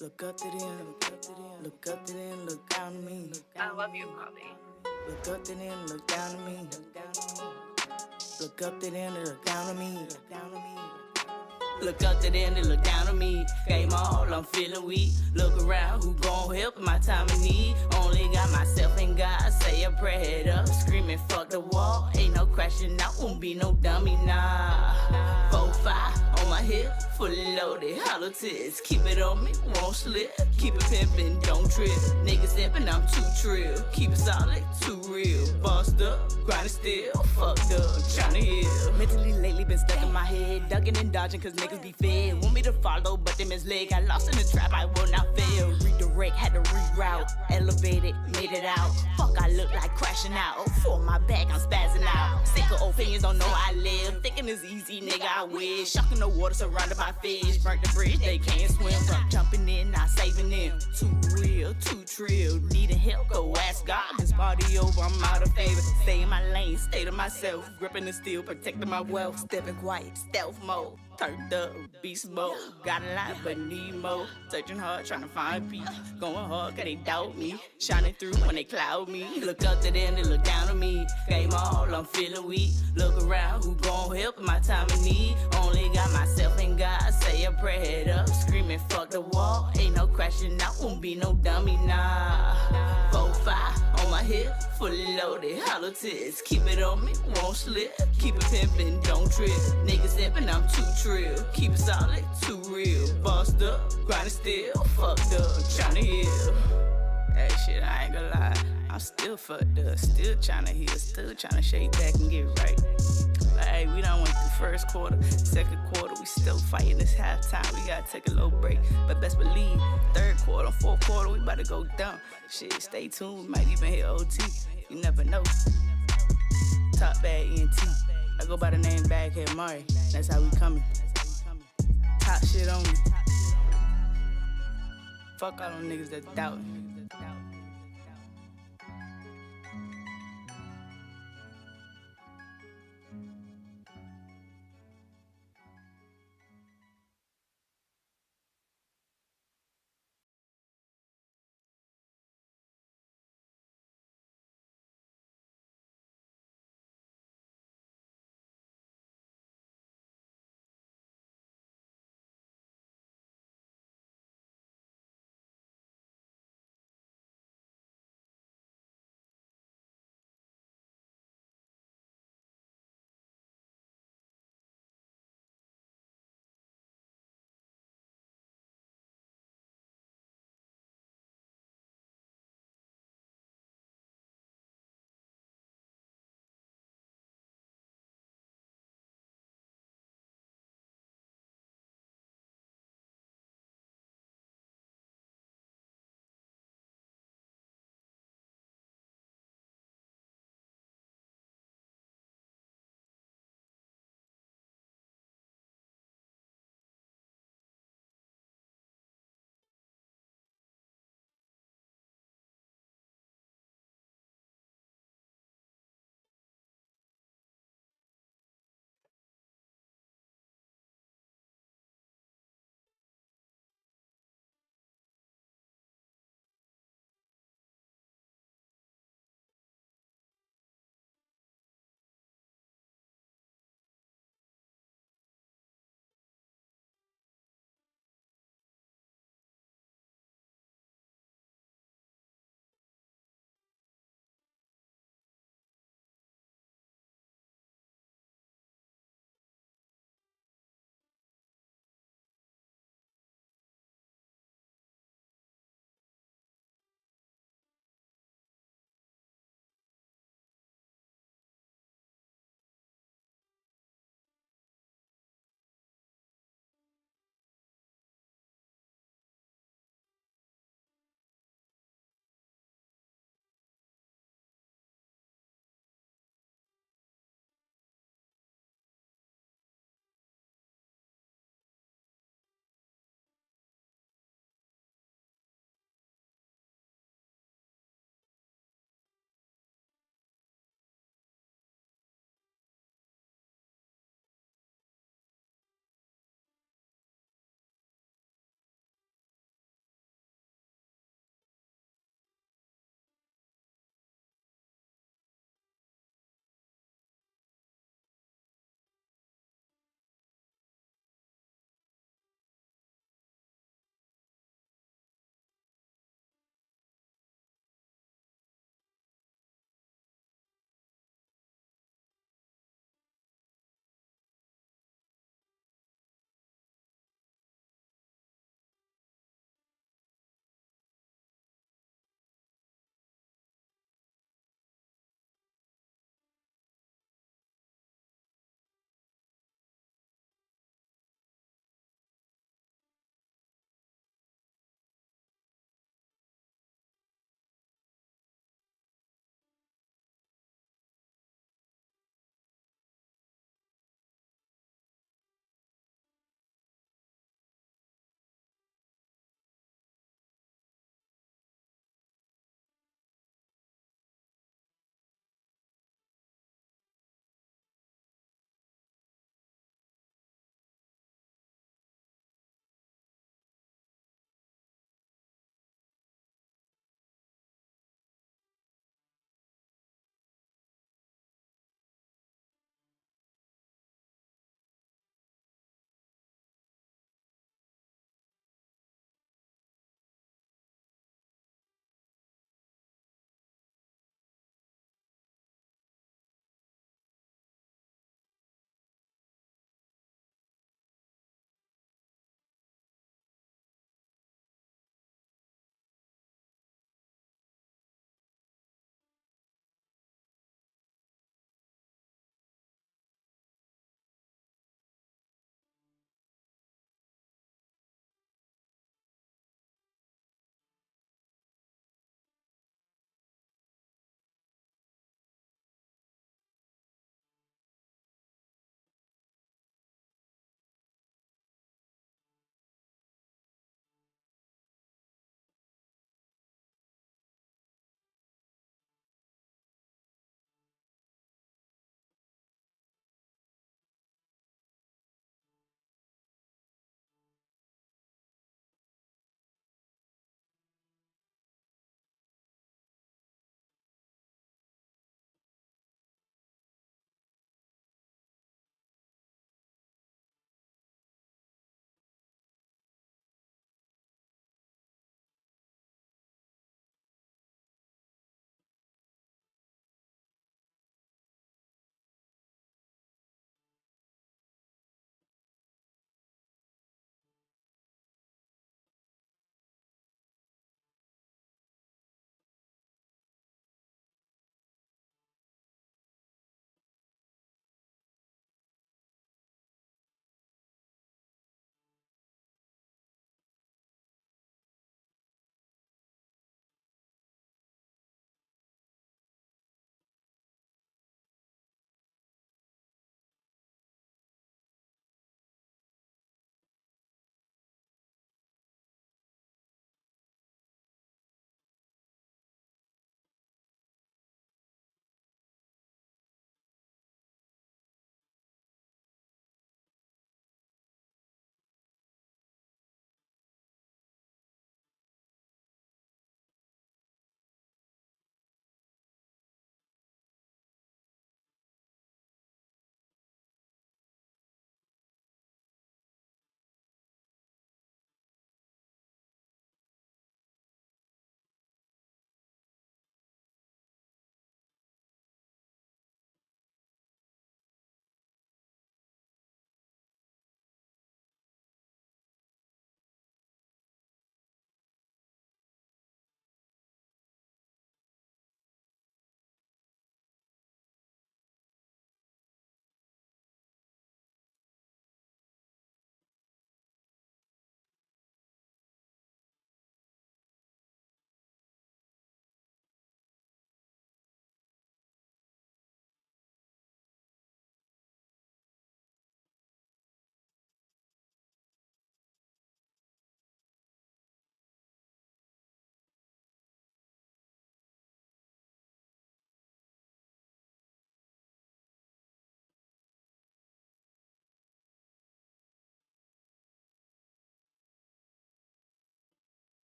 Look up to them, look up to them, look down to me. I love you, Bobby. Look up to them, look down to me. Look up to them, look down to me. Look up to them, they look down on me. Game all, I'm feeling weak. Look around, who gon' help in my time of need? Only got myself and God. Say a prayer, head up, screaming, fuck the wall. Ain't no crashing out, won't be no dummy, nah. 4-5 on my hip, fully loaded, hollow tips. Keep it on me, won't slip. Keep it pimpin', don't trip. Niggas simpin', I'm too trill. Keep it solid, too real. Bossed up, grindin' still, fucked up, tryna heal. Mentally lately been stuck in my head, ducking and dodging cause niggas be fed. Want me to follow, but they misled. Got lost in the trap, I will not fail. Redirect, had to reroute. Elevated, made it out. Fuck, I look like crashing out. For my back, I'm spazzing out. Sick of opinions, don't know how I live. Thinking it's easy, nigga, I wish. Shocking the water surrounded by fish. Burnt the bridge, they can't swim. From jumping in, not saving them. Too real, too trill. Needing help, go ask God. This party over, I'm out of favor. Stay in my lane, stay to myself. Gripping the steel, protecting my wealth. Stepping quiet, stealth mode. Turned up, beast mode. Got a lot, but need more. Searching hard, trying to find peace. Going hard, cause they doubt me. Shining through when they cloud me. Look up to them, they look down on me. Game all, I'm feeling weak. Look around, who gon' help in my time of need? Only got myself and God. Say a prayer, head up, screaming, fuck the wall. Ain't no crashing out, won't be no dummy, nah. 4-5 on my hip, fully loaded, hollow tips. Keep it on me, won't slip. Keep it pimpin', don't trip. Niggas simpin', I'm too trill. Keep it solid, too real. Bossed up, grindin' still, fucked up, tryna heal. That shit, I ain't gonna lie, I'm still fucked up, still tryna heal, still tryna shake back and get right. Like, we done went through first quarter, second quarter, we still fighting this halftime. We gotta take a little break, but best believe, third quarter, fourth quarter, we about to go down. Shit, stay tuned, we might even hit OT. You never know. Top BAG ENT. I go by the name BAG ENT. That's how we coming. Top shit on me. Fuck all them niggas that doubt.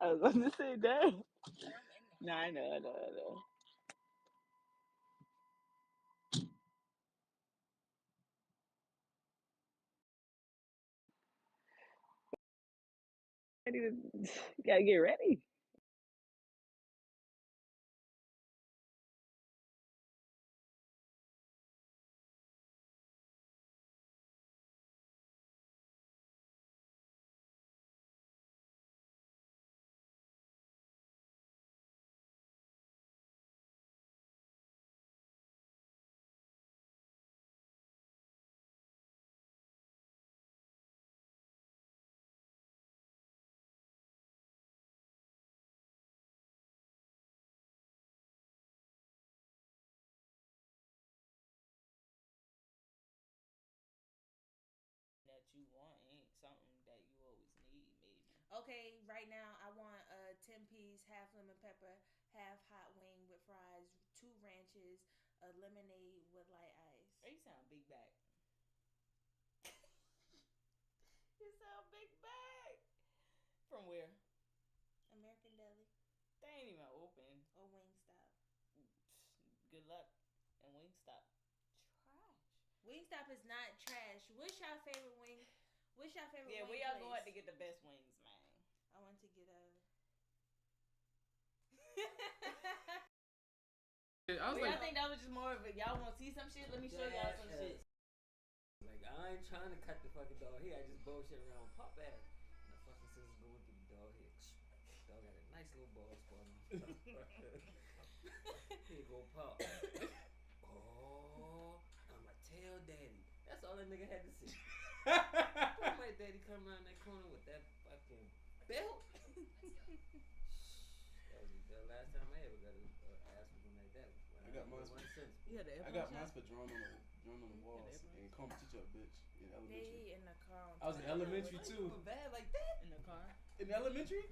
I was going to say that. No, I know. Ready to, you gotta get ready. That you want ain't something that you always need, maybe. Okay, right now I want a 10-piece, half lemon pepper, half hot wing with fries, 2 ranches, a lemonade with light ice. Oh, you sound big bag. You sound big bag. From where? American Deli They ain't even open. or Wingstop. Good luck. And Wingstop. Trash. Wingstop is not trash. What's your favorite wing? What's your favorite Yeah, wing where y'all place? going to get the best wings, man? I want to get a. I was Well, like, y'all think that was just more of it? Y'all want to see some shit? Let me show y'all some shit. Like, I ain't trying to cut the fucking dog here. I just bullshit around, pop ass. And the fucking scissors go into the dog here. Dog got a nice little ball spot on. Here go pop. Oh, I'm like, tell daddy. That's all that nigga had to see. My daddy come around that corner with that fucking belt. That was the last time I ever got an ass whooping like that. I got mine. I got mine for drawn on the walls and come teach a bitch in elementary. They in the car. I was in elementary too. Bad like that? In the car? In elementary?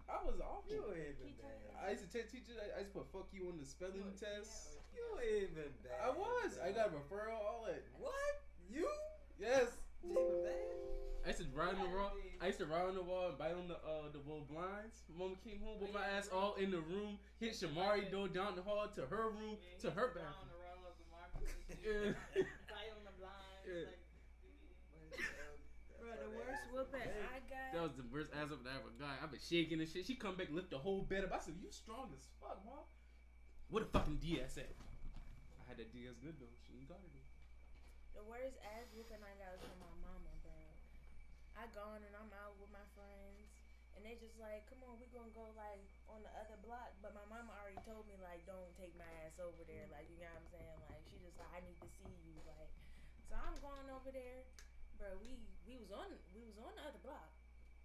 I was awful. You ain't even bad. I used to tell teachers, I used to put fuck you on the spelling test. You ain't even bad. I was. I got a referral, all that. What? You? Yes. You even bad? I used to ride on the wall. I used to ride on the wall and bite on the little blinds. Mama came home with my ass all in the room. Hit Shamari door down the hall to her room to her bathroom. Yeah. Bite on the blinds. Yeah. Bro, the worst whooping I got. That was the worst ass up that I ever got. I've been shaking and shit. She come back, lift the whole bed up. I said, "You strong as fuck, mom." What the fucking DS at? I had that DS good though. She ain't got it. The worst ass whooping I got was from my mama, bro. I gone and I'm out with my friends, and they just like, "Come on, we gonna go like on the other block." But my mama already told me like, "Don't take my ass over there." Like, you know what I'm saying? Like, she just like, "I need to see you." Like, so I'm going over there, bro. We was on the other block,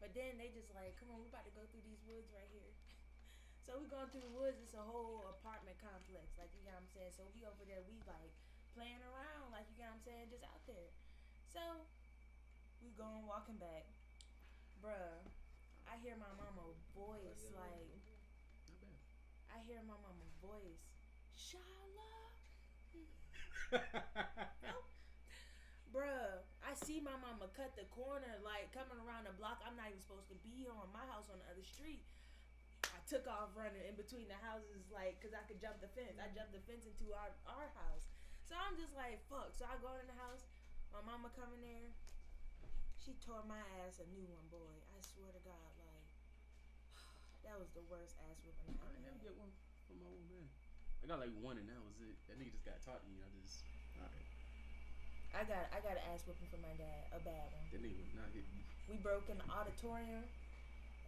but then they just like, "Come on, we about to go through these woods right here." So we going through the woods. It's a whole apartment complex, like, you know what I'm saying. So we over there, we like playing around, like, you know what I'm saying, just out there. So we going walking back, bruh. I hear my mama voice like, I hear my mama voice, Shala. Nope. Bruh, I see my mama cut the corner, like coming around the block I'm not even supposed to be on. My house on the other street. I took off running in between the houses, like, cause I could jump the fence. I jumped the fence into our house. So I'm just like, fuck. So I go in the house. My mama coming there. She tore my ass a new one, boy. I swear to God, like, that was the worst ass whipping I I ever never had. get one from my old man. I got like one and that was it. That nigga just got taught to me. I just, alright. I got an ass whipping from my dad, a bad one. That nigga would not hit me. We broke in the auditorium,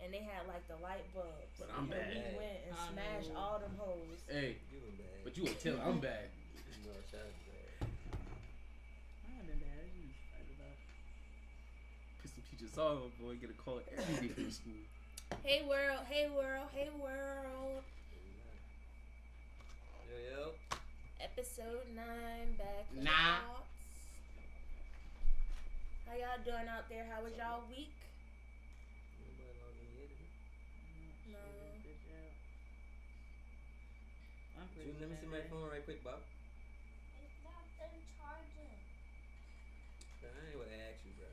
and they had like the light bulbs. But I'm and bad. we went and smashed all them hoes. Hey, You were bad. but you won't tell I'm bad. No, Shad's bad. I haven't been bad. I just fight about. Piss some teachers off, boy. Get a call every day from school. Hey world, hey world, hey world. Yo. Episode 9, back in the Nah. thoughts. How y'all doing out there? How was y'all week? Nobody logged in yet, is it? No. Bitch out. I'm pretty June, let me see my phone right quick, Bob. It's not done charging. I ain't what I asked you, bro.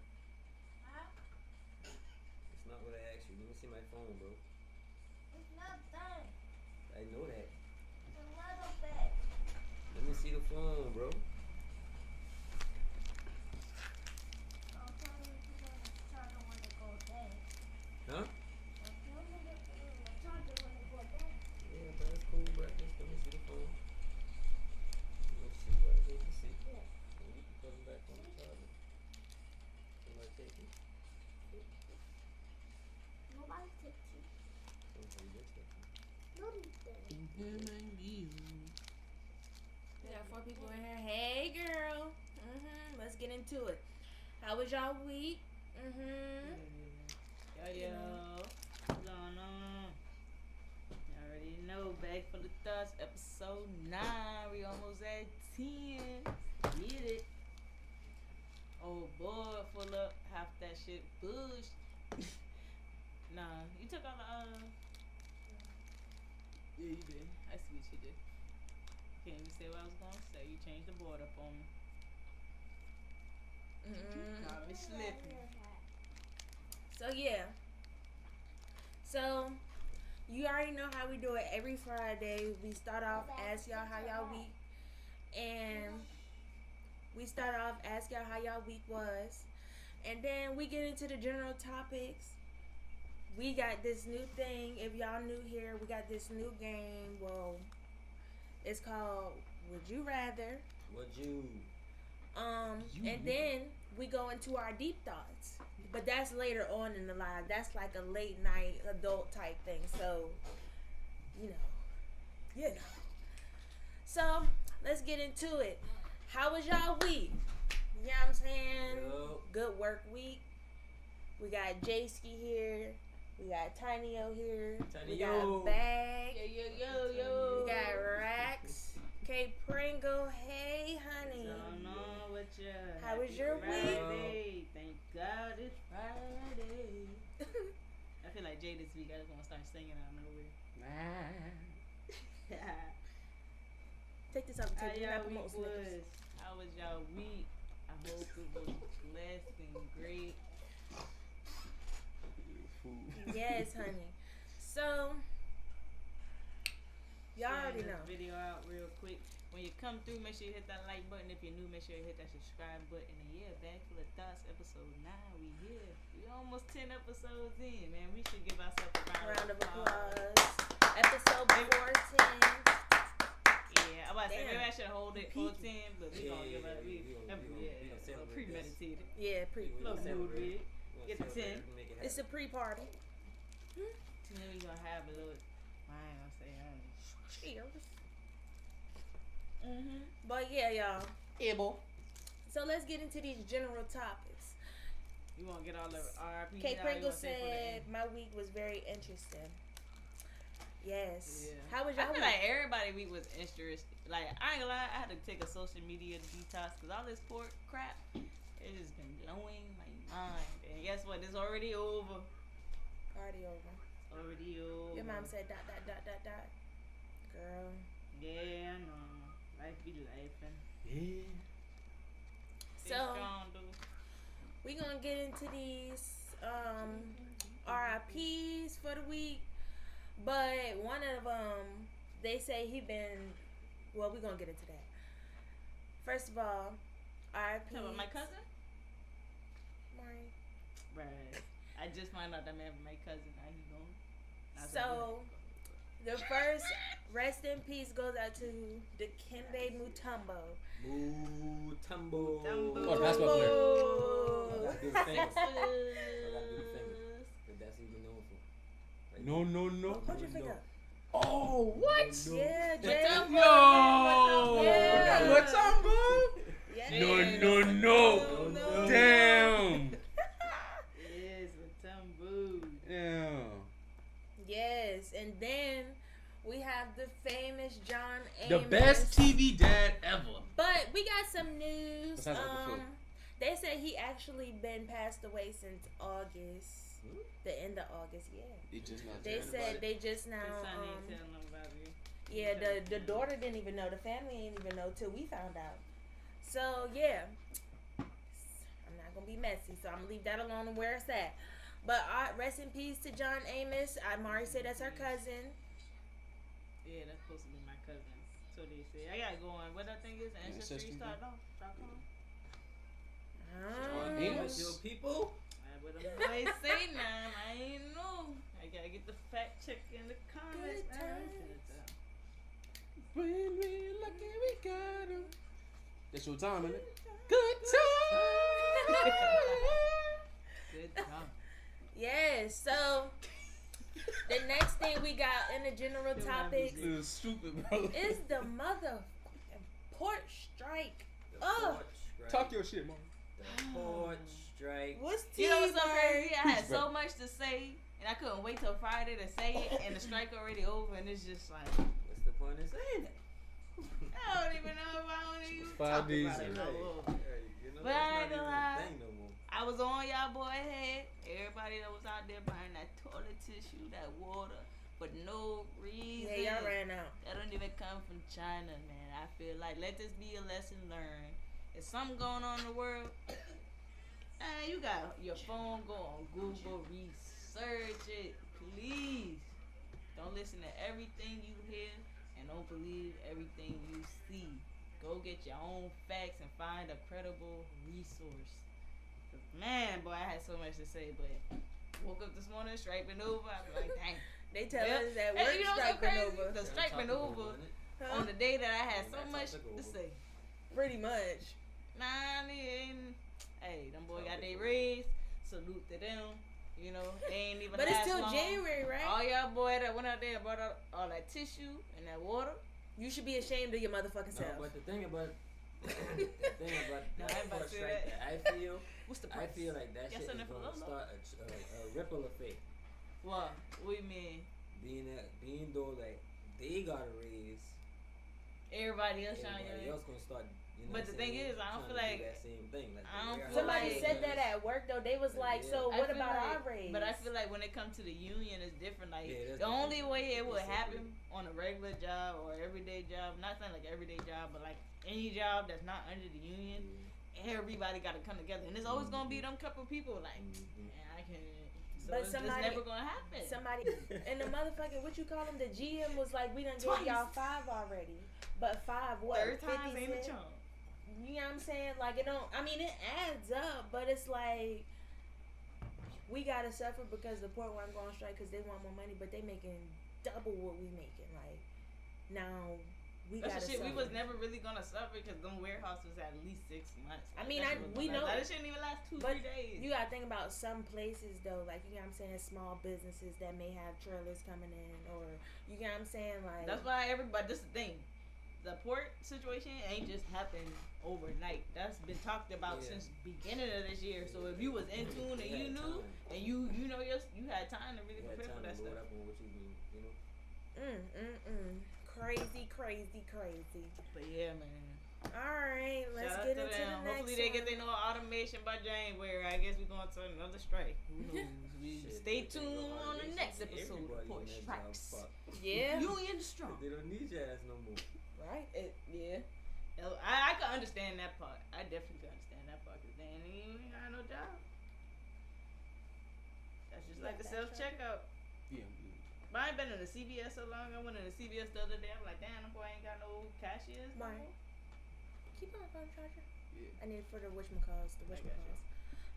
It's not what I asked you. Let me see my phone, bro. It's not done. I know that. It's a little bit. Let me see the phone, bro. I'll tell you to go to the charger when it goes dead. Huh? I'll tell you to put it in the charger when it goes dead. Yeah, bro, that's cool, bro. Just let me see the phone. Let's see what I need to see. Yeah. And you can put it back on the charger. Somebody take it? Nobody takes you. Somebody did take it. Nobody did. We got 4 people in here. Hey, girl. Let's get into it. How was y'all week? Yo, what's going on? You already know, Bag Full of Thoughts, episode 9. We almost at 10. Get it. Oh boy, full up. Half that shit bush. Nah, you took all the yeah, you did. I see what you did. Can't even say what I was gonna say. You changed the board up on me. Caught me slipping. So, yeah. So, you already know how we do it every Friday. We start off, ask y'all how y'all week. And we start off, ask y'all how y'all week was. And then we get into the general topics. We got this new thing. If y'all new here, we got this new game. Well, it's called Would You Rather. Would you? And then we go into our deep thoughts. But that's later on in the live. That's like a late night adult type thing. So, you know. So, let's get into it. How was y'all week? You know what I'm saying? Yo. Good work week. We got J-Ski here. We got Tiny O here. Tiny we Yo. got Bag. Yo. We got Rax. K Pringle. Hey, honey. What's going on with ya? How was your week? Friday. Thank God it's Friday. I feel like Jay this week. I just want to start singing out of nowhere. Take this out the How table. You're y'all not week promoting Snickers. was? How was y'all week? I hope it was blessed and great. Yes, honey. So, y'all already Sharing this know. video out real quick. When you come through, make sure you hit that like button. If you're new, make sure you hit that subscribe button. And yeah, Bag Full of Thoughts, episode 9. We here. We almost 10 episodes in, man. We should give ourselves a Round of applause. Episode 14. Yeah, I'm about to say maybe I should hold it for 10, but we gonna give it. We gonna celebrate premeditated. Yeah, Little mood with it. Get the 10. It's a pre-party. Then we gonna have a little. I ain't gonna say Cheers. But yeah, y'all. Able. So let's get into these general topics. You wanna get all the RIP? K Pringle said my week was very interesting. Yes. Yeah. How was I y'all feel week? like everybody week was interesting. Like I ain't gonna lie, I had to take a social media detox because all this pork crap, it has been blowing my mind. And guess what? It's already over. Party over. Already over. Your mom said ... Girl. Yeah, no. Life be laughing. Yeah. Stay So strong, dude. we gonna get into these RIPs for the week. But one of them, they say he been. Well, we gonna get into that. First of all, RIP. Talking about my cousin? Mari. Right. I just found out that man was my cousin. How he going? So, the first rest in peace goes out to Dikembe Mutombo. Mutombo. Oh, basketball player. I gotta do the fingers. I gotta do the fingers. Cause that's what he's known for. Right No. Hold your finger. Oh, what? No. Yeah, Jay. Yo! Yeah. Mutombo? Yeah. No. Damn. Yes, with Tumbo. Yeah. Yes, and then we have the famous John Amos. The best TV dad ever. But we got some news. Besides Uncle Phil. They said he actually been passed away since August. The end of August, yeah. They said they just now. His son ain't telling nobody. Yeah, the daughter didn't even know. The family didn't even know till we found out. So yeah, I not gonna be messy, so I'm gonna leave that alone and where it's at. But rest in peace to John Amos. Mari said that's her cousin. Yeah, that's supposed to be my cousin. So they say I gotta go on. What that thing is? Ancestry.com. Amos, your people. What them boys say now? I ain't know. I gotta get the fact check in the comments. Good times. When we lucky we got 'em. That's your time, isn't it? Good time. Good time. Yes. So the next thing we got in the general topics This is stupid, bro. is the motherfucking port strike. The Oh. port strike. Talk your shit, man. The port strike. What's You know what's so T-Bird? crazy? I had Preach, so much to say, and I couldn't wait till Friday to say it, and the strike already over, and it's just like What's the point in saying that? I don't even know if I want to even 5 talk days about it in. no more. You know, But I ain't that's gonna not lie. even a thing no more. I was on y'all boy head. Everybody that was out there buying that toilet tissue, that water, for no reason. Yeah, y'all ran out. That don't even come from China, man. I feel like let this be a lesson learned. If something going on in the world, you got your phone, go on Google, research it, please. Don't listen to everything you hear and don't believe everything you see. Go get your own facts and find a credible resource. 'Cause, man, boy, I had so much to say, but woke up this morning, strike been over. I was like, dang. They tell Yep. us that Hey, work you know what's strike so been crazy? over. The strike been over Huh? on the day that I had Yeah, so that much topic to over. say. Pretty much. Nah, I mean, hey, them boy got Topic they over. raised. Salute to them. You know, they ain't even. But it's last still long. January, right? All y'all boy that went out there and brought out all that tissue and that water. You should be ashamed of your motherfucking No, self. but the thing about No, I ain't that about port to say strike that. that I feel, What's the I price? feel like that Got shit is something for gonna Lolo? start a ripple effect. What? What you mean? Being though like they got a raise, Everybody else trying everybody to. else gonna start. You know But what the I'm thing saying, is, I don't trying feel to do like- that same thing. Like I don't the feel Somebody like- said that at work though. They was like, Yeah. so I what feel about like- our raise? But I feel like when it comes to the union, it's different. Like Yeah, that's the only different. way it would It's happen on a regular job or everyday job, not saying like everyday job, but like any job that's not under the union, everybody got to come together, and there's always gonna be them couple people like, Mhm. man, I can't. So But it's somebody- just never gonna happen. Somebody and the motherfucking what you call them? The GM was like, we done gave Twice. y'all 5 already, but 5 what? Third time's 50 ain't the cent? charm. You know what I'm saying? Like it don't. I mean, it adds up, but it's like we gotta suffer because the port wasn't going straight because they want more money, but they making double what we making. Like now we That's gotta the shit. suffer. We was never really gonna suffer because them warehouses had at least 6 months. I mean, That I- shit was we gonna know- last- that shouldn't even last 2-3 But days. You gotta think about some places though, like you know what I'm saying, small businesses that may have trailers coming in, or you know what I'm saying, like That's why everybody. This is the thing. The port situation ain't just happened overnight. That's been talked about Yeah. since beginning of this year. So if you was in tune and They you had knew time. and you know you had time to really You had prepare for time that to load stuff. up on what you do, you know. crazy, crazy, crazy. But yeah, man. All right, let's Shout out get to into them. the next Hopefully they get one. their no automation by January. I guess we're going to another strike. Who knows? We Shit, stay they tuned think on the automation, next episode everybody of Port in that job Strikes. fucked. Yeah, Union strong. They don't need your ass no more. right. Yeah. I can understand that part. I definitely can understand that part because they ain't got no job. That's just Yeah, like the that's self checkout. Yeah. But I ain't been in the CVS so long. I went in the CVS the other day. I'm like, damn, the boy ain't got no cashiers. No Right. more. Keep on phone charger. Yeah. I need it for the whatchamacalls. The I got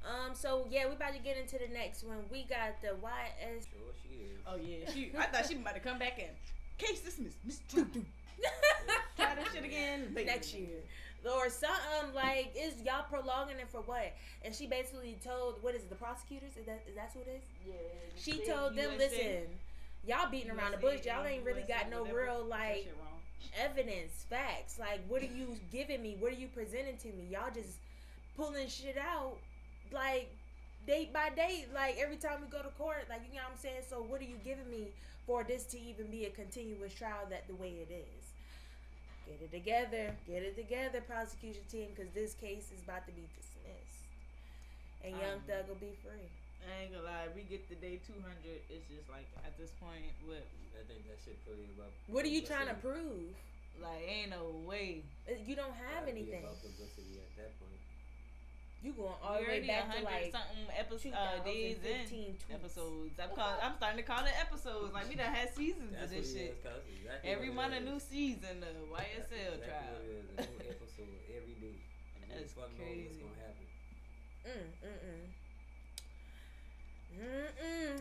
whatchamacalls. So yeah, we about to get into the next one. We got the YS. Sure she is. Oh yeah, I thought she about to come back in. Case dismissed. Miss Try that shit again later. Next year. Or something like, is y'all prolonging it for what? And she basically told, what is it, the prosecutors? Is that who it is? Yeah. the She state told them, USA, listen, y'all beating around the bush. Y'all ain't really got no whatever. real That like shit wrong. evidence, facts. Like, what are you giving me? What are you presenting to me? Y'all just pulling shit out like date by date. Like every time we go to court, like you know what I'm saying. So what are you giving me for this to even be a continuous trial that the way it is? Get it together, prosecution team, because this case is about to be dismissed, and Young Thug will be free. I ain't gonna lie, we get to day 200. It's just like at this point, what? I think that shit pretty about. What are you trying to publicity. prove? Like ain't no way. You don't have Gotta be anything. about publicity at that point. You going all We the way already back to 100 like something days 2015 in tweets. episodes. I'm starting to call it episodes. Like we done had seasons of That's this what it shit. is, cuz. Exactly Every what it month a is. new season of That's YSL exactly trial. what it is. A new episode every day. And That's who the fuck knows crazy. what's gonna happen.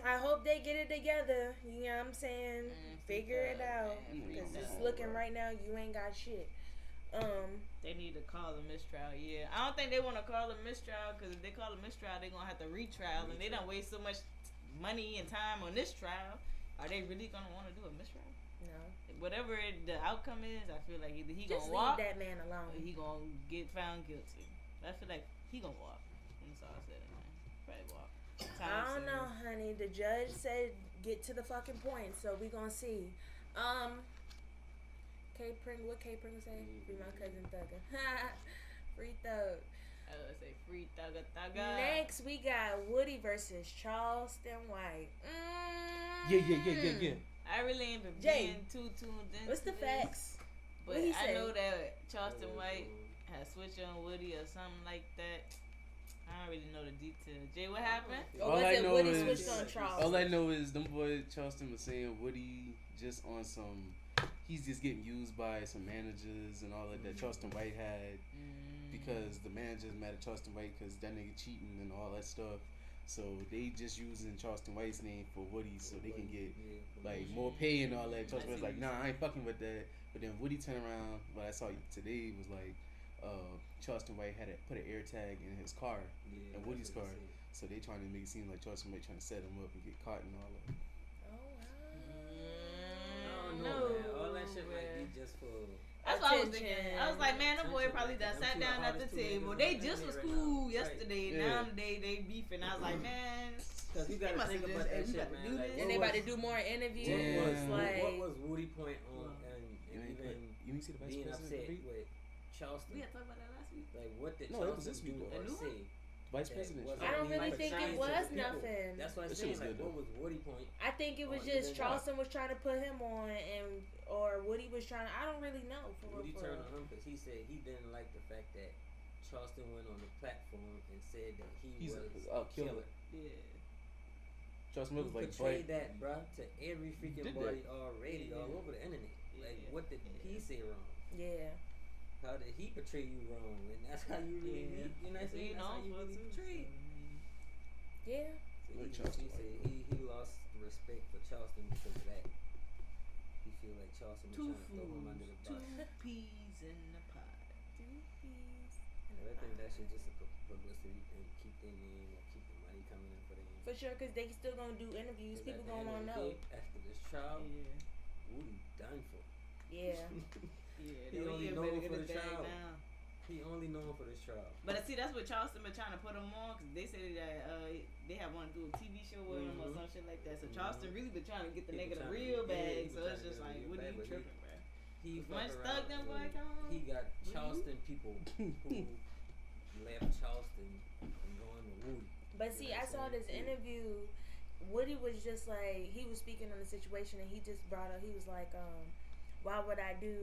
I hope they get it together. You know what I'm saying? Figure it out. man, Because freak it's out. looking right now, you ain't got shit. They need to call a mistrial. Yeah, I don't think they want to call a mistrial because if they call a mistrial, they're gonna have to retrial, and they don't waste so much money and time on this trial. Are they really gonna want to do a mistrial? No. Whatever the outcome is, I feel like either he Just gonna leave walk that man or alone. he gonna get found guilty. I feel like he gonna walk. That's all I said. Probably walk. I don't know, honey. The judge said get to the fucking point, so we gonna see. What K Pring say? Free my cousin Thugger. Free Thug. I would say free Thugger Thugger. Next, we got Woody versus Charleston White. Yeah. I really ain't been Jay, being too tuned in. What's the facts? But What he I say? know that Charleston White had switched on Woody or something like that. I don't really know the details. Jay, what happened? Or All was I it know Woody is- switched on Charleston? All I know is them boy Charleston was saying Woody just on some. He's just getting used by some managers and all of that Charleston White had because the managers mad at Charleston White because that nigga cheating and all that stuff. So they just using Charleston White's name for Woody so they can get like more pay and all that. Charleston White's like, nah, I ain't fucking with that. But then Woody turned around. What I saw today was like Charleston White had put an air tag in his car, in Woody's car. So they trying to make it seem like Charleston White trying to set him up and get caught and all that. I don't know, man. All that shit might be just for. That's what I was thinking. I was like, man, the boy probably done sat down at the table. They just was cool yesterday. Now today they beefing. I was like, man, Because you gotta think about that shit, man. Like, And they about to do more interviews. what was Woody point on and even You didn't see the vice being president upset debate? with Charleston? we had talked about that last week. Like, what did No, it was Charleston this week, do though. or say? Vice that president. wasn't I don't being really think it portrayed to was the people? nothing. That's what I'm That shit saying. was Like, good, what though. was Woody point? I think it was Oh, just even Charleston was trying to put him on, or Woody was trying. I don't really know. Woody turned on him because he said he didn't like the fact that Charleston went on the platform and said that He's was a killer. killer. Yeah. Charleston He was like, portrayed that, bruh, to every freaking Did body that? already, all over the internet. Like, Yeah. what did he say wrong? Yeah. How did he portray you wrong? And that's how you really, Yeah. you know what I'm saying? That's how you really portrayed. Yeah. So Like he Charleston said he lost respect for Charleston because of that. He feel like Charleston was Two trying to throw him under the fools, bus. two peas in the pot. But I think that shit just a publicity and keep their name or keep the money coming in for them. For sure, because they still gonna do interviews. 'Cause at People the gonna end want of to the know. day, after this trial, Yeah. Woody done for. Yeah. Yeah. He they only better known get for his the bag trial. down. He only known for this trial. But see, that's what Charleston been trying to put him on because they said that they have wanted to do a TV show with him or some shit like that. So Charleston really been trying to get the He nigga been the trying to real get- yeah, bag. he So been it's trying to just get like, the what real are you bag, but tripping, bro? He Much fucked thug around them boy and come on. He got Charleston people who left Charleston and going to Woody. But see, I saw this interview. Woody was just like, he was speaking on the situation, and he just brought up, he was like, why would I do?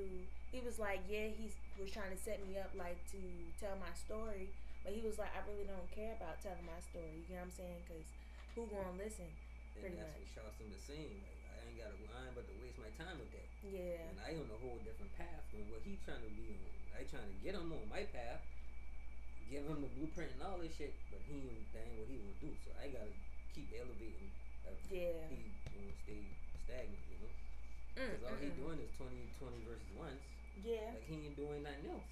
He was like, yeah, he was trying to set me up, like, to tell my story. But he was like, I really don't care about telling my story. You know what I'm saying? Because who gonna listen? And Pretty that's much. what Charleston was saying. Like, I ain't but to waste my time with that. Yeah. And I on a whole different path than what he trying to be on. I trying to get him on my path, give him the blueprint and all this shit, but that ain't what he want to do. So I gotta keep elevating. Yeah. He won't stay stagnant, you know. Because all he doing is 20 versus ones. Yeah. Like he ain't doing nothing else.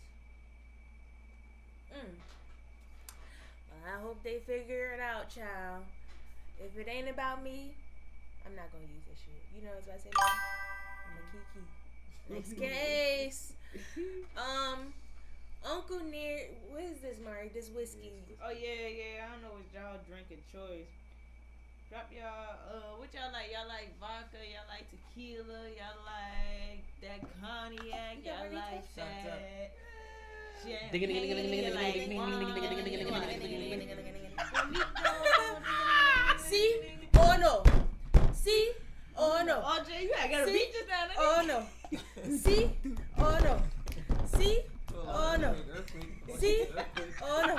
Well, I hope they figure it out, child. If it ain't about me, I'm not gonna use this shit. You know what I say? I'm a kiki. Next case. Uncle Near, what is this, Mari? This whiskey. Oh yeah. I don't know what y'all drinking choice. Drop y'all. What y'all like? Y'all like vodka? Y'all like tequila? Y'all like that cognac? Y'all like that? See? Oh no. See? Oh no. Oh Jay, you gotta See? beat this down. Oh no. See? Oh no. See? Oh no. See? Oh no.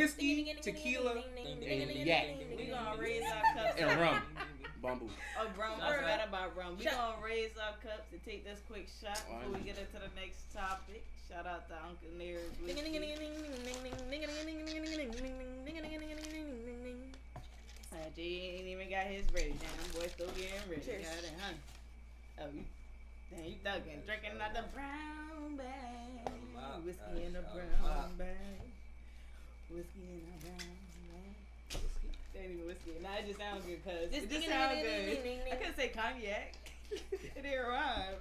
whiskey, tequila, and yak. We gonna raise our cups. And rum. Bamboo. Oh, rum. I forgot about rum. We gonna raise our cups and take this quick shot before we get into the next topic. Shout out to Uncle Near's Jay ain't even got his ready. Damn, boy still getting ready. Cheers. Got it, huh? Oh, you thuggin'. Drinking out the brown bag. Whiskey in a brown bag. Whiskey in a brown bag. That ain't even whiskey. Nah, it just sounds good, cuz. It just sounds good. I couldn't say cognac. It didn't rhyme.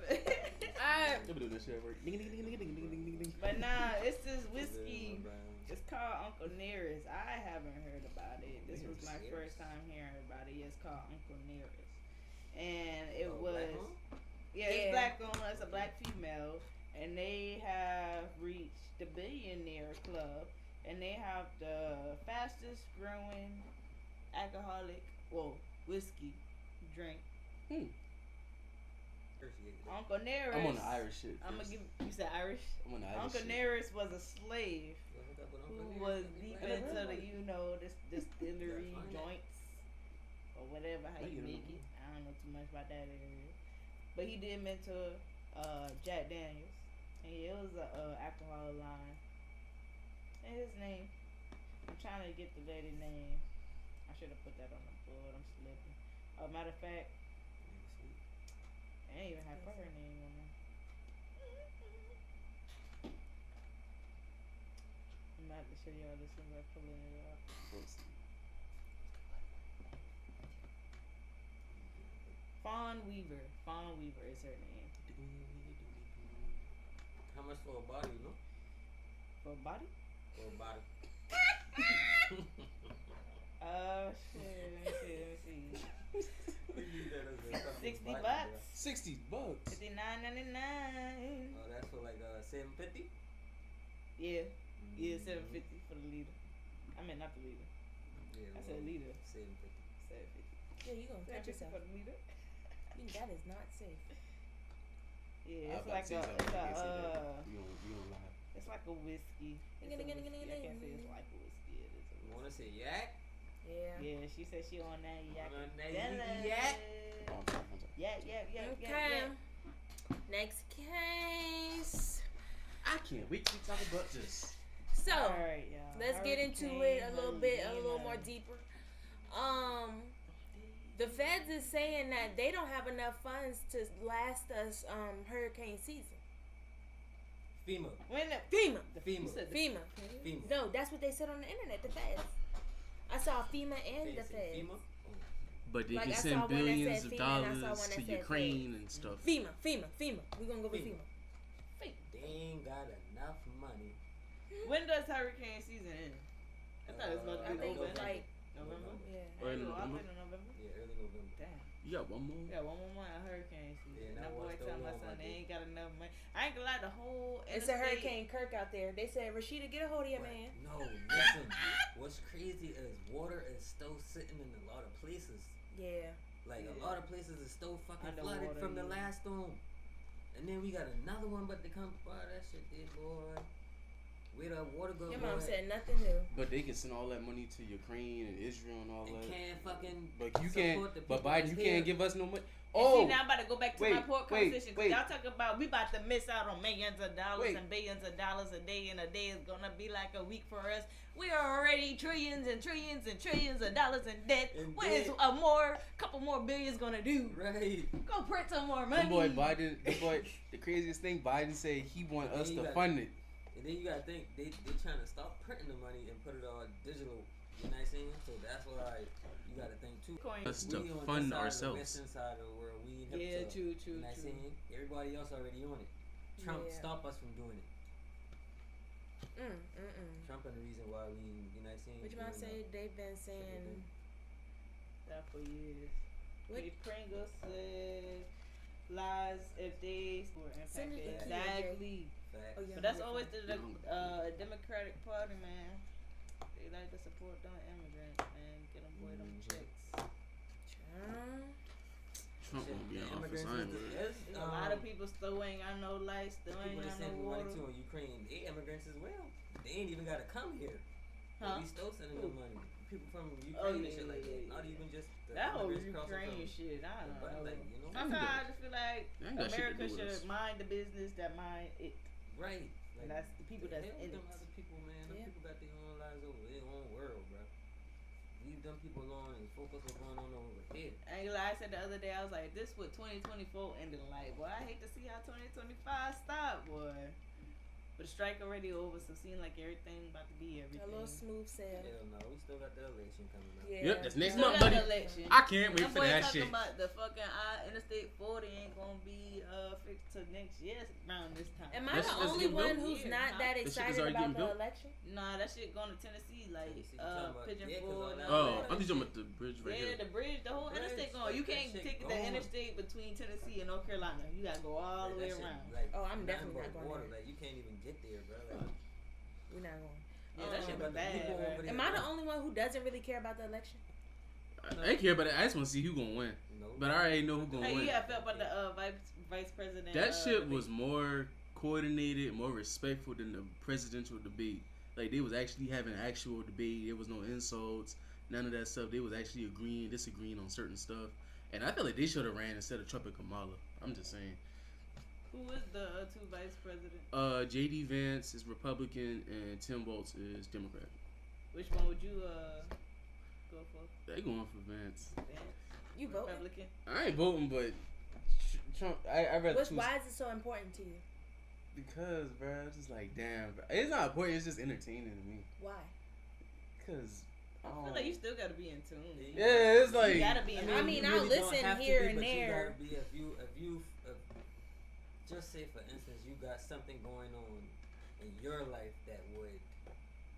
But nah, it's this whiskey. It's called Uncle Nearest. I haven't heard about it. This was my first time hearing about it. It's called Uncle Nearest. And it was... it's black owned. It's a black female. And they have reached the Billionaire Club. And they have the fastest growing alcoholic, whiskey drink. Uncle Nearest. I'm on the Irish shit. I'm gonna give you said Irish. I'm on the Irish Uncle shit. Nearest was a slave who was deep into the this distillery joints or whatever how you make it. I don't know too much about that area, but he did mentor Jack Daniels, and it was a alcohol line. And his name, I'm trying to get the lady name. I should have put that on the board. I'm slipping. Matter of fact. I ain't even have her name on there. I'm about to show y'all this one by pulling it up. Fawn Weaver. Fawn Weaver is her name. How much for a body, you know? For a body? For a body. Shit. Let me see. $60. $60. $59.99. Oh, that's for like $7.50. Yeah, $7.50 for the liter. I mean, not the liter. Yeah, I said liter. $7.50. Yeah, you gonna catch yourself. For the liter. That is not safe. Yeah, it's like it's like a whiskey. I can't say it's like a whiskey. It is a whiskey. You wanna say yak? Yeah. Yeah, she said she on that yak. On that yak? Yak. Okay. Next case. I can't wait to talk about this. So, alright, y'all. let's get into it a little more deeper. The feds is saying that they don't have enough funds to last us hurricane season. FEMA. FEMA. No, that's what they said on the internet. The feds. I saw FEMA and the feds. FEMA? But they Like, can I send saw one that billions said of FEMA and I saw dollars one that to said Ukraine and stuff. FEMA. We gonna go with FEMA. They ain't got enough money. When does hurricane season end? I thought it was about to I be think over. it's like November? yeah. Early I've November? been in November. Yeah, early November. Damn. You got one more? Yeah, one more month of hurricane season. Yeah, And that now boy what's tell going my on, son my they dude? ain't got enough money. I ain't gonna lie, the whole It's a interstate- Hurricane Kirk out there. They said, Rashida, get a hold of your man. No, listen. What's crazy is water is still sitting in a lot of places. Yeah. Like Yeah. a lot of places is still fucking Underwater, flooded from the yeah. last storm. And then we got another one but to come by that shit there, boy. Where the water go? Your mom said nothing new. But they can send all that money to Ukraine and Israel and all and that. can't fucking But you can't. support the But people Biden, that's you here. can't give us no money. And Oh, see, now I'm about to go back to my pork conversation. Cause wait. y'all talk about we about to miss out on millions of dollars Wait. and billions of dollars a day, and a day is gonna be like a week for us. We are already trillions and trillions and trillions of dollars in debt. In What is debt. couple more billions gonna do? Right. Go print some more the money. boy Biden. The craziest thing, Biden said he want us you to got- fund it. And then you gotta think they trying to stop printing the money and put it all digital. You know what I'm saying? So that's why you gotta think too. Coin. Us to We on fund this side, ourselves. The western side of the world, we ain't hip Yeah, to, true. You know what I'm saying? Everybody else already on it. Trump Yeah. stop us from doing it. Mm. Trump is the reason why we, you know what I'm saying? What you might doing say? They've been saying. That for years. What? Pete Pringle said lies if they were Send it impacted. to Jay. Exactly. Facts. Oh, yeah. But that's always the Democratic Party, man. They like to support them immigrants, man. Get them boy them checks. Trump Shit, won't be in the office. immigrants I ain't is- worried. is, A lot of people still ain't got no lights, still people ain't that got no send money water. to in Ukraine, they immigrants as well. They ain't even gotta come here. Huh? We still sending them money. People from Ukraine Oh, and yeah, shit like yeah, that. yeah. Not even just the That whole immigrants crossing Ukraine from- shit, I don't But know. like, you know, Sometimes I just feel like That ain't got shit to America do with should us. mind the business that mind it. right? And that's the people that's hell in with it. them other people, man. Them Yeah. people got their own lives over their own world, bro. Leave them people alone and focus on what's going on over here. I ain't gonna lie, I said the other day, I was like, this what 2024 ended like. Boy, I hate to see how 2025 stop, boy. But the strike already over, so seems like everything about to be everything. A little smooth sail. Hell no, we still got the election coming up. Yeah. Yep, that's next Still month, got buddy. the election. I can't wait Them for boys that talking shit. about the fucking Interstate 40 ain't gonna be fixed till next year around this time. Am I That's- the that's only getting one built. who's Yeah, not huh? that That shit is excited already about getting the built? election? Nah, that shit going to Tennessee, like Tennessee, you talking about- Pigeon yeah, 'cause Forge. all and that- all Oh, that. I think you're talking about the bridge right Yeah, here. the bridge, the whole Bridge, interstate going. You that can't shit take the going. interstate between Tennessee and North Carolina. You gotta go all the Like, way that shit, around. Like, Oh, I'm nothing definitely but not going water. there. Like, you can't even get there, bro. Like, We're not going. Yeah, that shit but been bad, you go right? over there, Am I the bro. only one who doesn't really care about the election? I ain't care about it. I just want to see who gonna win. No. But I already know who gonna Hey, win. you got felt about the vice president. That shit debate. was more coordinated, more respectful than the presidential debate. Like, they was actually having an actual debate. There was no insults, none of that stuff. They was actually agreeing, disagreeing on certain stuff. And I feel like they should have ran instead of Trump and Kamala. I'm just saying. Who is the two vice presidents? J.D. Vance is Republican and Tim Walz is Democrat. Which one would you go for? They going for Vance. Vance? You vote. Republican? I ain't voting, but Trump. I read Why is it so important to you? because, bro, it's just like, damn, bro. It's not important. It's just entertaining to me. Why? Cause I feel like you still gotta be in tune. yeah, it's like You gotta be in I tune. mean, you I'll really don't listen have to here be, and but you there. gotta be, if just say for instance, you got something going on in your life that would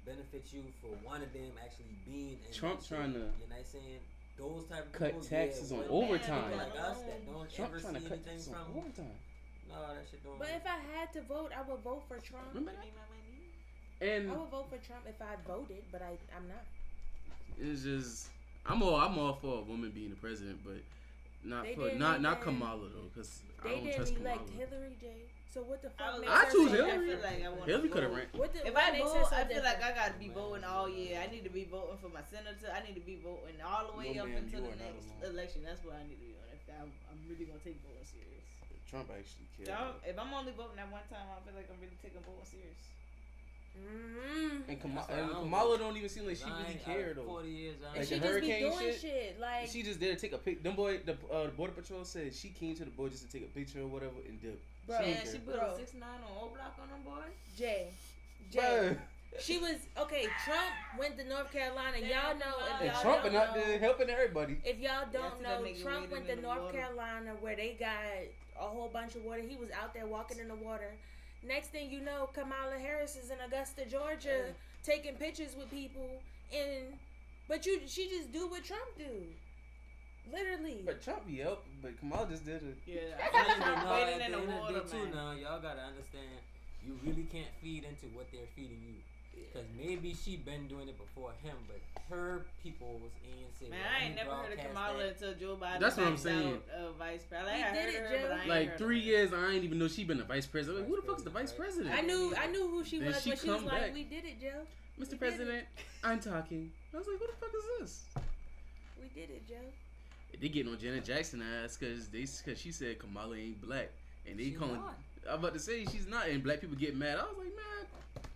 benefit you for one of them actually being in Trump that trying shit. to You know what I'm saying? Those type of cut people, taxes on when overtime. people like us that don't Trump ever trying to see cut anything taxes on from overtime. no, that shit don't. But if I had to vote, I would vote for Trump. Remember You that? need my money? And I would vote for Trump if I voted, but I'm not. it's just I'm all for a woman being the president, but not They for didn't not even- Kamala though, because I They don't didn't trust elect Kamala. Hillary, J. So what the fuck makes I her choose so Hillary. I different? feel like I want Hillary could have ran. If what I makes her vote, so I feel like I different? gotta be voting all year. I need to be voting for my senator. I need to be voting all the way No, up ma'am, until you the are not next alone. election. That's what I need to be on. If I'm really gonna take voting serious. Trump actually So cared. if I'm only voting at one time, I feel like I'm really taking voting serious. Mm-hmm. And That's why I don't Kamala don't even seem like she I really ain't- cared though. 40 years, I And Like she the just be hurricane doing shit? shit like She just there to take a pic. The border patrol said she came to the border just to take a picture or whatever and dip. Bro, she Man, didn't she care. put Bro. a 6'9" on O Block on them boy. Jay. Bruh. She was okay. Trump went to North Carolina. Y'all know if And y'all Trump don't and out know, there helping everybody. if y'all Yeah, don't see that know, nigga Trump wading went to in the North water. Carolina where they got a whole bunch of water. He was out there walking in the water. Next thing you know, Kamala Harris is in Augusta, Georgia, taking pictures with people, she just do what Trump do, literally. But Trump be help, but Kamala just did it. Yeah, At I the feel end like of Trump wading the in the day, water, too, man. now y'all gotta understand, you really can't feed into what they're feeding you. Because maybe she been doing it before him, but her people was in say, Man, well, I let ain't me never heard of broadcast Kamala that. until Joe Biden. That's what I'm backed saying. out, vice president. He I did heard it, of her, Joe. but I ain't Like heard 3 of her. years, I ain't even know she been a vice president. Like, who the fuck is the vice president? I knew who she Then was, she but she was come like, back. "We did it, Joe. We Mr. did President, I'm talking. I was like, who the fuck is this? We did it, Joe." They getting on Janet Jackson ass because she said Kamala ain't black, and they She calling. not. I'm about to say she's not, and black people get mad. I was like, man,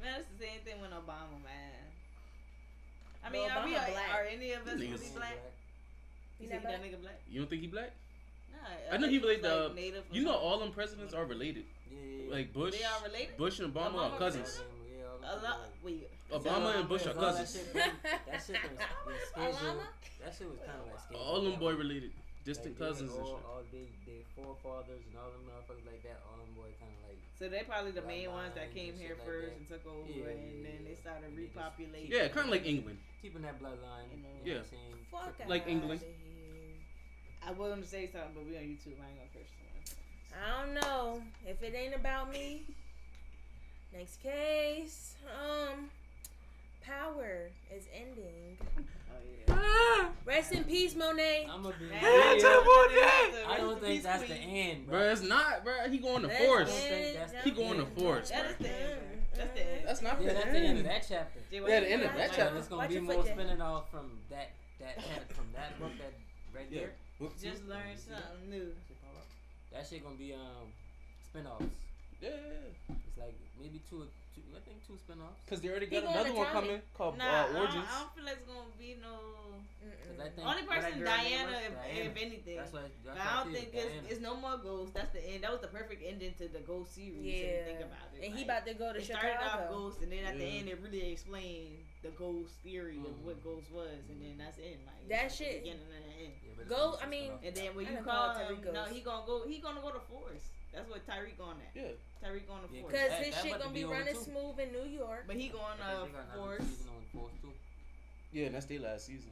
Man, it's the same thing with Obama, man. I Well, mean, Obama black. are any of us Niggas. really black? He You not think that black? nigga black? you don't think he black? Nah, I know he related like to. Native or You know, something. all them presidents are related. Yeah. Like Bush, They are related? Bush and Obama are Obama cousins. Yeah, all A them lot. people. Wait. Obama and Bush are All that cousins. shit been scheduled. Obama? That shit was kind of like scheduled. All them boy related, distant Like, they had cousins and shit. all they forefathers and all them motherfuckers like that. All them boy kind of like. So they probably the main Bloodlines ones that and came shit here like first that. and took over, Yeah, and yeah, then they yeah. started And they just repopulating. Yeah, kind of like England. Keeping that bloodline. You know. You know what I'm saying? Fuck Triple- Like outta England. here. I was gonna say something, but we on YouTube. I ain't gonna curse someone. I don't know if it ain't about me. Next case. Power is ending. Oh yeah. Ah, Rest in peace, Monet. I'm gonna be. Man, Hey, I Tell Monet! I don't think that's the end, bro. bro, it's not, bro. He going to Let's force. I don't think end that's it. He going to force, That bro. is the end, bro. That's the end. That's not Yeah, the that's end. the end of that chapter. Jay, Yeah, the end of that But chapter. it's gonna Watch be your more foot, Jay. spinning off from that from that book that right Yeah. there. just learned something new. That shit gonna be spin-offs. Yeah. It's like maybe two. I think two spin-offs. Because they already He got going another to one Tommy. coming called Nah, Origins. I don't feel like it's gonna be no. 'Cause I think Only what that person girl name Diana, was? if anything. That's what. But I don't think it's no more Ghost. That's the end. That was the perfect ending to the Ghost series. If you Yeah. think about it. And he Like, about to go to it started off Chicago. Ghost, and then at the Yeah. end, it really explained the Ghost theory of what Ghost was, and then that's it. Like That it's like shit- the beginning and the end. Yeah, but it's Go- gonna be I mean, spin-off. And then when I you done call called Tyreek him, no, Ghost. he gonna go to Force. That's what Tyreek going at. Yeah. Tyreek going to Yeah, Force. Because That- his that shit about to gonna be be over running too. smooth in New York. But he going Because they got another Force. season on Force too. Yeah, and that's their last season.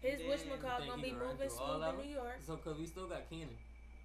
His Then- whatchamacallit Think gonna he be can run moving through all smooth of in it? New York. So, cause we still got Kenan.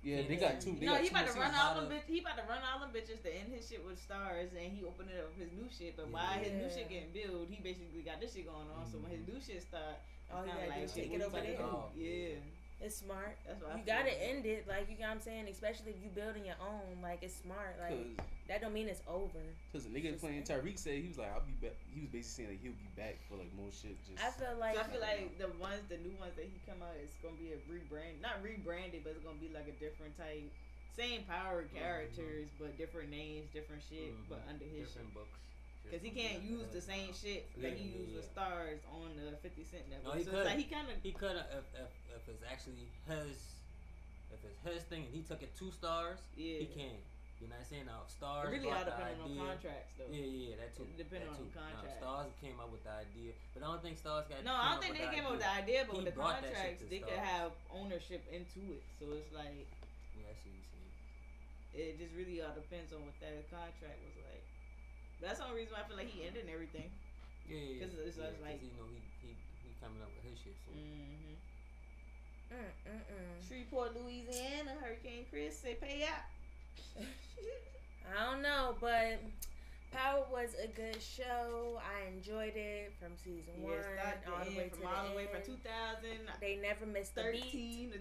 Yeah, they got two. They No, got he two about to more run seasons. all them. He about to run all them bitches to end his shit with Stars, and he opened it up his new shit. But while his new Yeah. shit getting built, he basically got this shit going on. So when his new shit start, All you it's kinda gotta do is shit, take what it you over take there. Oh, Yeah, It's smart. that's what I You feel gotta like. end it, like, you know what I'm saying? Especially if you building your own, like, it's smart. Like, that don't mean it's over. Because the nigga Just playing saying. Tyreek said he was like, I'll be back. He was basically saying that he'll be back for like more shit. Just I feel like So I feel like the new ones that he come out, it's gonna be a rebrand, not rebranded, but it's gonna be like a different type, same power characters, but different names, different shit, but under his shit. Different books. Cause he can't use the same shit that he Yeah, used with Stars on the 50 Cent network. No, he so could. it's like he kind of He could have if it's actually if it's his thing and he took it 2 stars. Yeah. He can. You know what I'm saying? Now Stars. It really all brought the depending on idea. contracts though. Yeah, that too. It depend that on too. the contract. Now, Stars came up with the idea, but I don't think Stars got. No, I don't think they came up with the idea, but He with the brought that shit contracts, to they could Stars. have ownership into it. So it's like Yeah, I see what you're saying. it just really all depends on what that contract was like. But that's the only reason why I feel like he ended everything. Yeah. 'Cause it's yeah, like- you know he coming up with his shit. So. Mm-hmm. Mm-mm-mm. Shreveport, Louisiana, Hurricane Chris say pay out. I don't know, but Power was a good show. I enjoyed it from season Yeah, one start to all the way end, to from all the way the from end. 2013 They never missed a beat. to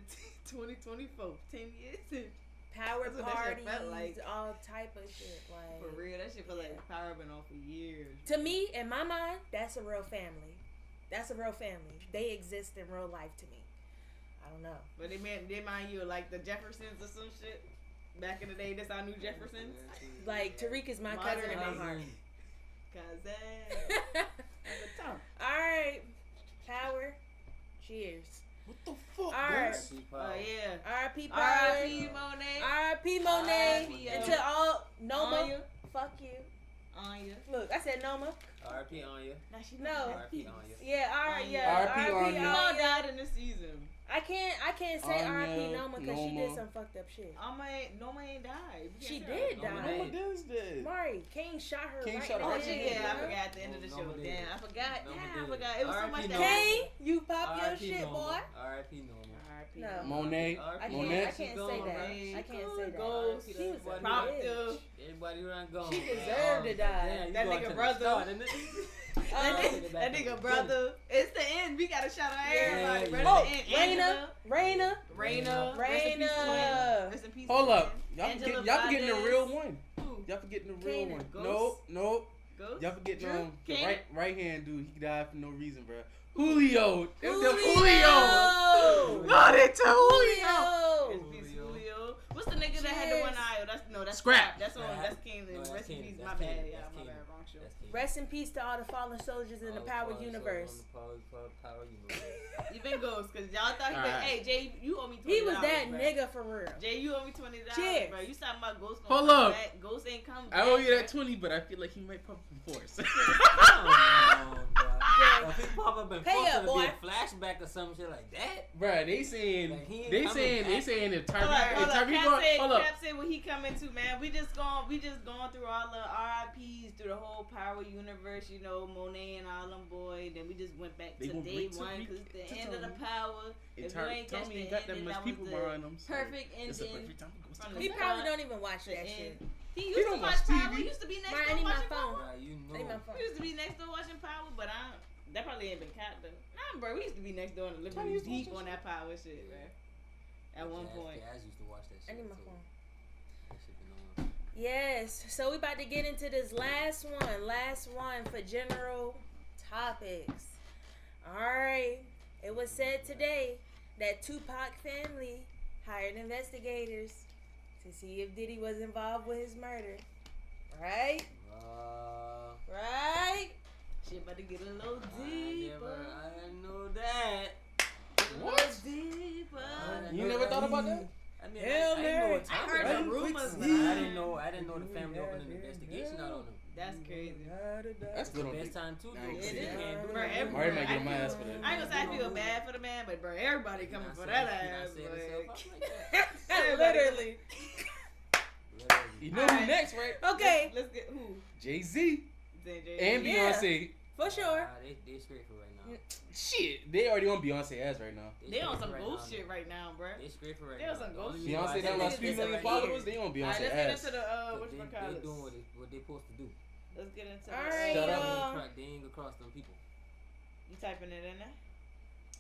2024, 10 years. Power That's what that shit parties, felt like. all type of shit. Like For real, that shit feel like Yeah. Power been on for years. To me, in my mind, that's a real family. That's a real family. They exist in real life to me. I don't know. But they mind you of like the Jeffersons or some shit. Back in the day, that's our new Jeffersons. Like Tariq is my cousin in my heart. Cousin. At the top. All right, Power. Cheers. what the fuck? All right. Gus? Oh yeah. R.I.P. Power. R.I.P. Monet. R.I.P. Monet. R.I.P. Until all Noma. Anya. Fuck you. Anya. Look, I said Noma. R.I.P. on you. Now she No. R.I.P. on you. Yeah, all right, Anya. yeah. R.I.P. Anya. You all died in this season. I can't say Anya, R.I.P. Noma because she did Noma. some fucked up shit. Noma ain't died. We She can't say did that. Noma die. did. Noma Diz did. Mari, Kane shot her Kane right shot in her the Oh right shit, head. yeah, I bro. forgot at the end of the show. Noma did. Damn, I forgot. Noma Damn, I did. forgot. It was so R.I.P. much that Noma. Kane, you pop your R.I.P. shit, Noma. boy. R.I.P. Noma. R.I.P. No. Monet. I Monet. can't say that. I can't say that. Ghost. She was a Prop bitch. to. Everybody around gone. She deserved to die. Damn, you That going nigga to the brother. start, isn't it? That nigga brother. It's the end. We gotta shout out everybody. Yeah, Brother, yeah. and Raina. Raina. Raina. Rest in peace. Hold twin. up. Y'all forgetting the Valdez. real one. Who? Y'all forgetting the real Kanan. one. Ghost? Nope. Ghost? Y'all forgetting Drew? the Kanan? right hand dude. He died for no reason, bro. Julio. Julio. Oh, they told Julio. Rest in peace, Julio. What's the nigga that had the one eye? That's Scrap. That's on. Scrap. That's King. No, that's Rest in Kanan. peace. That's My bad. Kanan. Yeah, That's my Kanan. bad. Wrong show. That's Kanan. Rest in peace to all the fallen soldiers in the Power Universe. Power Universe. You been ghost because y'all thought he All been. right. Hey Jay, you owe me $20. He was that bro. nigga for real. Jay, you owe me $20, Cheers. bro. You talking about Ghost? Hold come up. Back. Ghost ain't come. I owe you back, that 20, but I feel like he might pump from force. If he pop up and Pay force up, it to be boy. a flashback or some shit like that. Bruh, they saying Like, he ain't they coming saying back. if Hold up, hold up. Tyreek Cap going said, hold up. Cap said what he coming to, man. We just gone through all the RIPs through the whole Power Universe. You know, Monet and all them boys. Then we just went back They to gonna day bring one Tariq because it's the to end of the Tommy. Power. And If you ain't catch Tommy the ain't got that ending, much that people was the behind him. So perfect it's a ending. perfect time to go from see the He it. probably don't even watch The that end. shit. He He used to don't watch watch Power. TV. He used to be next Mine, I door need my watching phone. Power. Nah, you know. I need my phone. We used to be next door watching Power, but that probably ain't been capped though. Nah, bro, we used to be next door and Tony living used to deep watch on that Power shit, man. At one point. Jazz used to watch that shit. I need my too. phone. That shit been on. Yes. So we about to get into this last one for general topics. All right. It was said today that Tupac family hired investigators to see if Diddy was involved with his murder. Right? Right? Shit about to get a little I deeper. didn't know that. What? Deeper. You never thought about that? I mean, Hell I know no. what I time heard it the is, rumors, but but I didn't know the family opened an investigation out on them. That's crazy. That's The good on best people. time to do Nah, it. it You is. can't do Bro, that. everybody- Mario might get on my ass for that. I ain't gonna say I feel bad for the man, but bro, everybody coming for that ass. Literally. Literally. You know Alright. who next, right? Okay. Let's get who? Jay-Z Jay-Z. and Yeah. Beyonce. For sure. They straight for right now. Shit, they already on Beyonce ass right now. They on straight some for right ghost now. shit right now, bro. They straight for right They now. on some The ghost only shit. reason why I Beyonce say done that lost is 3 this million right followers. here. They on Alright, Beyonce let's get ass. into the But which one they call doing it? what they supposed to do. Let's get into All the right, Shut up. y'all. They ain't across them people. You typing it in there?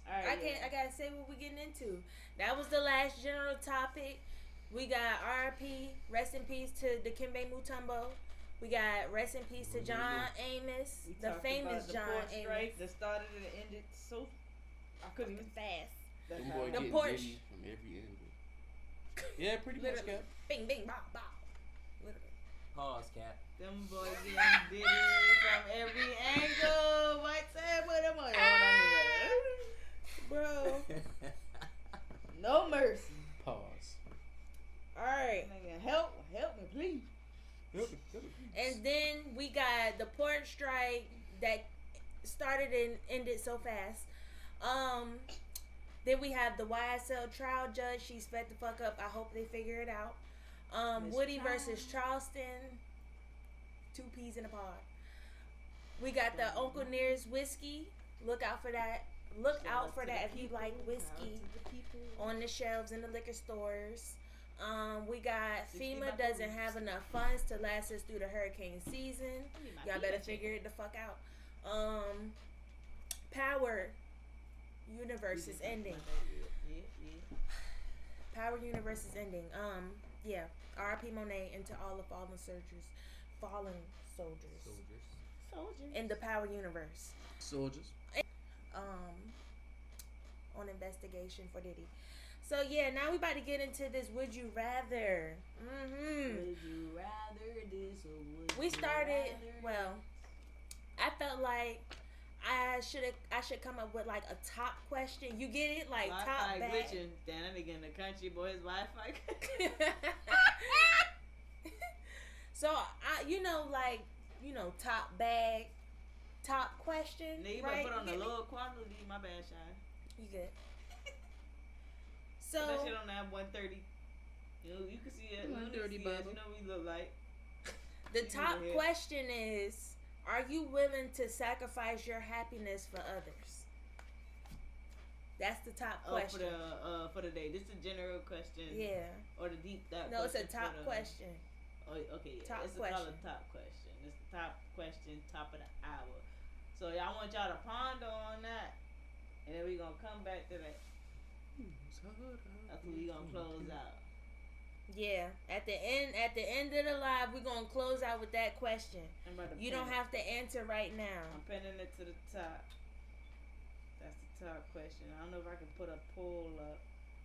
Alright. I can't. I gotta say what we're getting into. That was the last general topic. We got R.I.P. Rest in peace to Dikembe Mutombo. We got rest in peace to John Amos, We the talked famous about the John port Amos. strike that started and ended so I couldn't even Fast. That's Them how boy it The getting Porsche. Diddy from every angle. Yeah, pretty much, Literally. Cap. Bing, bing, bow, bow. Literally. Pause, Cap. them boys getting Diddy from every angle. What say with them on that nigga? Bro. No mercy. Pause. Alright. Nigga, help me, please. And then we got the port strike that started and ended so fast. Then we have the YSL trial judge. She's fed the fuck up. I hope they figure it out. Miss Woody Trial. versus Charleston. 2 peas in a pod. We got the Uncle Nearest whiskey. Look out for that. Look out for that if you like whiskey on the shelves in the liquor stores. We got FEMA doesn't have enough funds to last us through the hurricane season. Y'all better figure it the fuck out. Power Universe is ending. Yeah. Power Universe is ending. Yeah. R.I.P. Monet and to all the fallen soldiers Soldiers. in the Power Universe. Soldiers. On investigation for Diddy. So yeah, now we about to get into this would you rather. Would you rather this or would We you started rather- well. I felt like I should come up with like a top question. You get it? Like top Wi-Fi bag. glitching. Damn, that nigga in the country, boy, his Wi-Fi. So top bag, top question. Nigga, you right? better put on You the get me? low quality. My bad, Shy. You good? Put So that shit on that 130. You know, you can see it. 130, You know Bubba. what we look like. the You top go ahead. question is: are you willing to sacrifice your happiness for others? That's the top Oh, question. for the day. This is a general question. Yeah. Or the deep thought. No, it's a question top for the- question. Oh, okay. Yeah. Top It's question. called a top question. It's the top question, top of the hour. So y'all want y'all to ponder on that, and then we gonna come back to that. That's when we gonna close out. Yeah. At the end of the live, we're gonna close out with that question. I'm about to You pin don't it. have to answer right now. I'm pinning it to the top. That's the top question. I don't know if I can put a poll up.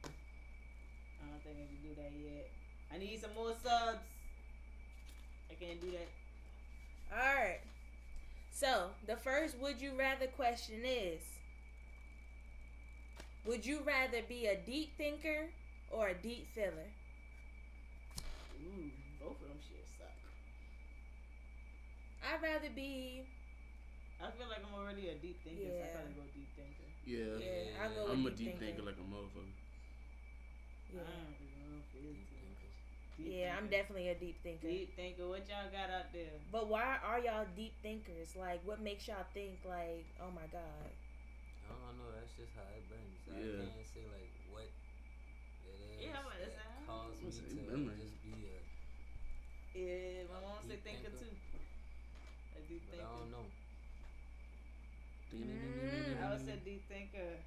I don't think I can do that yet. I need some more subs. I can't do that. Alright. So, the first would you rather question is: would you rather be a deep thinker or a deep feeler? Ooh, both of them shit suck. I'd rather be. I feel like I'm already a deep thinker, so I Yeah. probably go deep thinker. Yeah. Yeah, I'll go with I'm a deep deep thinker. thinker like a motherfucker. Yeah, I don't know if it's deep yeah, I'm thinker. definitely a deep thinker. Deep thinker. What y'all got out there? But why are y'all deep thinkers? Like, what makes y'all think like, oh my god? I don't know. That's just how it burns. So Yeah. I can't say like what it is Yeah, but it's that how- caused me What's it to been like? just be a. Yeah, my mom said Deep thinker thinker. too. A deep But I thinker. don't know. I would say deep thinker.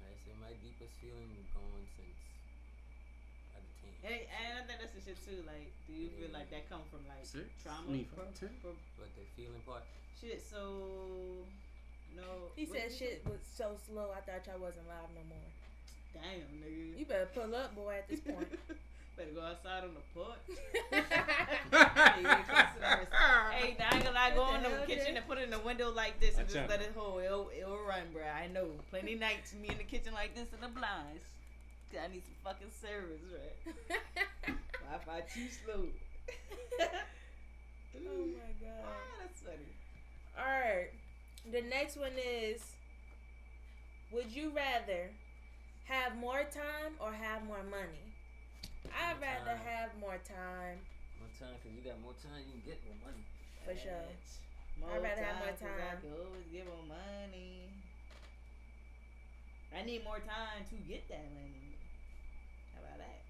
Like I say my deepest feeling going since I And I think that's the shit too. Like, do you feel like that come from like 6? trauma? Me 5, 10. But the feeling part. Shit. So no. He what said you shit was so slow. I thought y'all wasn't live no more. say? Damn, nigga. You better pull up, boy. At this point. Better go outside on the porch. Hey, I ain't gonna lie, go in the kitchen and put it in the window like this and just let it hold. It'll run, bruh. I know. Plenty nights me in the kitchen like this in the blinds. I need some fucking service, right? Wi-Fi too slow. Oh my god. Ah, that's funny. Alright. The next one is, would you rather have more time or have more money? I'd rather have more time. More time, because you got more time, you can get more money. For sure. I'd rather have more 'cause I time. could always get more money. I need more time to get that money. How about that?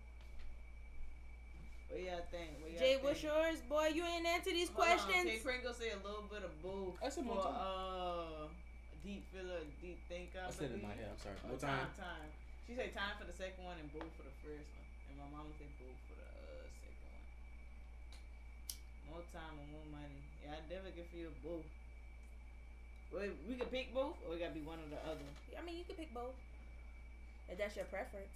What y'all think? Jay, what's yours? Boy, you ain't answer these questions. Okay, Pringle say a little bit of both. I said more for, time. deep filler, deep thinker. I said it in my head. I'm sorry. Oh, More time. Time. She said time for the second one and both for the first one. And my mama said both for the second one. More time and more money. Yeah, I definitely can feel both. Wait, we can pick both, or we gotta be one or the other. I mean, you can pick both. If that's your preference.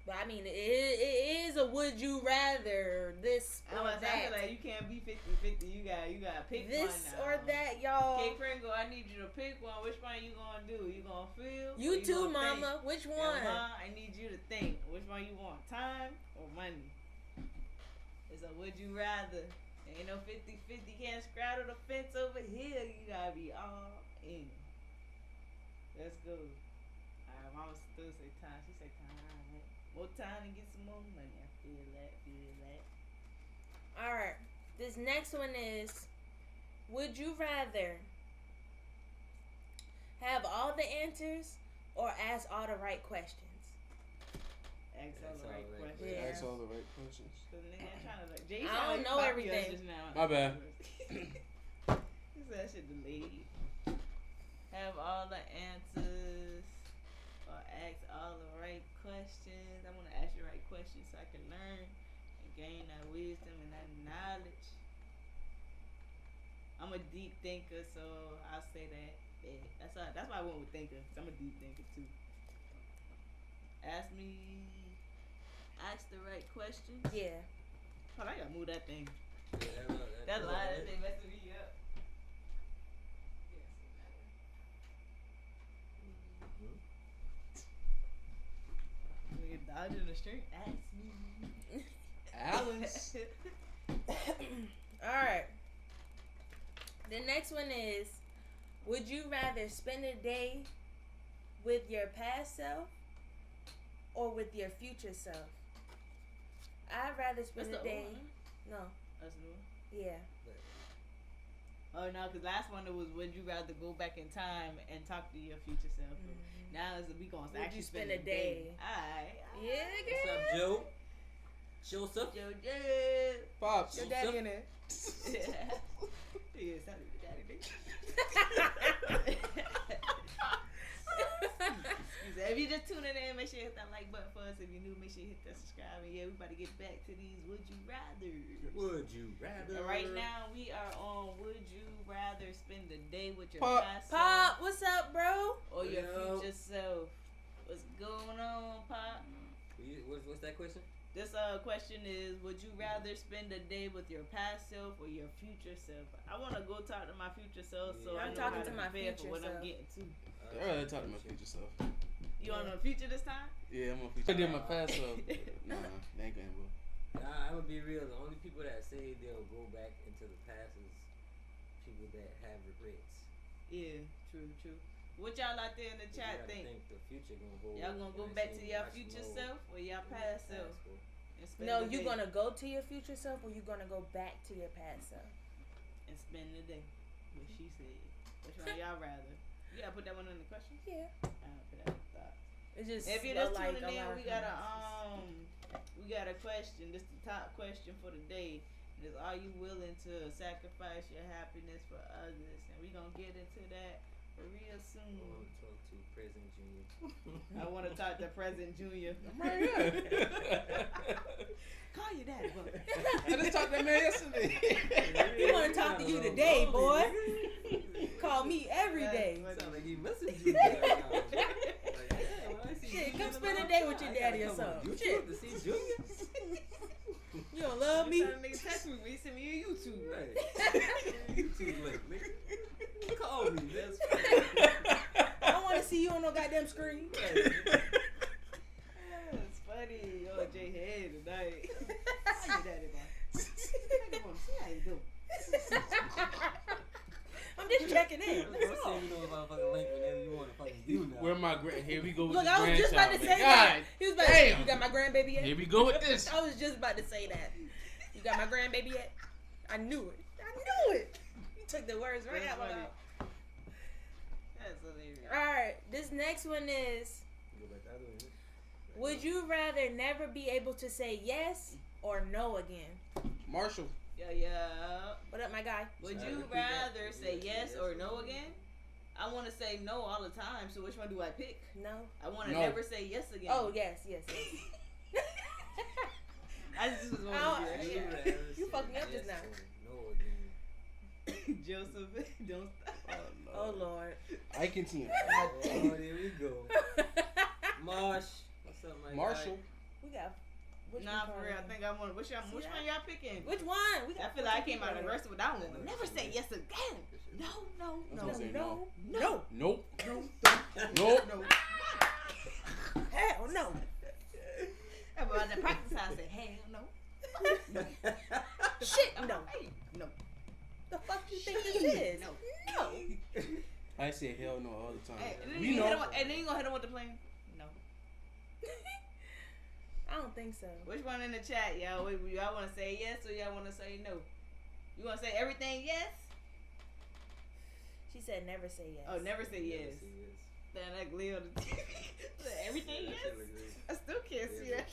But I mean, it is a would you rather this or I that. feel like you can't be 50-50. You gotta pick This one now. or that, y'all. Okay, Pringle, I need you to pick one. Which one you gonna do? You gonna feel? or You too, gonna think? mama. Which And one? Ma, I need you to think. Which one you want? Time or money? It's a would you rather. Ain't no 50-50. Can't straddle the fence over here. You gotta be all in. Let's go. Alright, mama still say time. She say time. More time to get some more money. I feel that. Alright. This next one is, would you rather have all the answers or ask all the right questions? Ask all the right questions. Yeah. Ask all the right questions. Cause nigga, I'm trying to like. Jay, I don't know everything. Just now. My bad. He said that shit delayed. Have all the answers or ask all the right questions. I want to ask the right questions so I can learn and gain that wisdom and that knowledge. I'm a deep thinker, so I'll say that. Yeah, that's why I went with thinker. 'Cause I'm a deep thinker too. Ask the right questions. Yeah. Hold on, I gotta move that thing. Yeah, That's why that thing messing me up. Nigga dodging the street. Ask me. Alice. Alright. The next one is, would you rather spend a day with your past self or with your future self? I'd rather spend That's a the day. old one? No. That's new. Yeah. Oh no, cause last one it was would you rather go back in time and talk to your future self? Mhm. Now we gonna Would actually you spend spend a day? Alright. Yeah, What's girl. up, Joe? Show us up. Yo, yeah. Pops. Your daddy in there. Yeah, sorry, your daddy. He said, if you just tuning in, make sure you hit that like button for us. If you're new, make sure you hit that subscribe. And yeah, we about to get back to these would you rather. Would you rather? And right now we are on would you rather spend the day with your Pop. past Pop, what's up, bro? self or your Yo. future self? What's going on, Pop? What's that question? This question is, would you rather spend a day with your past self or your future self? I want to go talk to my future self, so Yeah. I I'm know talking how to my prepare future for what I'm self. getting to. I'd rather talk to my future self. You on the future this time? Yeah, I'm on future. I did my past self. Nah, they ain't gonna go. Nah, I'm gonna be real. The only people that say they'll go back into the past is people that have regrets. Yeah, true. What y'all out there in the You chat gotta think? the future gonna hold. Y'all gonna go You know back what to I'm your saying? future Watch self or your more past in the self? bro. And spend No, the you day? gonna go to your future self or you gonna go back to your past self? And spend the day. What she said. Which one y'all rather? You gotta put that one in the question? Yeah. I'll put that in the thought. It's just If you're a just lot tuning in, of we got comments. a question. This is the top question for the day. It is, are you willing to sacrifice your happiness for others? And we gonna get into that real I soon. want to talk to President Junior. I want to talk to President Junior. I'm right here. Call your daddy, boy. I just talked to that man yesterday. He want to talk to you today, boy. Call me every day. Sound like he missing you. Like, Shit, come spend a day with your daddy or something. Shit. To see Junior. You don't love me? That nigga text me when he sent me a YouTube. Right. YouTube link, nigga. Call me. That's I don't want to see you on no goddamn screen. It's funny. Yo, Jay head tonight. How your daddy, boy? I just want to see how you doing. I'm just checking in. Don't Let's say go. you know about fucking link whenever you want to fucking do now. Where my here we go with Look, this I was just about to grandchild, say man. that. God He was like, damn. you got my grandbaby yet? Here we go with this. I was just about to say that. You got my grandbaby yet? I knew it. I knew it. You took the words right That's out my funny. mouth. That's hilarious. Alright, this next one is, Go back the other way, huh? would you rather never be able to say yes or no again? Marshall. Yeah. What up, my guy? Would Sorry, you repeat that. rather say yes or no again? I want to say no all the time, so which one do I pick? No? I want to No. never say yes again. Oh, yes. I just was Oh, want to yeah. be rather You say fucked me up yes just now. or no again. Joseph, don't stop. Oh, Lord. I continue. Oh, there we go. Marsh. What's up, my Marshall. We got. Which Nah, one for real. I calling? think I want. Which See one that? y'all picking? Which one? We I got feel like I came out of aggressive with that one. Never say yes again. No, no, I was no, gonna say No. no, No. Nope. no, Nope. no. Hell no. But at the practice house, I said, hell no. Shit, no. Hey, no. The fuck you think this is? No. No. I say hell no all the time. Hey, and then We you know. hit him, and then you gonna hit him with the plane? No. I don't think so. Which one in the chat, y'all? Y'all want to say yes or y'all want to say no? You want to say everything yes? She said never say yes. Oh, never say yes. Say yes. Then that glare on the TV. Everything Yeah, that yes? shit look good. I still can't see Yeah. that.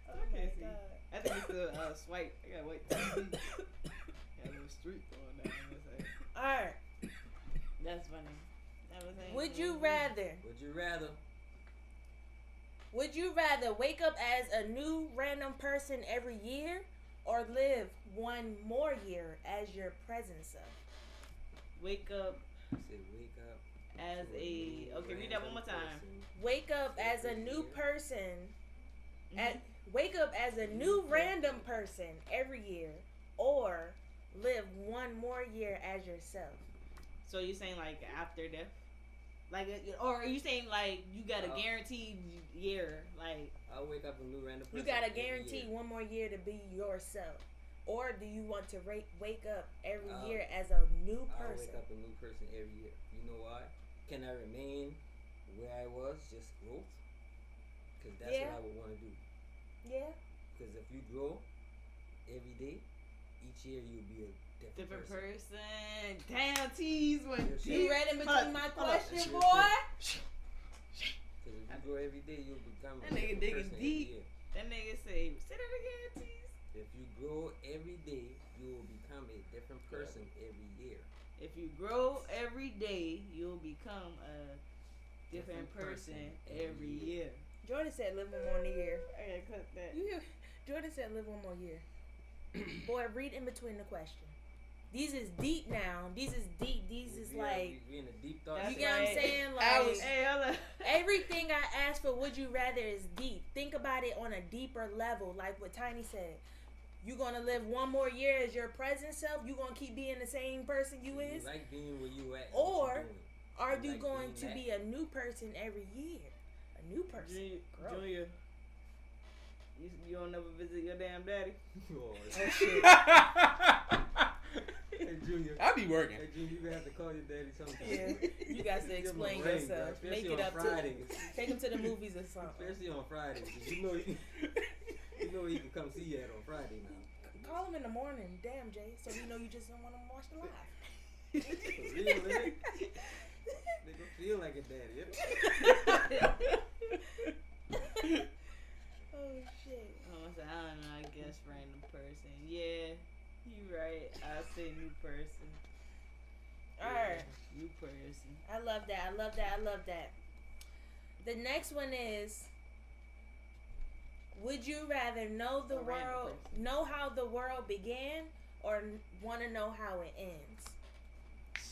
Oh Still my can't see. God. I think it's the swipe. I got white TV. Got a little streak going down. Alright. That's funny. That was funny. Would you rather? Would you rather? Would you rather wake up as a new random person every year, or live one more year as your present self? Wake up Say wake up. as to a. new Okay, read that one more random time. person. Wake up as a Every new year. person. Mhm. Wake up as a new random person every year, or live one more year as yourself. So you saying like after death? Like, or are you saying like you got a Uh, guaranteed year? Like, I'll wake up a new random person. You got to every guarantee year. one more year to be yourself, or do you want to wake up every I'll- year as a new I'll person? wake up a new person every year. You know why? Can I remain where I was, just growth? Because that's Yeah. what I would want to do. Yeah. Because if you grow every day, each year you'll be a different, different person. Damn, tease went Yes, You deep. read in Hold between up, my hold up. question, Yes, boy. Because if you grow every day, you'll become That a nigga different digging person deep. every year. That nigga say, say that again, tease. If you grow every day, you will become a different person every year. If you grow every day, you'll become a different person every year. Jordan said live one more year. I gotta cut that. You hear? Jordan said live one more year. Boy, read in between the question. These is deep now. These is deep. These is like, we in a deep thought. That's you get what I'm right. saying? I Like, was- Hey, hold up. everything I asked for, would you rather, is deep. Think about it on a deeper level, like what Tiny said. You gonna live one more year as your present self? You gonna keep being the same person you You is? like being where you at. and Or what you doing. Are You you like going being to that. be a new person every year? A new person. Growth. Junior, you don't never visit your damn daddy. Oh, Oh shit. hey Junior. I be working. Hey Junior, you gonna have to call your daddy sometime. Yeah, you got to Give him a explain ring, yourself. bro, Make especially it on up to Fridays. take him to the movies or something. Especially on Fridays. 'Cause you know he can come see you at on Friday now. Call him in the morning. Damn, Jay. So we know you just don't want him to watch the live. For real, man. Nigga feel like a daddy. Yeah? Oh shit. Oh, so I don't know. I guess random person. Yeah, you right. I say new person. All Aquarius. I love that. I love that. I love that. The next one is: would you rather know the A random world, person. know how the world began, or want to know how it ends?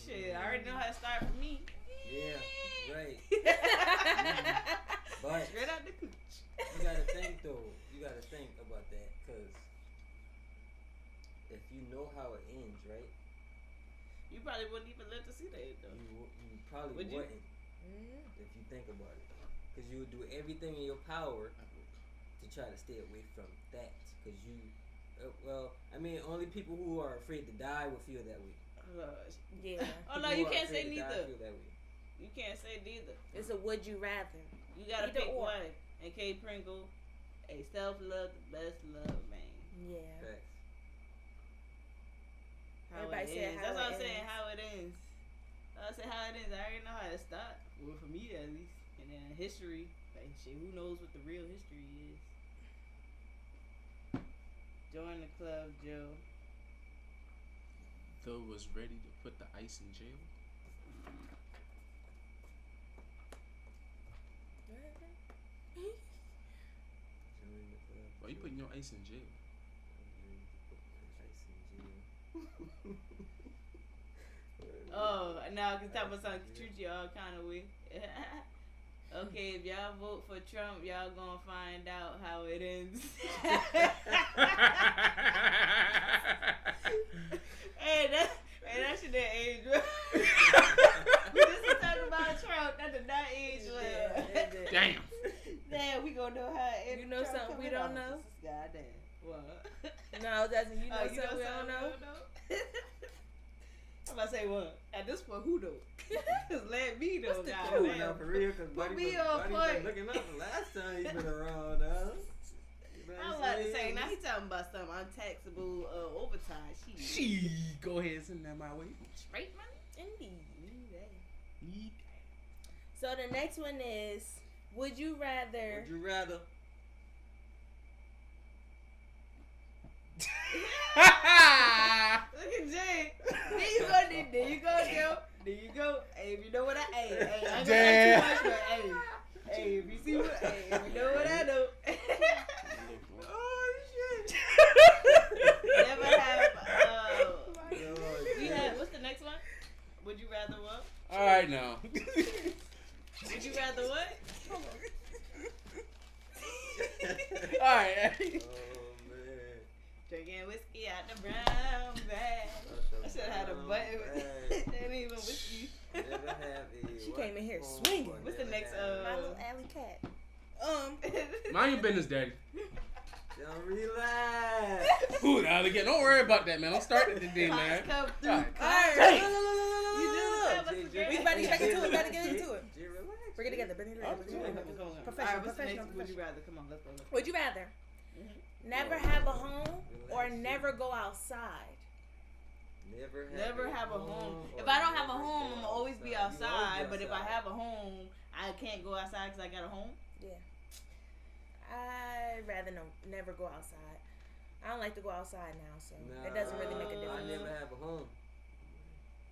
Shit, I already know how to start for me. Yeah, right. But Straight out the cooch. you gotta think though. You gotta think about that, cause if you know how it ends, right? You probably wouldn't even live to see that though. You probably Would you? wouldn't if you think about it, cause you would do everything in your power to try to stay away from that, cause you. Well, I mean, only people who are afraid to die will feel that way. Yeah. Oh no, People you who are can't say afraid to die neither. feel that way. You can't say neither. It's a would you rather. You gotta Either pick or. one. And K Pringle, a self-love, the best love, man. Yeah. Facts. How Everybody it said ends. how That's it what I'm saying. ends. How it ends. I say how it ends. I already know how to start. Well, for me at least. And then history. Like shit, who knows what the real history is? Join the club, Joe. Phil was ready to put the ice in jail. Join the club. Why you putting your ice in jail? Oh, now I can talk about something treat you all kind of way. Okay, if y'all vote for Trump, y'all gonna find out how it ends. Hey, that shit didn't age well. We just talking about Trump. That did not age well. Damn. Damn, we gonna know how it ends. You know Trump something we coming don't out. know? Goddamn. What? No, that's you know Oh, something we don't know. I'm about to say what? At this point, who though? Just let me know. What's the God Oh, damn. now for real, cause Put Buddy me was, on Buddy point. been looking up the last time he been around, huh? You know I'm what about to saying? say, now he talking about some untaxable overtime. Shit. She go ahead and send that my way. Straight money? Indeed. Yeet. So the next one is: would you rather? Would you rather? Look at Jay. There you go, there you go, Joe. There you go. Hey, if you know what I ain't Damn. gonna say too much, but hey, if you see what, hey, if you know what I know. Oh shit. Never have. You had what's the next one? Would you rather what? All right now. Would you rather what? All right. Oh man. Drinking whiskey out the brown bag. I should have had a button with that ain't even whiskey. Never have a She what came in here form swinging. or What's the never next, have- My little alley cat. Mind your business, daddy. Don't relax. Ooh, now again, don't worry about that, man. Don't start it today, man. Come through. All right. Alright, You just have us Jay, again. We about to get back into it. About to get into it. Jay, relax. Bring it together. Bring it together. Come on, come on. Professional, Alright, what's the professional, next? Would you rather? Come on, let's go. Would you rather never have a home or never go outside? Never have a home. or If I don't have a never home, go I'm gonna always be You always outside. But if I outside. have a home, I can't go outside because I got a home. Yeah. I'd rather never go outside. I don't like to go outside now, so it doesn't really make a I difference. never have a home.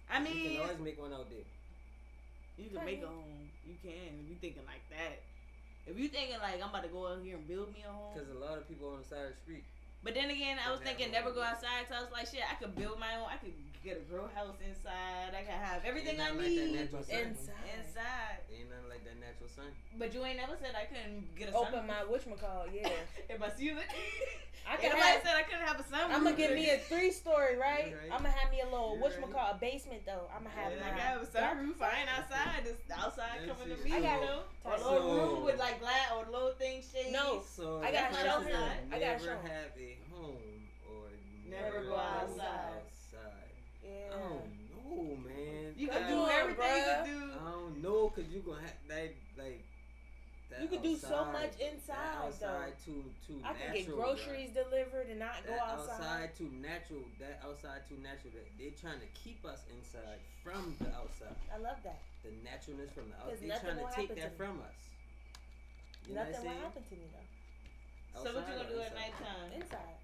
I You mean, can always make one out there. you can make a home. You can. If you thinking like that. If you thinking like I'm about to go out here and build me a home. Because a lot of people on the side of the street. But then again, I was thinking never go outside. So I was like, shit, I could build my own. I could get a grow house inside. I could have everything I Ain't nothing like that need natural sun. inside. Ain't nothing like that natural sun. But you ain't never said I couldn't get a Open sunroof. my whatchamacallit, yeah. If I see it, I can everybody have, said I couldn't have a sunroof. I'm gonna give me a 3-story, right? You're right. I'm gonna have me a little You're whatchamacallit, a basement though. I'm gonna have I my gotta have a sunroof. I ain't outside. It's outside Let's coming to see. me. I got you know? so- A little room with like glass or little thing shades. No. So I gotta the show person him. that I gotta never show him. have a home or Never go outside. Yeah. I don't know, man. You can Come do on, everything you bruh. can do. I don't know, cause you gonna have that like. That You could do so outside- much that inside, outside too I can natural. get groceries delivered and not go That outside. outside too natural. That outside too natural. That they're trying to keep us inside from the outside. I love that. The naturalness from the 'Cause outside. They're nothing trying will to take happen that to me. from us. You know Nothing what will I'm happen to me though. So what you Outside gonna or do at inside? nighttime? Inside.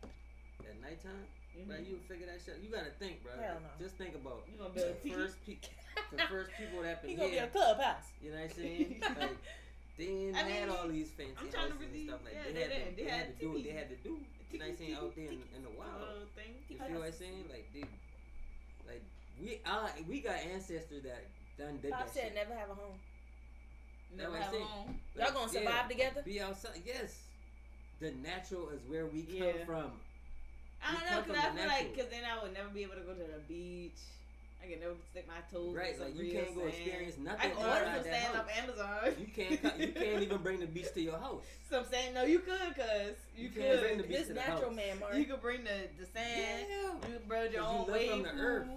At nighttime? Bro, you figure that shit. You gotta think, bro. Hell no. Just think about You gonna build a the first people that He been gonna be a here. clubhouse. You know what I'm saying? Like they ain't I had mean, all these fancy I'm trying to houses really- and stuff like yeah, they they had to do what TV. they had to do. You know what I'm saying? Out there in the wild. Little thing. You feel what I'm saying? Like we got ancestors that done did Pop that said shit. never have a home. Never That's have what a I'm saying. home. Y'all gonna survive together? Be outside. Yes. The natural is where we come Yeah. from. I don't We know, come cause from I the feel like, natural. cause then I would never be able to go to the beach. I could never stick my toes. Right, in some like you real can't go sand. experience I nothing can order outside some that sand house. off Amazon. You can't even bring the beach to your house. Some sand? No, you could, cause you can't bring the could. beach This to the natural house. man, Mark. You could bring the sand. Yeah. You could build your 'Cause you own live wave from the pool. earth.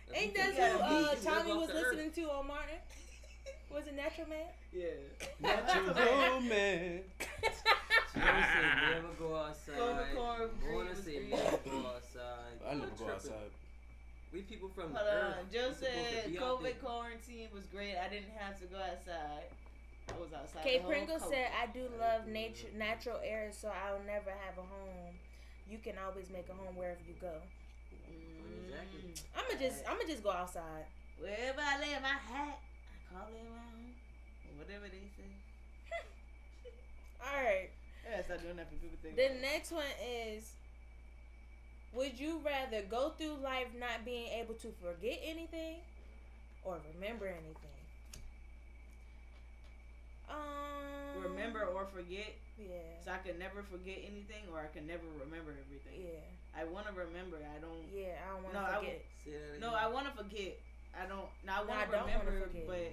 If Ain't you that can- who you live Tommy off was the earth. listening to on Martin? Was it Natural Man? Yeah. Natural man. She always say never go outside. Corn Wanna was say green. never go outside. I never You're go tripping. outside. We people from the Hold earth. on. Joe we supposed to said be out there. COVID quarantine was great. I didn't have to go outside. I was outside. Kay the whole Pringle COVID. said, I do love natural air, so I'll never have a home. You can always make a home wherever you go. Exactly. I'ma just go outside. Wherever I lay my hat, I call it my home. Or whatever they say. Alright. I gotta start doing that for people think. The next one is, would you rather go through life not being able to forget anything or remember anything? Remember or forget. Yeah. So I could never forget anything, or I can never remember everything. Yeah. I want to remember. I don't. Yeah, I don't want to No, forget. Say that again. No, I want to forget. I don't. No, I want I to don't wanna remember, forget. but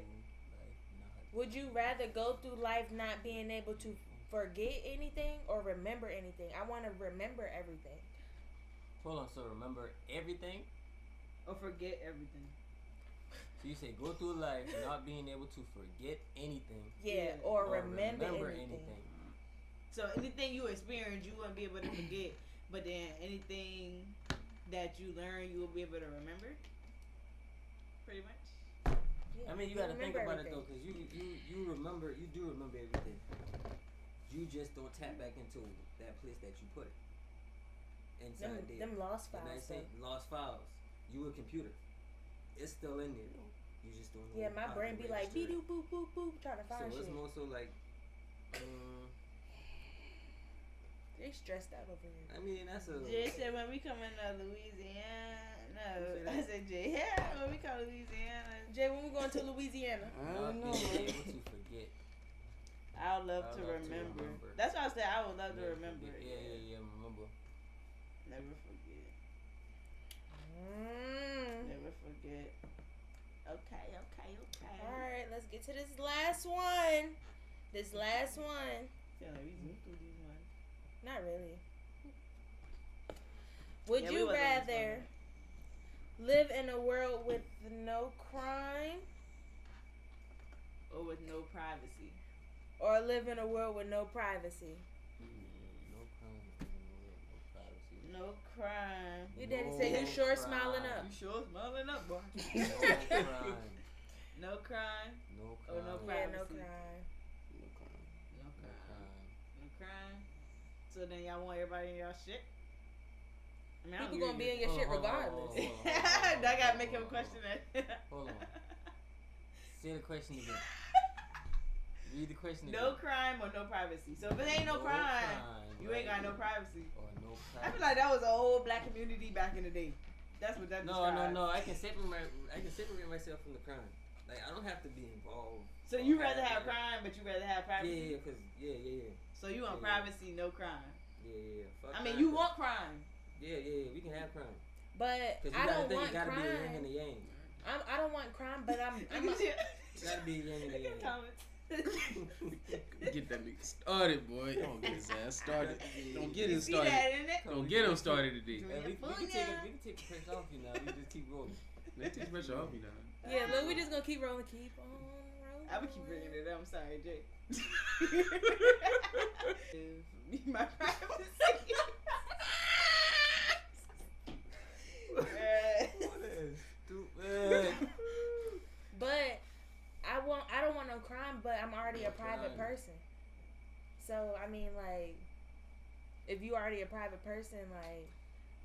Would you rather go through life not being able to forget anything or remember anything? I want to remember everything. Hold on. So remember everything. or forget everything. So you say go through life not being able to forget anything. Yeah, Yeah. or remember anything. So anything you experience, you wouldn't be able to forget. But then anything that you learn, you will be able to remember. Pretty much. Yeah, I mean, you gotta think remember about it though, everything. because you remember, you do remember everything. You just don't tap back into that place that you put it inside there. Them lost And I files. say though. lost files. You a computer. It's still in there. You just don't know. Yeah, my how to brain be like, register beep it. boop boop boop, trying to So find it's shit. more so like, They stressed out over here. I mean, that's a. Jay said when we come into Louisiana. No, Who said I that? said Jay. Yeah, when we come to Louisiana. Jay, when we going to Louisiana? I Not don't know, being man. able to forget. I would love I'd to love to remember. remember. That's why I said I would love to Never remember. forget. Yeah. Remember. Never forget. Mm. Never forget. Okay. All right, let's get to this last one. This last one. Feel like we zoomed through these ones. Not really. Would Yeah, we you wasn't rather live in a world with no crime Or with no privacy. or live in a world with no privacy? No crime. No privacy. No crime. Your daddy said you No sure crime. smiling up. You sure smiling up, boy. No crime. No crime. No Oh, crime. no Yeah, no Privacy. crime. No No crime. crime. No crime. So then y'all want everybody in y'all shit? I mean, I don't People gonna give be a- in your shit Hold on, regardless. hold on. I gotta make him question that. Hold on. Say the question again. Read the question again. No crime or no privacy. So if it ain't no crime, you ain't got no privacy. Or no I privacy. feel like that was a whole black community back in the day. That's what that No. describes. I can separate myself from the crime. Like I don't have to be involved. So you rather have crime, but you rather have privacy. Yeah, cause yeah. So you want Yeah. privacy, no crime. Yeah. Fuck I mean, crime, you 'cause- want crime. Yeah. We can have crime. But Cause you I gotta don't think want it gotta be a yin and crime. a yang. I don't want crime, but I'm Gotta be a yin and a yang. Comments. Get that nigga started, boy. Don't get his ass started. Don't get You him see started. that, isn't it? Don't get him started today. Hey, we can take the pressure off you now. We just keep rolling. They take pressure off me now. yeah. Look, we just gonna keep rolling, keep on rolling. I would keep bringing it up. I'm sorry, Jay. My privacy. Stupid. But I don't want no crime, but I'm already a private crime. person. So I mean, like, if you already a private person, like,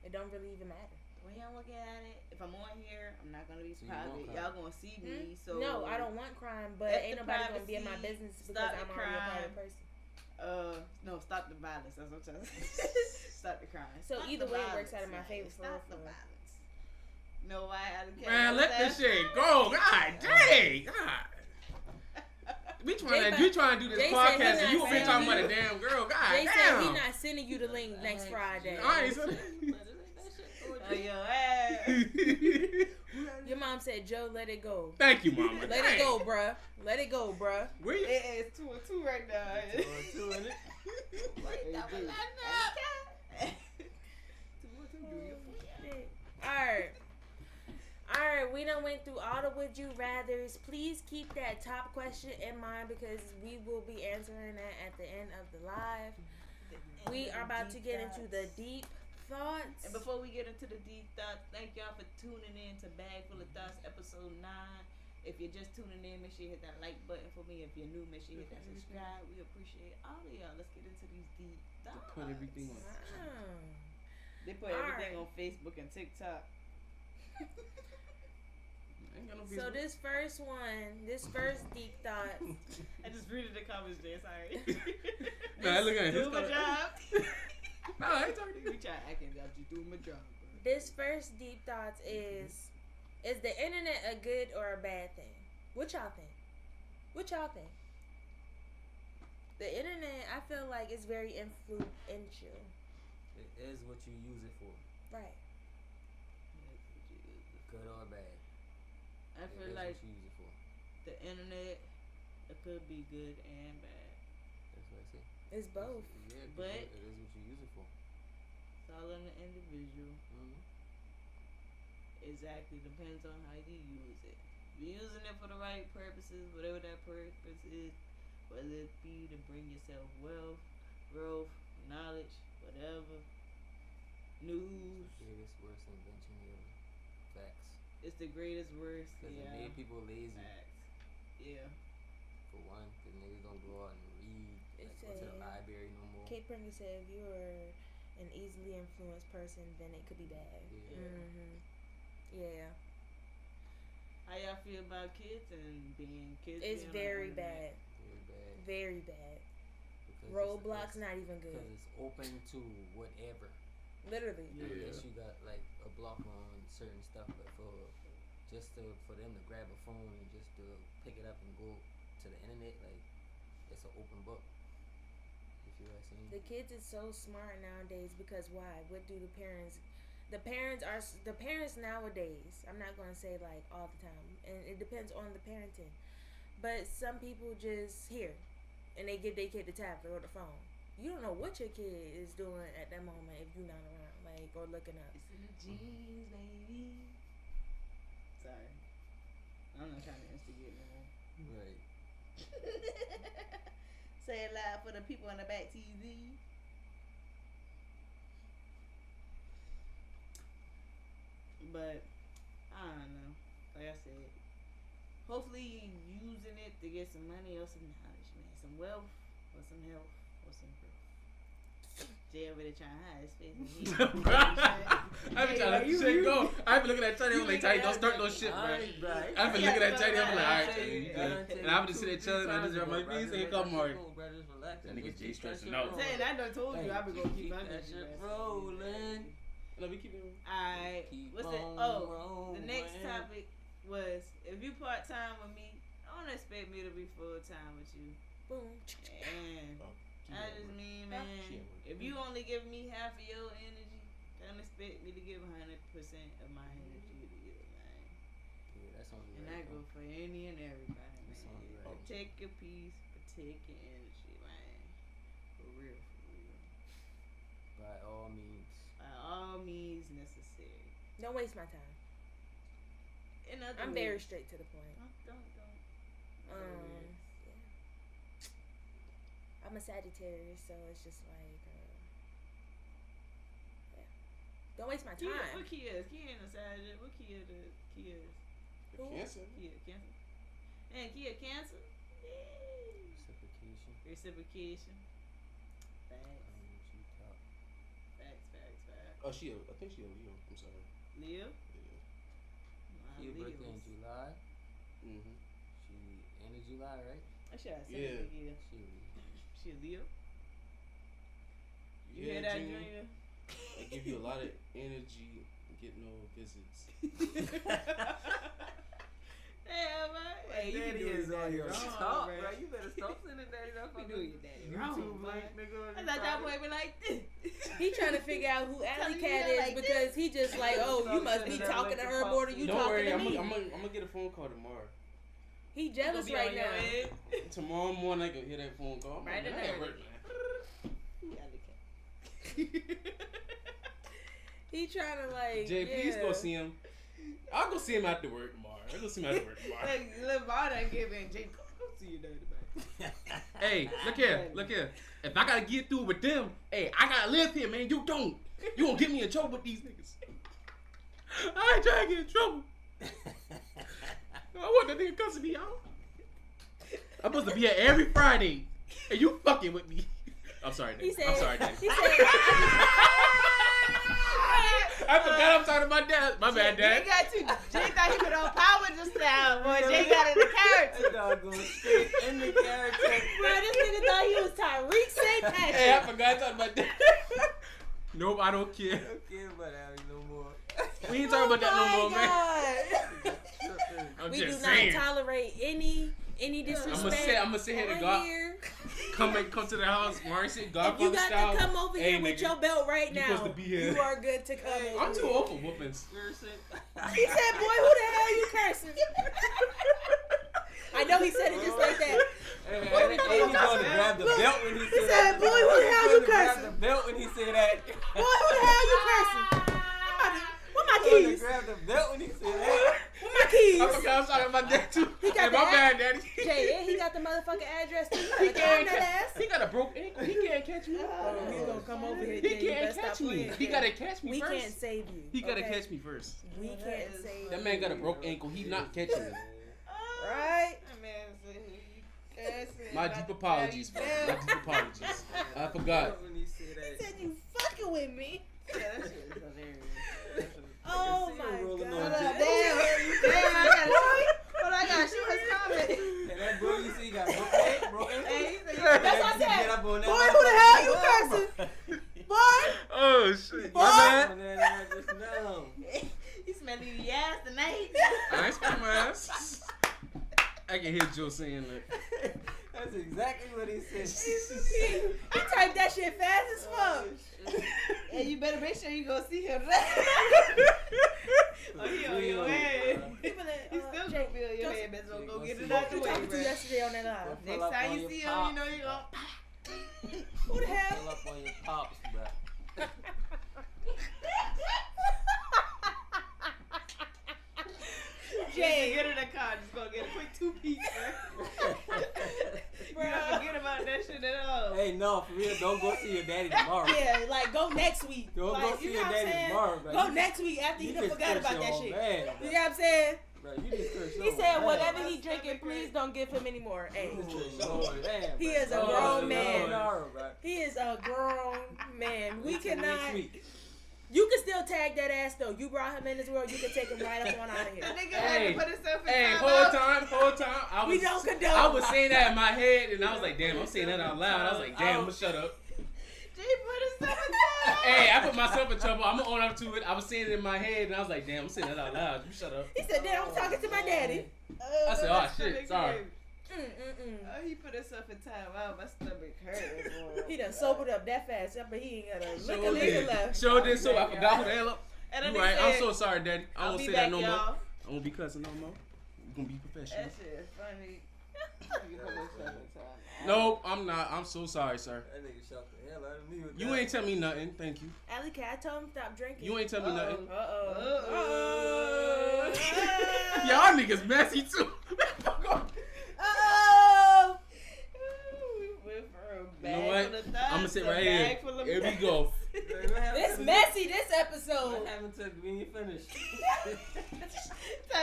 It don't really even matter. The way I'm looking at it, if I'm on here, I'm not gonna be So you won't private. cry. Y'all gonna see me. So No, I don't want crime, but F ain't the nobody gonna be in my privacy, business because stop the I'm already a private crime. person. No, stop the violence. That's what I'm trying to say. Stop the crime. So Stop either the way, it violence, works out in my man. favor. Stop the For real. violence. No, why? Man, let this shit go. God dang. God. We trying to do this Jay said podcast he and not you over here saying talking about you- a damn girl. God Jay damn. said he not sending you the link next Friday. I ain't said Oh, yo, ass. Your mom said, Joe, let it go. Thank you, mama. Let it go, bruh. Let it go, bruh. Where you? It is 2-2 right now. 2-2 in it. Alright, we done went through all the would you rathers. Please keep that top question in mind because we will be answering that at the end of the live. We are about to get into the deep thoughts. And before we get into the deep thoughts, thank y'all for tuning in to Bag Full of Thoughts episode 9. If you're just tuning in, make sure you hit that like button for me. If you're new, make sure you hit that subscribe. We appreciate all of y'all. Let's get into these deep thoughts. Put everything on. Wow. They put everything on Facebook and TikTok. So this first deep thought. I just read the comments, Jay. Sorry. Nah, look at it. Do my job. No, I ain't talking to you. We try acting out. You do my job, bro. This first deep thoughts is the internet a good or a bad thing? What y'all think? The internet, I feel like it's very influential. It is what you use it for, Right. good or bad. I It feel is like what you use it for. the internet, it could be good and bad. That's what I say. It's both. Yeah, But- it is what you use it for. It's all on the individual. Mm-hmm. Exactly. Depends on how you use it. If you're using it for the right purposes, whatever that purpose is, whether it be to bring yourself wealth, growth, knowledge, whatever, news, Greatest worst invention ever. Facts. it's the greatest worst. Because Yeah. it made people lazy. Facts. Yeah. For one, because niggas don't go out and read. It Like, go to the said- library no more. Kate Pringle said if you're an easily influenced person, then it could be bad. Yeah. Mm-hmm. Yeah. How y'all feel about kids and being kids? It's being on very the internet? bad. Very bad. Very bad. Because Roblox not even Because good. it's open to whatever. Literally. Yeah. Unless you got like a block on certain stuff, but for them to grab a phone and just to pick it up and go to the internet, like it's an open book. You feel what I'm saying? The kids is so smart nowadays because why? What do the parents? The parents nowadays. I'm not gonna say like all the time, and it depends on the parenting. But some people just hear, and they give their kid the tablet or the phone. You don't know what your kid is doing at that moment if you're not around, like or looking up. It's in the jeans, baby. Sorry. I'm not trying to instigate no more. Right. Say it loud for the people on the back TV. But I don't know. Like I said, hopefully you using it to get some money or some knowledge, man. Some wealth or some health or some growth. Jay over there trying to hide his face. I've been trying to let this shit go. I've been looking at Tiny. I'm like, Tiny, don't start no shit, bro. I've been looking at Tiny. I'm like, alright, Tiny. And I'm just sitting there chilling. I just rub my face and come on. That nigga Jay stressing out. Saying I done told you I've been gonna keep my that bitch shit rolling. rolling. Let me keep it. Alright, Keep what's it? on Oh, the next rolling. topic was if you part time with me, don't expect me to be full time with you. Boom. And Oh, I just mean, man, if you only give me half of your energy, don't expect me to give 100% of my energy to you, man. Yeah, that's only And right. that go for any and everybody, That's man. only right. Protect your peace, protect your energy, man. For real, for real. By all means. By all means necessary. Don't waste my time. In other I'm ways, very straight to the point. Don't. Yeah. I'm a Sagittarius, so it's just like, yeah. Don't waste my Kia, time. what Kia is? Kia ain't a Sagittarius. What Kia is? Who? Cancer. Kia, Cancer. And Kia, Cancer. Yeah. Reciprocation. Reciprocation. Facts. What you talk. Facts. Oh, I think she a Leo. I'm sorry. Leo? Yeah. Your birthday in July. Mm-hmm. She end of July, right? I should have said Yeah. it again. She a Leo? You hear that, Junior? Junior? I give you a lot of energy, get no visits. Damn, man. Hey, you be Daddy doing is your on daddy your wrong, top, bro. bro. You better stop sending daddy that You be fucking doing your daddy wrong, YouTube bro. link, nigga. I thought that boy be like this. He trying to figure out who Alley Telling Cat you is like because he just like, oh, you must be That talking to like her the more than you Don't talking worry, to I'm me. gonna get a phone call tomorrow. He jealous Be on right your now. head. Tomorrow morning I can hear that phone call. Right Man, in I there. gotta work, man. He trying to like, Jay, please yeah. go see him. I'll go see him after work tomorrow. I'll go see him after work tomorrow. Like, Lil Bar done give in. Jay, go see your daddy, man. Hey, look here. If I gotta get through with them, hey, I gotta live here, man. You don't. You won't get me in trouble with these niggas. I ain't trying to get in trouble. I want that nigga cussing me out. I'm supposed to be here every Friday, and you fucking with me. I'm sorry, Daddy. I'm sorry, Daddy. He said, I forgot I'm talking about Dad. My bad, Dad. Jay got you. Jay thought he put on power just now, boy. Jay got in the character. That dog going straight in the character. bro, this nigga thought he was Tyreek St. Patrick. Hey, I forgot I'm talking about Dad. Nope, I don't care. I don't care about Allie no more. We ain't talking about that no more, man. God. I'm We just do saying. not tolerate any disrespect. I'm gonna sit here to on God. here. Come to the house, Marcy, If you Godfather got style. to come over Hey, here with nigga, your belt right you now, supposed to be here. you are good to come over I'm too here. old for whoopings. He said, boy, who the hell you cursing? I know he said it just like that. Hey, he going to grab the belt when he He said said, that. boy, who the hell you Grab cursing? the belt when he said that. Boy, who the hell you cursing? Where my He going to keys? grab the belt when he said that. Where my keys? I forgot I'm talking about that too. He got Hey, the my ad- bad, Daddy. Jay, and he got the motherfucking address too. He You gotta calm can't. that ass. He got a broke ankle. He can't catch me. Oh, he's gonna come over here. He Jay. You can't better catch stop me. playing, He Jay. gotta catch me We first. can't save you. He gotta okay? catch me first. We can't save you. That man got a broke ankle. He not catching me. Right? That man said, cussing. My deep apologies, bro. My deep apologies. I forgot. When he said He that. said you fucking with me. Yeah, that shit is hilarious. Oh see him my rolling god. on Damn, Jay. I gotta show his comment. Hey, that boy, you see, he got broken. Hey, he said, That's what I Get said. up on that Boy, who the hell you motherfucker. cursing? Boy, Oh shit. Boy. My bad. On that ass just now. he smelling your ass tonight. I ain't spilling my ass. I can hear Joe saying that. That's exactly what he said. he typed that shit fast as fuck. And you better make sure you go see him. Oh, he on your Real, head. bro. He still Jay, gonna feel your just- head, but don't go get it Who out Who the you way, talking to bro. yesterday on that live? Pull Next up time on you your see him, pops. you know you gonna. Who the hell? Pull up on your pops, bro. Jay, get in the car. Just gonna get a quick 2-piece, bro. You don't forget about that shit at all. Hey, no, for real, don't go see your daddy tomorrow. Yeah, like go next week. Don't like, go see you your know what I'm daddy saying? tomorrow, bro. Go You- next week after you done just forgot curse about your that old shit. man, You know bro. what I'm saying? Bro, you just curse He your said old whatever man. he drinking, please don't give him anymore. Hey, You just curse your old man, He bro. is a Oh, grown no, man. no, bro. he is a grown man. We Wait till next cannot. week. You can still tag that ass though. You brought him in this world. You can take him right up on out of here. That nigga Hey, had to put himself in Hey, time whole out. time. I We was, don't condone. I was saying that in my head, and I was like, damn, I'm saying that out loud. I was like, damn, I'm gonna shut up. Jay put himself in time out. Hey, I put myself in trouble. I'm gonna own up to it. I was saying it in my head, and I was like, damn, I'm saying that out loud. You shut up. He said, "Damn, I'm talking to my daddy." I said, oh, shit, Stomach sorry. hurt. Oh, he put himself in time out. My stomach hurt, boy. He done sobered up that fast, but he ain't got a lick Sure of liquor did. left. Sure did. So I forgot who the hell up. And You then right. he I'm said, so sorry, Daddy. I I'll won't be say back, that no more. y'all. I won't be cussing no more. We're gonna be professional. That shit is funny. You put himself in time out. Nope, I'm not. I'm so sorry, sir. That nigga shocked the hell out of me with You that. ain't tell me nothing. Thank you. Alley Cat, I told him stop drinking. You ain't tell me nothing. Uh-oh. Y'all niggas messy too. Oh, We went for a You bag know what? full of I'm thoughts, gonna sit a right here. bag full of Here we mess. go. it's messy this episode. What happened to when you finished?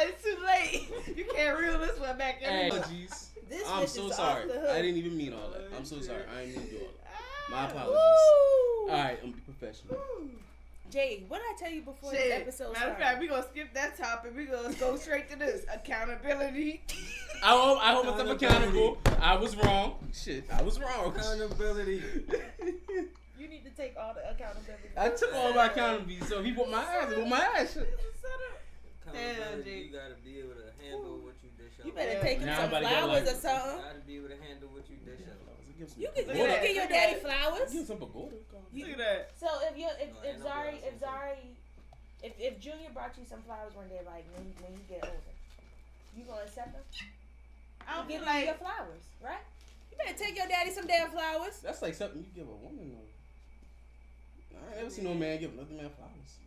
It's too late. You can't reel this one back Hey, in. apologies. This I'm bitch so is sorry. off the hook. I didn't even mean all that. I'm so sorry. I didn't mean to do all that. My apologies. Woo. All right, I'm gonna be professional. Jay, what did I tell you before Shit. this episode Matter of started? fact, we gonna skip that topic. We gonna go straight to this accountability. I hold myself accountable. I was wrong. Shit, I was wrong. Accountability. You need to take all the accountability. I took all my accountability, so he whooped my ass. He whooped my ass. Accountability, you gotta be able to handle what you dish out. You better Yeah. take him Now some I'm about to get flowers like- or something. You gotta be able to handle what you dish out. You can Look at that. give your daddy flowers. Give some pagoda. Look at that. So if you No, ain't no Zari flowers. if Junior brought you some flowers one day, like when you get older, you gonna accept them? I don't Give feel him your like. flowers, right? You better take your daddy some damn flowers. That's like something you give a woman. Though. I ain't never seen no man give another man flowers.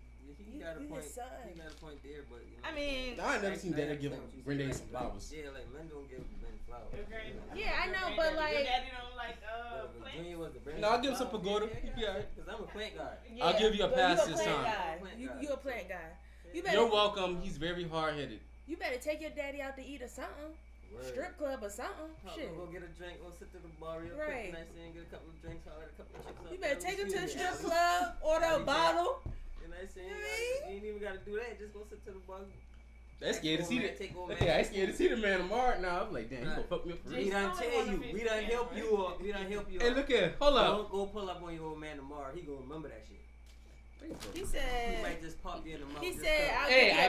He got a You point. his son. He got a point there, but you know. I mean, I ain't never seen daddy Like give what you Brenda said, some flowers. Yeah, like men don't give men flowers. Yeah, I know, but your like, daddy don't like But plants. Junior was the brand. No, I'll give him some pagoda. He be alright. Cause I'm a plant guy. yeah, I'll give you a but pass you this a plant time. guy. Plant You guy. you a plant guy. You better You're welcome. He's very hard headed. you better take your daddy out to eat or something, Word. strip club or something. Go Shit. get a drink. Go sit to the bar real Right. quick. Nice and get a couple of drinks. Holler at a couple of chicks up You better there. take him to the Yeah, strip we- club, order a Yeah, we bottle. You know what I'm saying? You You ain't even gotta do that. Just go sit to the bar. They scared to see that. Take old man. Yeah, I scared to see the man tomorrow. Now I'm like, damn, he gonna fuck me up for We real. done Just tell only you. wanna We be done fan, help right? you up. We done help you Hey, up. look here. Hold up. Don't go pull up on your old man tomorrow. He gonna remember that shit. He He said. might just pop you in the mouth. He just said, cause. I'll Hey, give you a I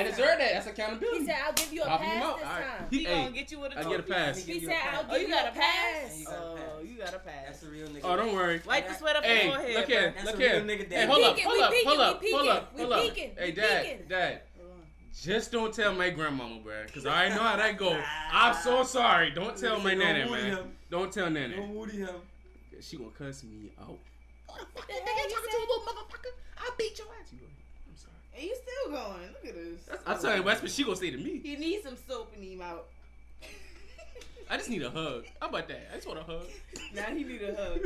pass. deserve that. That's accountability. He said, I'll give you a Pop him pass out. this All right. time. He gonna Hey, get you with a I trophy. get a pass. He He give you said, a pass. I'll Oh, give you you got a a pass? pass. You got a Oh, pass. you got a pass. That's a real nigga. Oh, don't worry. Wipe the sweat up your Hey, forehead. look here, That's look a real here. nigga Hey, daddy. hold up, We hold up, peeking, hold up, we hold up, peeking, hold we up. peeking, Hey, we Dad, peeking. Dad, Hold on. just don't tell my grandmama, bro, because I already know how that go. I'm so sorry. Don't tell my Don't nana, woody man. him. Don't tell Don't nana. woody him. She gonna cuss me out. What the hell you said? little motherfucker. I'll beat your ass. I'm sorry. And you still going. Look at this. I'm telling you, that's what she gonna say to me. He needs some soap in him out. I just need a hug. How about that? I just want a hug. Now he need a hug.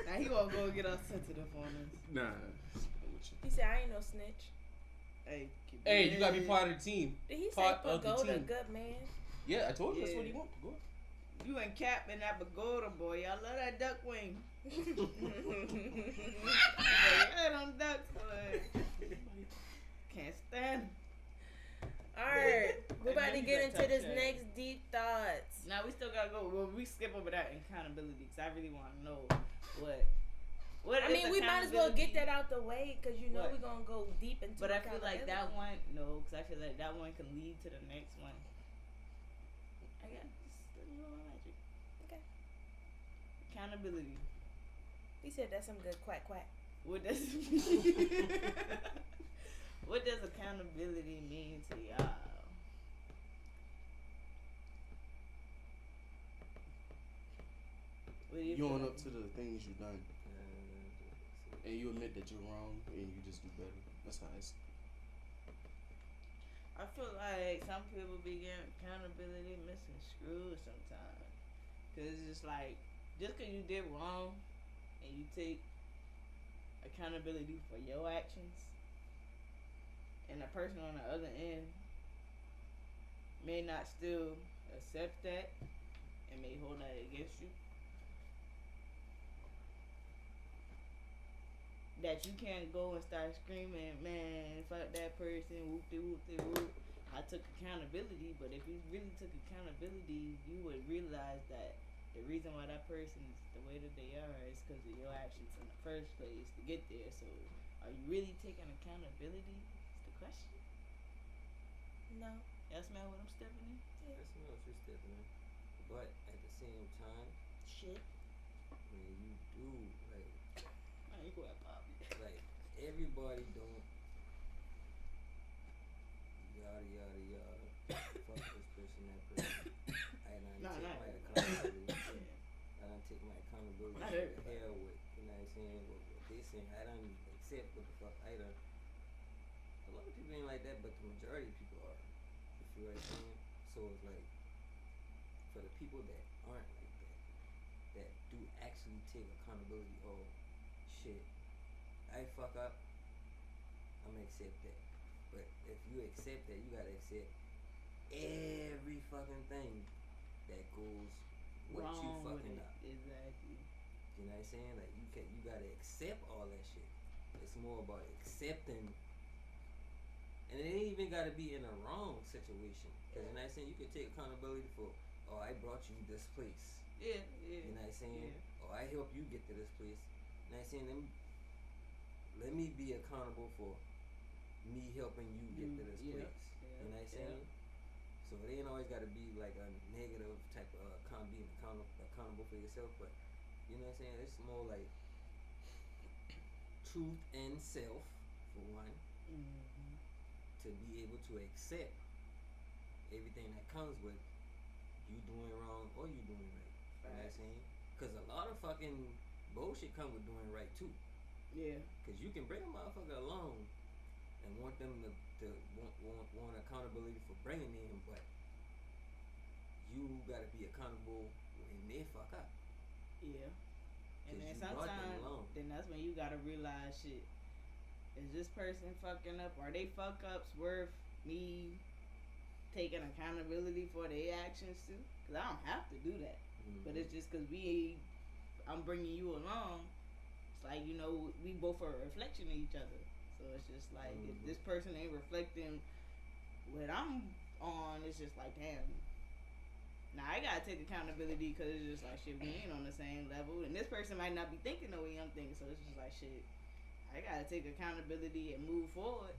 Now he gonna go get us sensitive on us. Nah. He said, I ain't no snitch. Hey, keep Hey, it you gotta be in. part of the team. Did he say Part of the pagoda, team. good man? Yeah, I told you that's Yeah. what he want. Go. You and Cap and that pagoda boy. Y'all love that duck wing. Yeah, them ducks, boy. Can't stand 'em. Alright, we're about And to then get you into got this touch next deep thoughts. Now we still gotta go. Well, we skip over that accountability because I really want to know what. I is mean, we might as well get accountability? that out the way because you know What? we're going to go deep into But I feel like that accountability. one, no, because I feel like that one can lead to the next one. I got just a little magic. Okay. Accountability. He said that's some good quack quack. What does what does accountability mean to y'all? What do You own feel up to the things you've done, and you admit that you're wrong, and you just do better. That's how it's. I feel like some people be getting accountability misconstrued sometimes. Cause it's just like, just cause you did wrong and you take accountability for your actions, and the person on the other end may not still accept that and may hold that against you. That you can't go and start screaming, man, fuck that person, whoop-de-whoop-de-whoop. I took accountability, but if you really took accountability, you would realize that the reason why that person is the way that they are is because of your actions in the first place to get there. So, are you really taking accountability? Is the question. No. Y'all smell what I'm stepping in? That's what you're stepping in. But at the same time, Shit. when you do I ain't going to pop it. like everybody don't yada yada yada fuck this person that person. I done Nah, take nah. my accountability. I done take my accountability I to heard the hell with, you know what I'm saying, what they saying. I done accept what the fuck I done. A lot of people ain't like that, but the majority of people are. You feel what I'm saying? So it's like for the people that aren't like that, that do actually take accountability, oh shit, I fuck up, I'm gonna accept that. But if you accept that, you gotta accept every fucking thing that goes with you Wrong with fucking it. up. Exactly. You know what I'm saying? Like you gotta accept all that shit. It's more about accepting, and it ain't even got to be in a wrong situation. Because you know what I'm saying, you can take accountability for, oh, I brought you this place. Yeah. You know what I'm saying? Yeah. Oh, I helped you get to this place. You know what I'm saying? Let me be accountable for me helping you get to this place. You know what I'm saying? So it ain't always got to be like a negative type of being accountable for yourself, but you know what I'm saying? It's more like truth and self, for one, to be able to accept everything that comes with you doing wrong or you doing right. You know what I'm saying? Because a lot of fucking bullshit come with doing right too. Yeah. Because you can bring a motherfucker along and want them to want accountability for bringing them, but you gotta be accountable when they fuck up. Yeah. And then You brought them sometimes, along. then that's when you gotta realize, shit, is this person fucking up? Are they fuck ups worth me taking accountability for their actions too? Because I don't have to do that. But it's just because I'm bringing you along. It's like, you know, we both are a reflection of each other. So it's just like, if this person ain't reflecting what I'm on, it's just like, damn. Now I gotta take accountability because it's just like, shit, we ain't on the same level. And this person might not be thinking the way I'm thinking. So it's just like, shit, I gotta take accountability and move forward.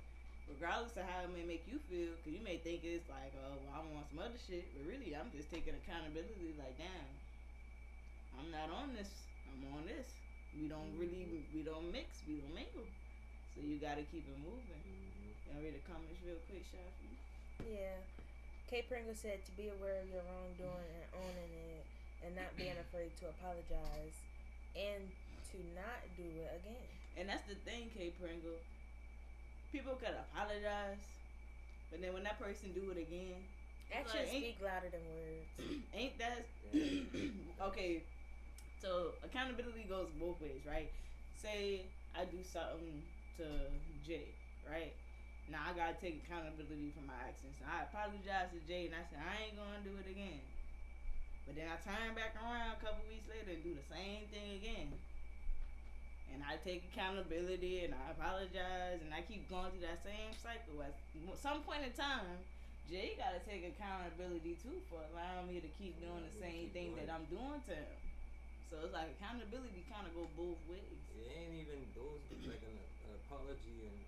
Regardless of how it may make you feel. Because you may think it's like, oh, well, I want some other shit. But really, I'm just taking accountability like, damn, I'm not on this. I'm on this. We don't mix. We don't mingle. So you gotta keep it moving. Y'all read the comments real quick, Shafi? Yeah. Kay Pringle said to be aware of your wrongdoing and owning it and not being afraid to apologize and to not do it again. And that's the thing, Kay Pringle. People could apologize, but then when that person do it again, actions like, speak louder than words. Ain't that okay? So accountability goes both ways, right? Say I do something to Jay, right? Now I gotta take accountability for my actions. So I apologize to Jay and I said I ain't gonna do it again. But then I turn back around a couple weeks later and do the same thing again. And I take accountability and I apologize and I keep going through that same cycle. At some point in time, Jay gotta take accountability too for allowing me to keep doing the same thing that I'm doing to him. So it's like accountability kind of go both ways. It ain't even those, like an apology and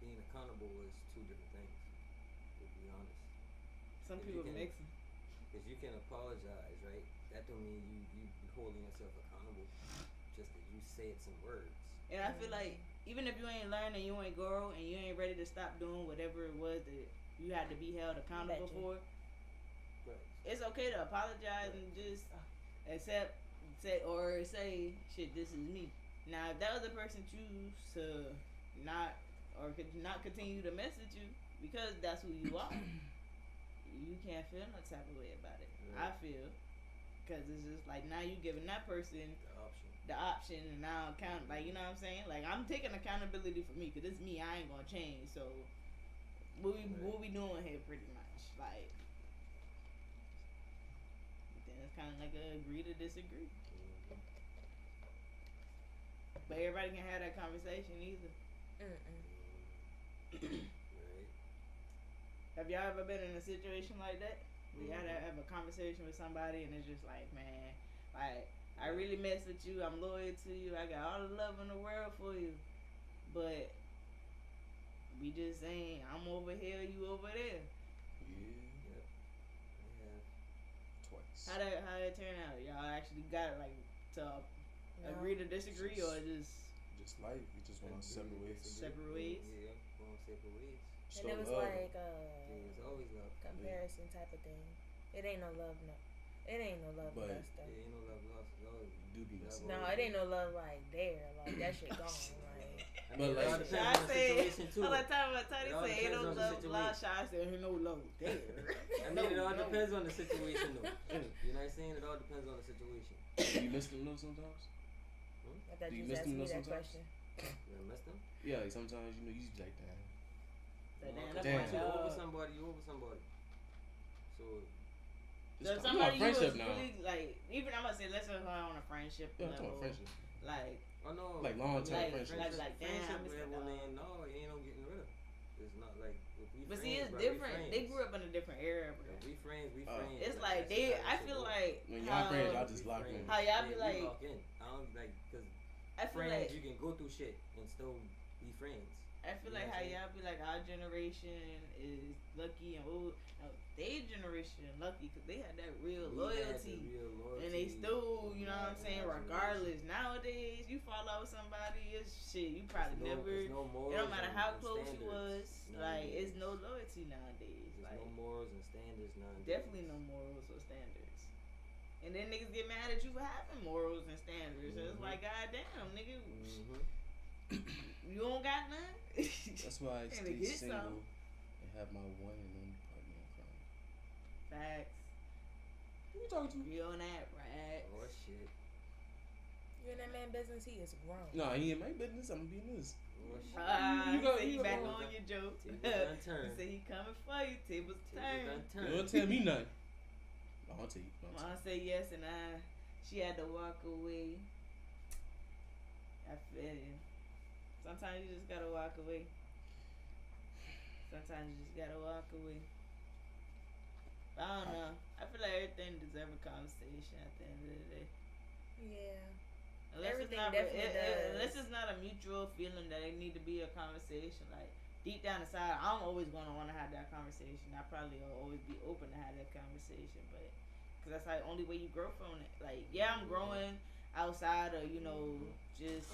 being accountable is two different things, to be honest. Some people mix them. Because you can apologize, right? That don't mean you holding yourself accountable just because you said some words. And I feel like even if you ain't learning, you ain't grow, and you ain't ready to stop doing whatever it was that you had to be held accountable for, it's okay to apologize and just accept, say, shit, this is me. Now, if that other person choose to not continue to message you because that's who you are, you can't feel no type of way about it. I feel, because it's just like now you giving that person the option, and now like, you know what I'm saying? Like, I'm taking accountability for me because it's me. I ain't gonna change. So what we doing here, pretty much, like. Then it's kind of like a agree to disagree. But everybody can have that conversation either. Right. Have y'all ever been in a situation like that? You gotta have a conversation with somebody and it's just like, man, like, I really mess with you, I'm loyal to you, I got all the love in the world for you, but we just saying, I'm over here, you over there. Yeah. Twice. How that turn out? Y'all actually got like to agree to disagree, or just life. We just went on separate ways. Separate ways? Yeah, going separate ways. And it was love. like It's always love. comparison type of thing. It ain't no love, no. It ain't no love But- lost though. Yeah, ain't no love lost. It's always Do be missing. No, it ain't no love like there. Like that shit gone. Like I But mean, like- it all depends on the situation too. all the time when Tony It all say ain't no depends on the love situation. lost, I say ain't no love there. I mean, it all depends on the situation though. You know what I'm saying? It all depends on the situation. Do you miss them little sometimes? I thought Do you you was miss asking them me that sometimes? question. You ever missed them? Yeah, like sometimes you just be like, damn. Damn. You over somebody, So Just So talking about somebody you was friendship now. really like, even I'm gonna say let's say on a friendship Yeah, I'm talking level. about friendship. Like, Oh no, Like long-term Like- friendships. like, damn, I friendship miss with the everyone, dog. no, you ain't no getting rid of. It's not like if we but friends, see, it's bro, different. We They friends. grew up in a different era, bro. If we friends, we Oh. friends. It's like that's they. just how I that shit feel go. like When y'all friends, y'all We just lock friends. in. How y'all be Yeah, like- we lock in. I don't like because I feel friends like you can go through shit and still be friends. I feel You know like what how I'm saying? y'all be like our generation is lucky and old. Now, their generation lucky because they had that real We had the loyalty. real loyalty. And they still, you know what I'm in saying, our regardless. Nowadays, you fall out with somebody, it's shit. You probably generation. never. There's no morals It don't matter and- how and close you standards was. Like, nowadays. it's no loyalty nowadays. There's Like, no morals and standards nowadays. definitely no morals or standards. And then niggas get mad at you for having morals and standards. So it's Mhm. like, goddamn, nigga, Mm-hmm. you don't got none. That's why I Can't stay get single some. and have my one and only partner in crime. Facts. Who you talking to? You on that, right? Oh shit. You in that man business? He is grown. No, he in my business. I'm gonna be in this. Oh shit. You go- say you he go- back Tables on done- your joke. tables done He turned. said he coming for you. Tables Tables turn. done You turned. don't tell me nothing. No, I'll tell you. No, I'll tell Mom said yes, and she had to walk away. I feel you. Sometimes you just gotta walk away. Sometimes you just gotta walk away. But I don't know. I feel like everything deserves a conversation at the end of the day. Yeah. Unless Everything it's not, definitely does. unless it's not a mutual feeling that it need to be a conversation. Like deep down inside, I'm always gonna want to have that conversation. I probably will always be open to have that conversation, but because that's like the only way you grow from it. Like yeah, I'm growing outside of just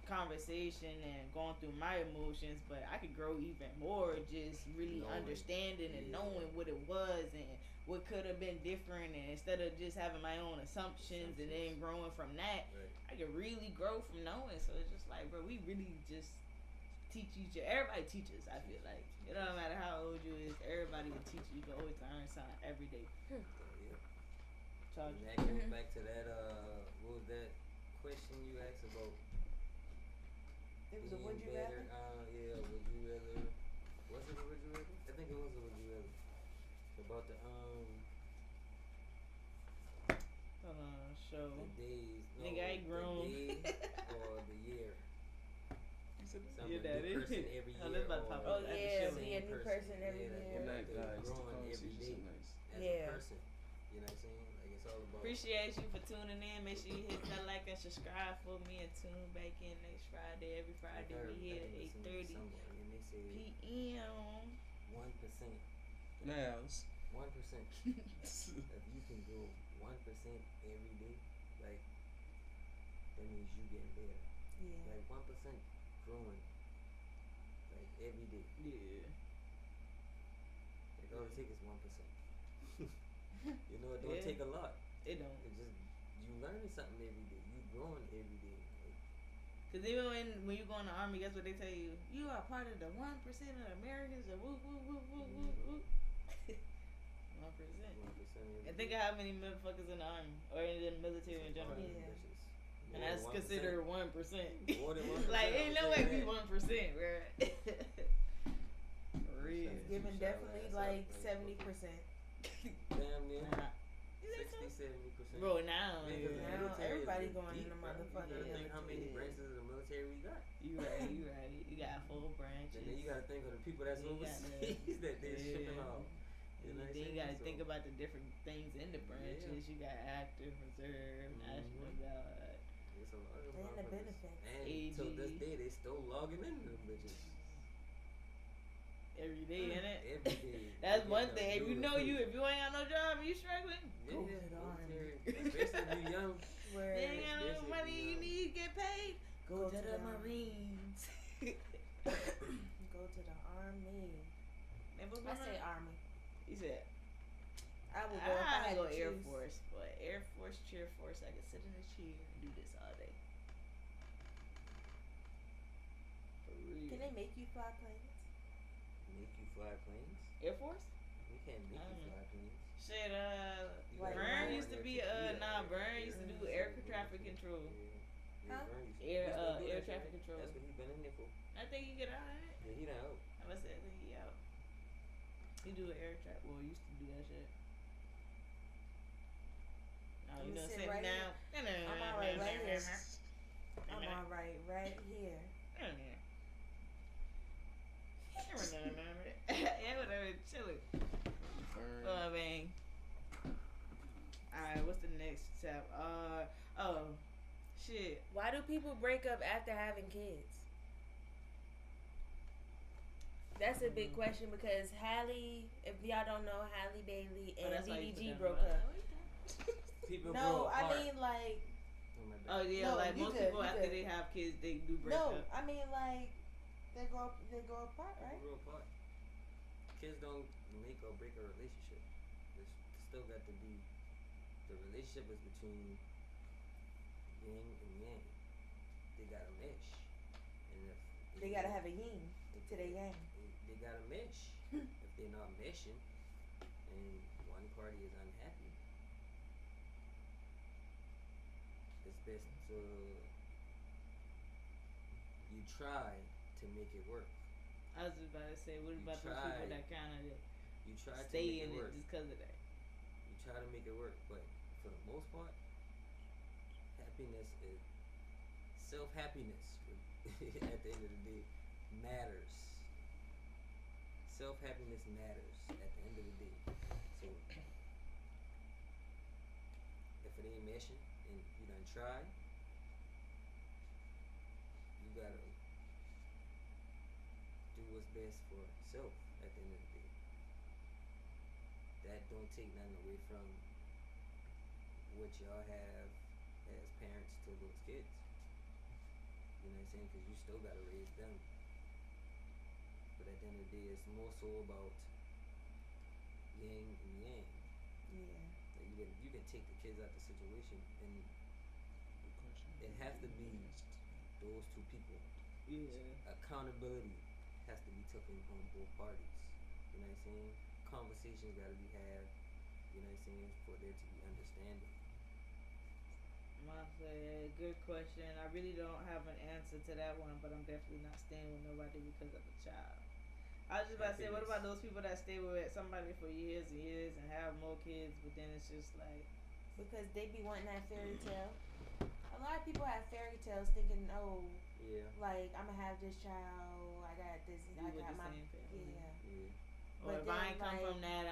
conversation and going through my emotions, but I could grow even more just really Knowing. understanding and Yeah. knowing what it was and what could have been different, and instead of just having my own assumptions and then growing from that, Right. I could really grow from knowing. So it's just like, bro, we really just teach each other. Everybody teaches. I feel like it don't matter how old you is, everybody will teach you. You can always learn something every day. Yeah. Charge. And that goes back to that. What was that question you asked about? It was a being would you better? rather? Yeah. Would you rather? Was it a would you rather? I think it was a would you rather. About the Hold on, show. the days. No, Nigga, I grown. The day or the year. Some Yeah, that new is. person every Oh, year. this about to or pop Oh up. yeah, Same be a new person every Yeah, year. Good like night, they're guys. The growing every conversation's day. so nice. As Yeah. a person. You know what I'm saying? Like it's all about. Appreciate you for tuning in. Make sure you hit that like and subscribe for me, and tune back in next Friday. Every Friday we here at 8:30 And they say p.m. 1%. Now, 1%. If you can go 1% every day, like that means you getting better. Yeah. Like 1% growing, like every day. Yeah. Like all it takes is 1%. You know, it don't Yeah. take a lot. It don't. It just you learning something every day. You growing every day. Like, Cause even when you go in the army, guess what they tell you? You are part of the 1% of Americans. That woo woo woo woo woo woo. 1%. 1% every And think day. of how many motherfuckers in the army or in the military in general. Yeah. And that's considered 1%. More than 1%, Like, I ain't would no say way we that. 1%, bro. For real. It's Giving Shout definitely ass like out, 70%. Damn near Nah. 60-70%. Bro, now, Yeah, 'cause the Now military is everybody deep, going in the bro. You motherfucking gotta think how many military. branches of the military we got. you right. You got 4 branches. And then you gotta think of the people that's You got overseas that they're shipping yeah. off. You know what I'm Then you saying? gotta So, think about the different things in the branches. You got active, reserve, national guard. it's a lot of And the motherfuckers. benefits. And till this AG. day, they still logging in them bitches. Every day, innit? Every day. That's They one get thing. them If you new know you, recruits. if you ain't got no job and you struggling, Yeah, go to the military. army. Especially if you young. Where you ain't got no Especially money if you you need to get paid. Go Go to to the the Marines. go to the army. Man, what's I going say on? army. He said, I would go if I I had go to Air choose. Force, but Air Force, Cheer Force, I can sit in a chair and do this all day. For real. Can they make you fly planes? Make you fly planes? Air Force? We can't make I you don't know. fly planes. Shit, You Like gotta Vern go used to on be, there to nah, be Vern a- used to do yeah, air so traffic yeah. control. Yeah, Huh? Vern used to- Air, he still do air that shit. traffic control. That's what he been in there for. I think he get out of it. Yeah, he done out. I must say, I think he out. He do air traffic. Well, he used to do that shit. No, Let you me know, sit sit right now. I'm alright right here. right here. Yeah, whatever, chilling. I mean, alright, what's the next tab? Oh, shit. Why do people break up after having kids? That's a big question because Halle, if y'all don't know, Halle Bailey and that's why you put DDG that broke on. up. People No, grow I apart. mean like Oh, my bad. Oh yeah, No, like you most good, people you after good. they have kids, they do break no, up. I mean like they go apart, right? People grow apart. Kids don't make or break a relationship. There's still got to be, the relationship is between yin and yang. They gotta mesh, and if They gotta have a yin to their yang. they gotta mesh. If they're not meshing, and one party is unhappy, it's best to you try to make it work. I was just about to say, what You about those tried. people that kind of You try to stay make in it it work. just because of that? You try to make it work, but for the most part, happiness is self-happiness. At the end of the day, matters. Self-happiness matters at the end of the day. So if it ain't meshing and you done try, you gotta do what's best for self at the end of the day. That don't take nothing away from what y'all have as parents to those kids. You know what I'm saying? Because you still gotta raise them. But at the end of the day, it's more so about yin and yang. Yeah. Like you can take the kids out the situation, and it has to be those two people. Yeah. Accountability has to be taken on both parties. You know what I'm saying? Conversations gotta be had. You know what I'm saying? For there to be understanding. Monthly, good question. I really don't have an answer to that one, but I'm definitely not staying with nobody because of a child. I was just about to say, what about those people that stay with somebody for years and years and have more kids, but then it's just like, Because they be wanting that fairy tale. A lot of people have fairy tales thinking, oh, Yeah. like I'm gonna have this child, I got this, you I with got the my same family. yeah. Yeah. Or But if I then, ain't come like- from that,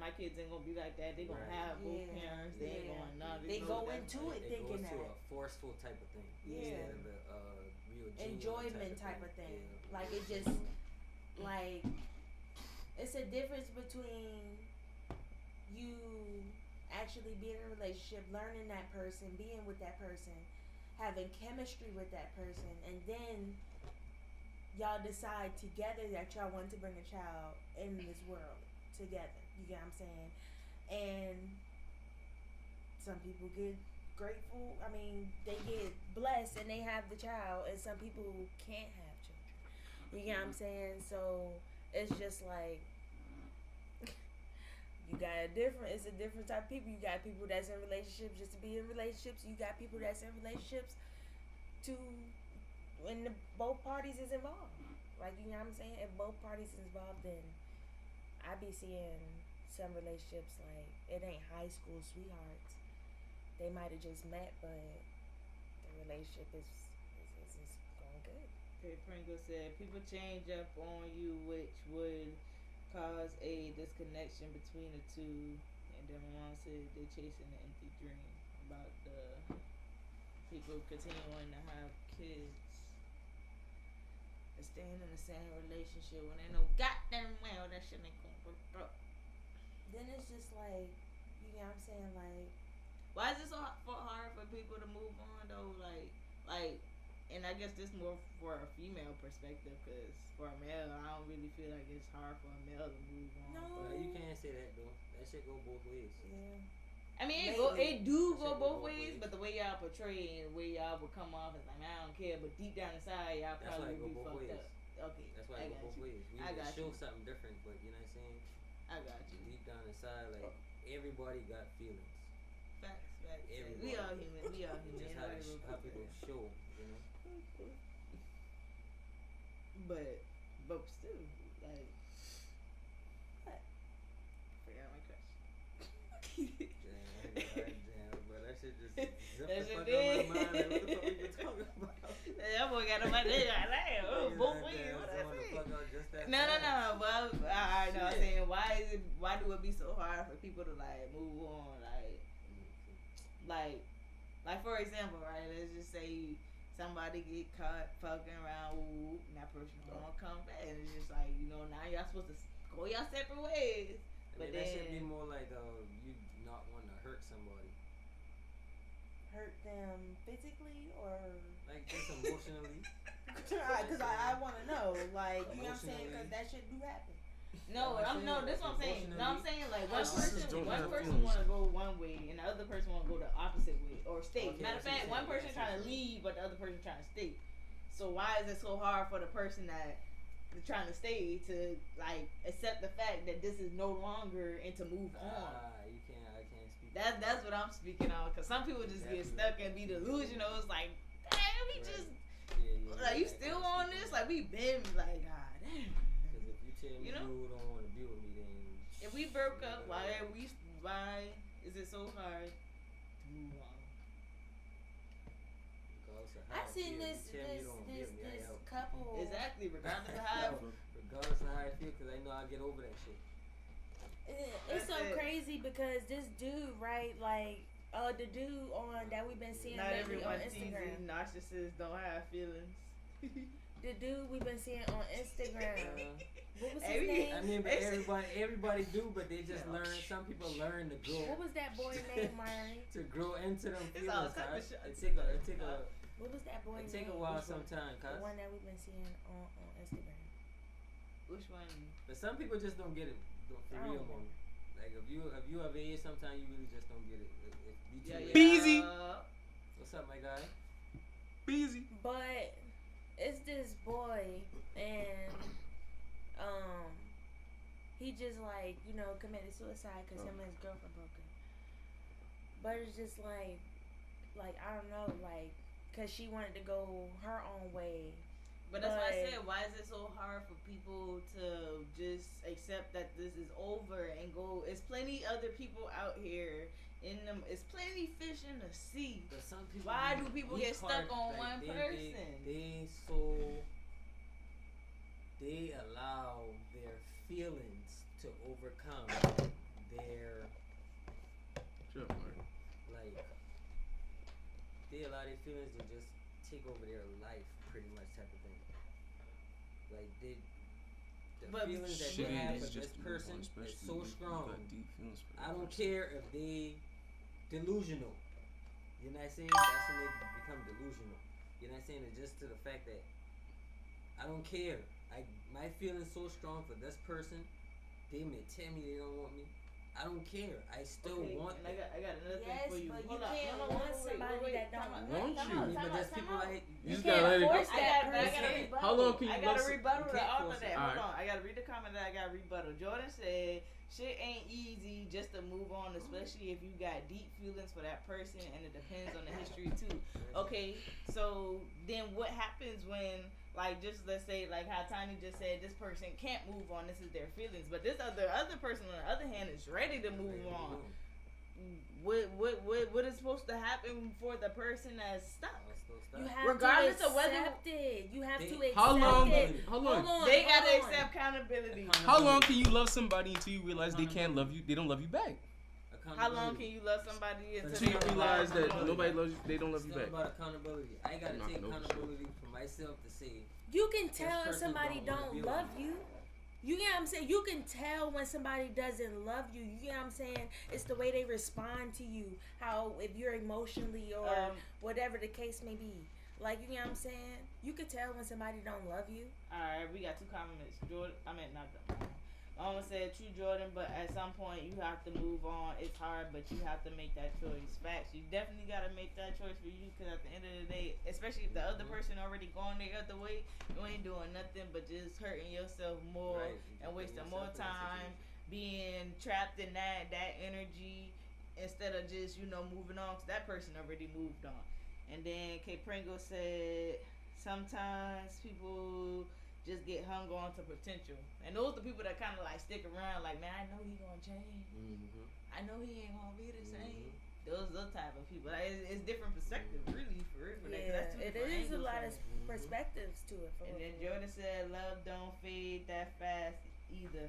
my kids ain't gonna be like that. They gonna Right. have both Yeah, parents. They ain't yeah. going none. They go into it It thinking goes to that. a forceful type of thing Yeah. instead of a real genuine Enjoyment type of thing. Yeah. Like it just like it's a difference between you actually being in a relationship, learning that person, being with that person, having chemistry with that person, and then y'all decide together that y'all want to bring a child in this world together. You get what I'm saying? And some people get grateful. I mean, they get blessed and they have the child, and some people can't have children. You get what I'm saying? So it's just like you got it's a different type of people. You got people that's in relationships just to be in relationships. You got people that's in relationships to when both parties is involved. Like, you know what I'm saying? If both parties is involved, then I be seeing some relationships like it ain't high school sweethearts. They might have just met, but the relationship is going good. Okay, Pringle said people change up on you, which would cause a disconnection between the two. And then my mom said they're chasing an empty dream about the people continuing to have kids and staying in the same relationship when they know goddamn well that shit ain't gonna work out. Then it's just like, you know what I'm saying? Like, why is it so hard for people to move on though? Like, and I guess this more for a female perspective, because for a male, I don't really feel like it's hard for a male to move on. No. But you can't say that though. That shit go both ways. yeah. I mean, Maybe. it do That go shit both ways, but the way y'all portray and the way y'all would come off is like, man, I don't care, but deep down inside, y'all That's probably why it would go be both fucked ways. up. Okay, That's why I it got go both you. ways. We I got show you. something different, but you know what I'm saying? I got you. Deep down inside, like everybody got feelings. Facts. Everybody. We all human. Just how, Anybody will how put people that. show, you know? But still, like, What? forgot my question. Damn, but that shit just zipped That the shit fuck did. out my mind. Like, what the fuck we been talking about? Yeah, would be so hard for people to like move on, like for example, right? Let's just say somebody get caught fucking around, and that person don't want to come back, and it's just like now y'all supposed to go y'all separate ways. But that then should be more like you not wanting to hurt somebody. Hurt them physically or like just emotionally. Because I want to know, like, you know what I'm saying? Because that shit do happen. No, this what I'm saying. No, I'm saying like one don't person want to go one way and the other person want to go the opposite way or stay. Okay, Matter of fact, one person trying to leave but the other person trying to stay. So why is it so hard for the person that is trying to stay to like accept the fact that this is no longer and to move on? I can't speak. That's what I'm speaking on. Cause some people just get stuck and be delusional. It's like, damn, we just like you still on this? Like we been like, god damn. Because if you tell me you don't want to be with me, then if we broke up, why is it so hard to move on? I seen this couple. Exactly, regardless of how. Regardless of how I feel, because I know I'll get over that shit. It's so crazy because this dude, right? Like, the dude on that we've been seeing Not lately on everyone sees Instagram. narcissists don't have feelings. The dude we've been seeing on Instagram. What was his Every- name? I mean, but everybody do, but they just learn. Some people learn to grow. What was that boy name, Myron? To grow into them It's all feelings, type of guys. shit. It take a What was that boy it name? take a while Which one? sometimes, The cuz. one that we've been seeing on Instagram. Which one? But some people just don't get it for I real, don't man. Like if you of age, sometimes you really just don't get it. If you too late. Beezy. What's up, my guy? Beezy. But it's this boy and he just like committed suicide because him and his girlfriend broke up. But it's just like I don't know, like because she wanted to go her own way. But that's why I said, why is it so hard for people to just accept that this is over and go? It's plenty other people out here in them. It's plenty fish in the sea. But some people. Why do people get stuck on like, one person? They allow their feelings to overcome their Shut up, Mark. like. They allow their feelings to just take over their life, pretty much type of thing. Like the But feelings that Shit they have is for this just person especially is so if you strong. got deep feelings for I that don't person. care if they delusional. You're not saying that's when they become delusional. You're not saying it just to the fact that I don't care. My feelings so strong for this person. They may tell me they don't want me. I don't care. I still want and them. I got another thing Yes, for you. but you Hold on. can't No, want wait, somebody that don't time out. want Time you. out, Yeah, time but there's out, people time out. like You You just can't gotta let it go. force that I got a person. rebuttal. How long can you I got a listen? rebuttal You to can't all of force that. it. Hold Alright. on. I got to read the comment that I got to rebuttal. Jordan said, shit ain't easy just to move on, especially if you got deep feelings for that person and it depends on the history too. Okay, so then what happens when, like, just let's say, like how Tiny just said, this person can't move on, this is their feelings, but this other person on the other hand is ready to move on. What is supposed to happen for the person that's stuck? You have Regardless to of whether- accept it. You have to They- accept How long? it. How Hold long? on, They hold gotta on. accept accountability. How long can you love somebody until you realize they can't love you? They don't love you back. How long can you love somebody until Until you they realize that love nobody loves you. They don't love It's you still back. about accountability. I gotta I'm take knocking over shit. accountability for myself to say You can tell if person somebody don't wanna don't be with love me. you. You get what I'm saying? You can tell when somebody doesn't love you. You get what I'm saying? It's the way they respond to you. How, if you're emotionally or whatever the case may be. Like, you get what I'm saying? You can tell when somebody don't love you. Alright, we got two comments. Jordan, I mean, not them. Mama said, true Jordan, but at some point you have to move on. It's hard, but you have to make that choice. Facts. You definitely got to make that choice for you, because at the end of the day, especially if the other person already going the other way, you ain't doing nothing but just hurting yourself more Right. and wasting Yourself more in that time being trapped in that energy instead of just, moving on, because that person already moved on. And then K Pringle said, sometimes people just get hung on to potential. And those are the people that kind of like stick around, like, man, I know he gonna change. Mm-hmm. I know he ain't gonna be the same. Those type of people. Like, it's different perspectives, really, for real. For that, 'cause that's two It different is a angles lot from of it. perspectives to it. For And then real. Jordan said, love don't fade that fast either.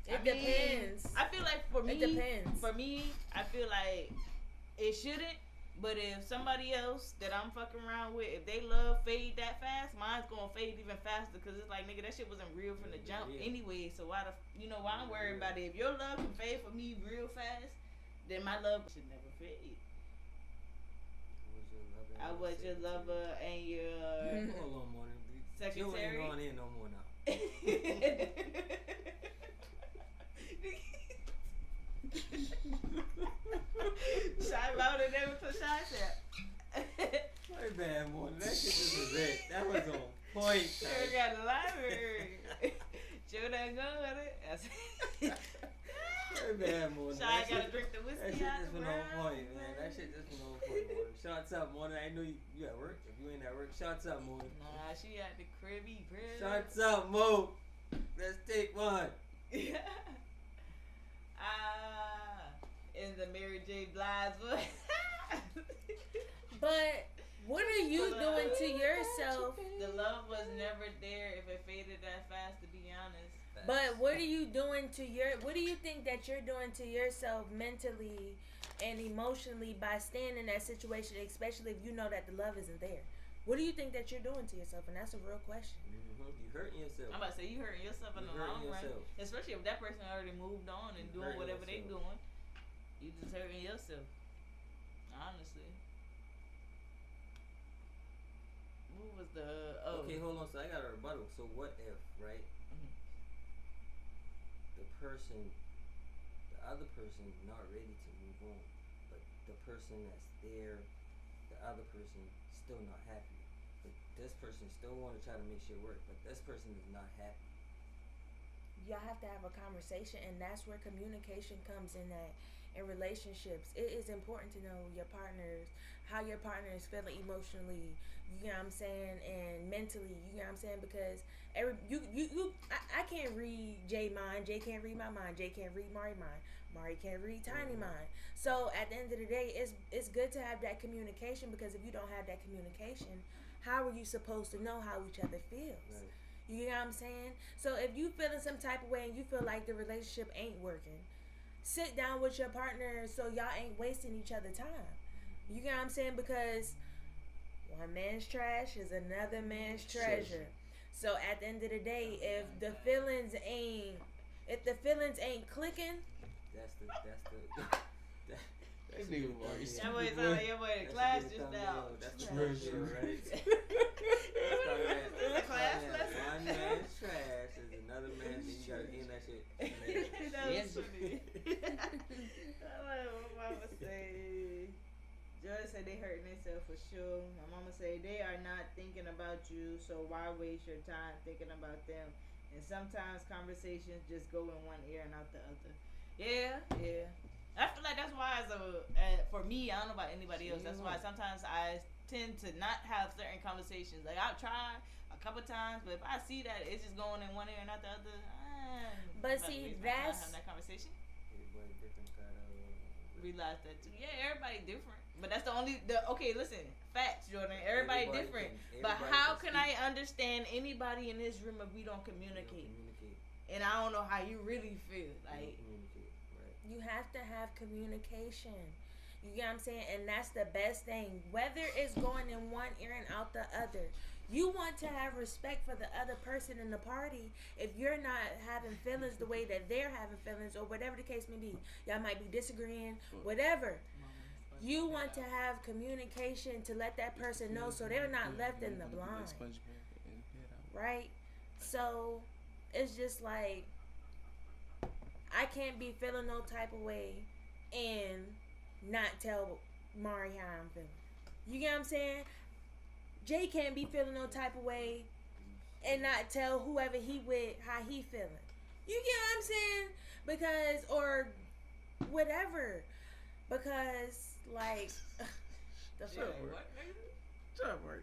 It depends. I feel like for me, It depends. I feel like it shouldn't. But if somebody else that I'm fucking around with, if they love fade that fast, mine's gonna fade even faster because it's like, nigga, that shit wasn't real from the jump anyway. So why why I'm worried about it? If your love can fade for me real fast, then my love should never fade. I was your lover and your Hold on, Mona. secretary. You ain't going in no more now. Shy about it, never put Shy said. Very bad, Mona. That shit just was it. That was on point. Sure got the library. Joe done go with it. Very bad, Mona. Shy gotta drink the whiskey. That shit out just the went on brown. point, man. That shit just went on point, Mona. Shots up, Mona. I know you at work. If you ain't at work, shots up, Mona. Nah, she at the cribby crib. Shots up, Mo. Let's take one. In the Mary J. Blige voice. But what are you doing to yourself? The love was never there if it faded that fast, to be honest. But what are you doing to what do you think that you're doing to yourself mentally and emotionally by staying in that situation, especially if you know that the love isn't there? What do you think that you're doing to yourself? And that's a real question. You hurting yourself. I'm about to say, you hurting yourself in the long run. Especially if that person already moved on and doing whatever they doing. You just hurting yourself. Honestly. What was the... Okay, hold on. So I got a rebuttal. So what if, right? The other person not ready to move on, but the person that's there, the other person still not happy. But this person still want to try to make shit work, but this person is not happy. Y'all have to have a conversation, and that's where communication comes in at. In relationships, it is important to know your partners, how your partner is feeling emotionally, you know what I'm saying, and mentally, you know what I'm saying, because I can't read Jay mind, Jay can't read my mind, Jay can't read Mari mind, Mari can't read Tiny mind. So at the end of the day, it's good to have that communication, because if you don't have that communication, how are you supposed to know how each other feels? Right. You know what I'm saying? So if you feeling some type of way and you feel like the relationship ain't working, sit down with your partner so y'all ain't wasting each other time. You know what I'm saying? Because one man's trash is another man's treasure. So at the end of the day, if the feelings ain't clicking, That's the This nigga boy. That boy sound like your boy in class just now. That's the first year, right? It's a class lesson. One man's trash is another man's. You gotta end that shit. That was funny. I like what mama say. Joy said they hurting themselves for sure. My mama say they are not thinking about you, so why waste your time thinking about them? And sometimes conversations just go in one ear and out the other. Yeah. I feel like that's why for me, I don't know about anybody else. That's why sometimes I tend to not have certain conversations. Like I've tried a couple times, but if I see that it's just going in one ear and out the other, but see, that's have that conversation. Everybody different kind of. Realize that too. Yeah, everybody different. But that's okay, listen, facts, Jordan. Everybody different. But how can I understand anybody in this room if we don't communicate? And I don't know how you really feel. Like you have to have communication. You get what I'm saying? And that's the best thing. Whether it's going in one ear and out the other. You want to have respect for the other person in the party. If you're not having feelings the way that they're having feelings, or whatever the case may be, y'all might be disagreeing, whatever. You want to have communication to let that person know so they're not left in the blind. Right? So it's just like, I can't be feeling no type of way and not tell Mari how I'm feeling. You get what I'm saying? Jay can't be feeling no type of way and not tell whoever he with how he feeling. You get what I'm saying? Because, or whatever. Because, like, the fuck. Shut up, Mark.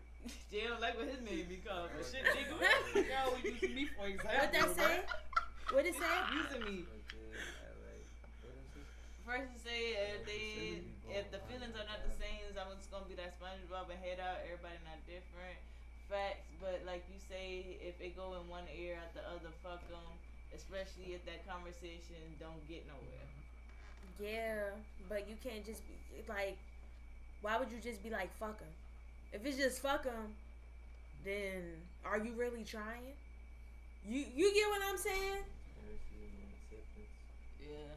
Jay don't like what his name be called. But shit, nigga, y'all was using me for example. What that say? What it say? Using me. First to say if the feelings are not the same, I'm just gonna be that SpongeBob and head out. Everybody not different. Facts, but like you say, if it go in one ear out the other, fuck them. especially if that conversation don't get nowhere. Yeah, but you can't just be like, why would you just be like, fuck him? If it's just fuck him, then are you really trying? You get what I'm saying? Yeah,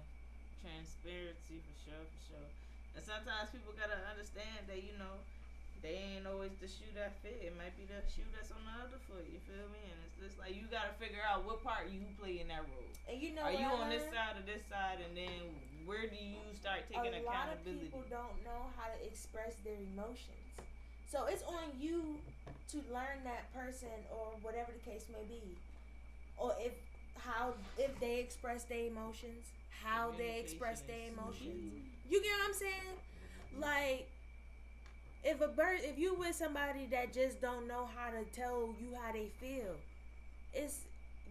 transparency for sure. And sometimes people gotta understand that they ain't always the shoe that fit. It might be the shoe that's on the other foot. You feel me? And it's just like you gotta figure out what part you play in that role. And you know, are what you I on this learned? side or this side, and then where do you start taking A lot of accountability? people don't know how to express their emotions. So it's on you to learn that person or whatever the case may be. Or if they express their emotions, how they express their emotions. You get what I'm saying? Like if you with somebody that just don't know how to tell you how they feel,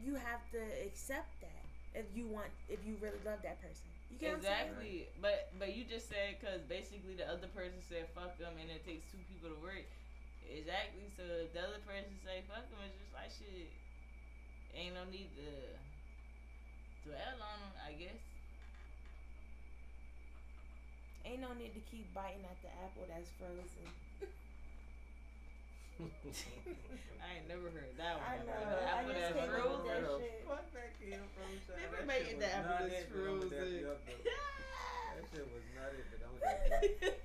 you have to accept that if you really love that person. You get exactly. What I'm saying? But you just said because basically the other person said fuck them and it takes two people to work. Exactly. So if the other person say fuck them, it's just like shit. Ain't no need to dwell on them, I guess. Ain't no need to keep biting at the apple that's frozen. I ain't never heard that one. I know. The I apple just that's came up with that frozen. shit. Fuck that kid from China. Never That made shit it was the apple not that's it, but I'ma dap frozen. you up, though. That shit was not it, but I'ma dap you up.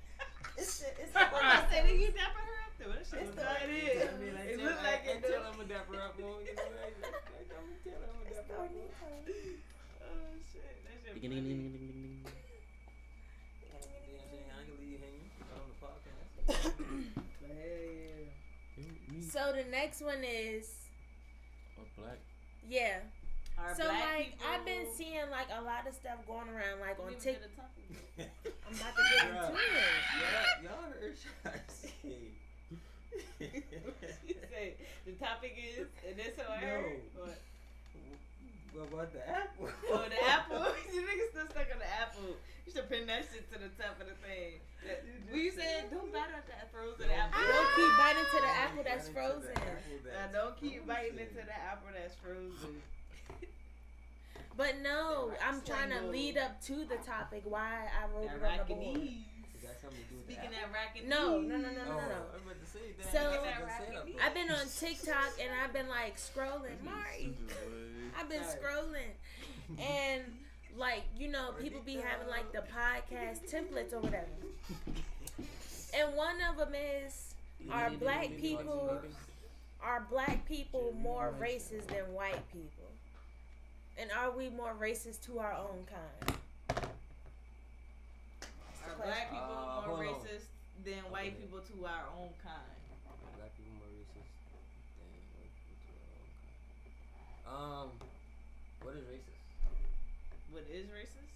It's I said, did you dap her up though? That shit was the- not I it. mean, It looked like it tell though. him a dapper up more. You know, I tell him a dapper up more. Oh shit, that shit You know what I'm funny. saying? I can leave you hanging on the podcast. But hell yeah. So the next one is Black. yeah. Are So black like people, I've been seeing like a lot of stuff going around like on Give me TikTok. the topic. I'm about to get into it. Y'all heard shots. You say the topic is, and that's how I No. heard. What? What about the apple? Oh, the apple. You niggas still stuck on the apple. You should pin that shit to the top of the thing. What you said? Don't bite at that frozen apple. Don't keep biting to the apple that's frozen. Don't keep biting into the apple that's frozen. But no, I'm trying to lead up to the topic. Why I wrote it on the board. It got something to do with Speaking the that racket. No. I'm about to say that. So, I've I've been on TikTok and I've been like scrolling, Mari. I've been scrolling, and like people be having like the podcast templates or whatever. And one of them is, are black people more racist than white people? And are we more racist to our own kind? Are black people more hold on. racist than white people to our own kind? Black people more racist than white people to our own kind. What is racist? What is racist?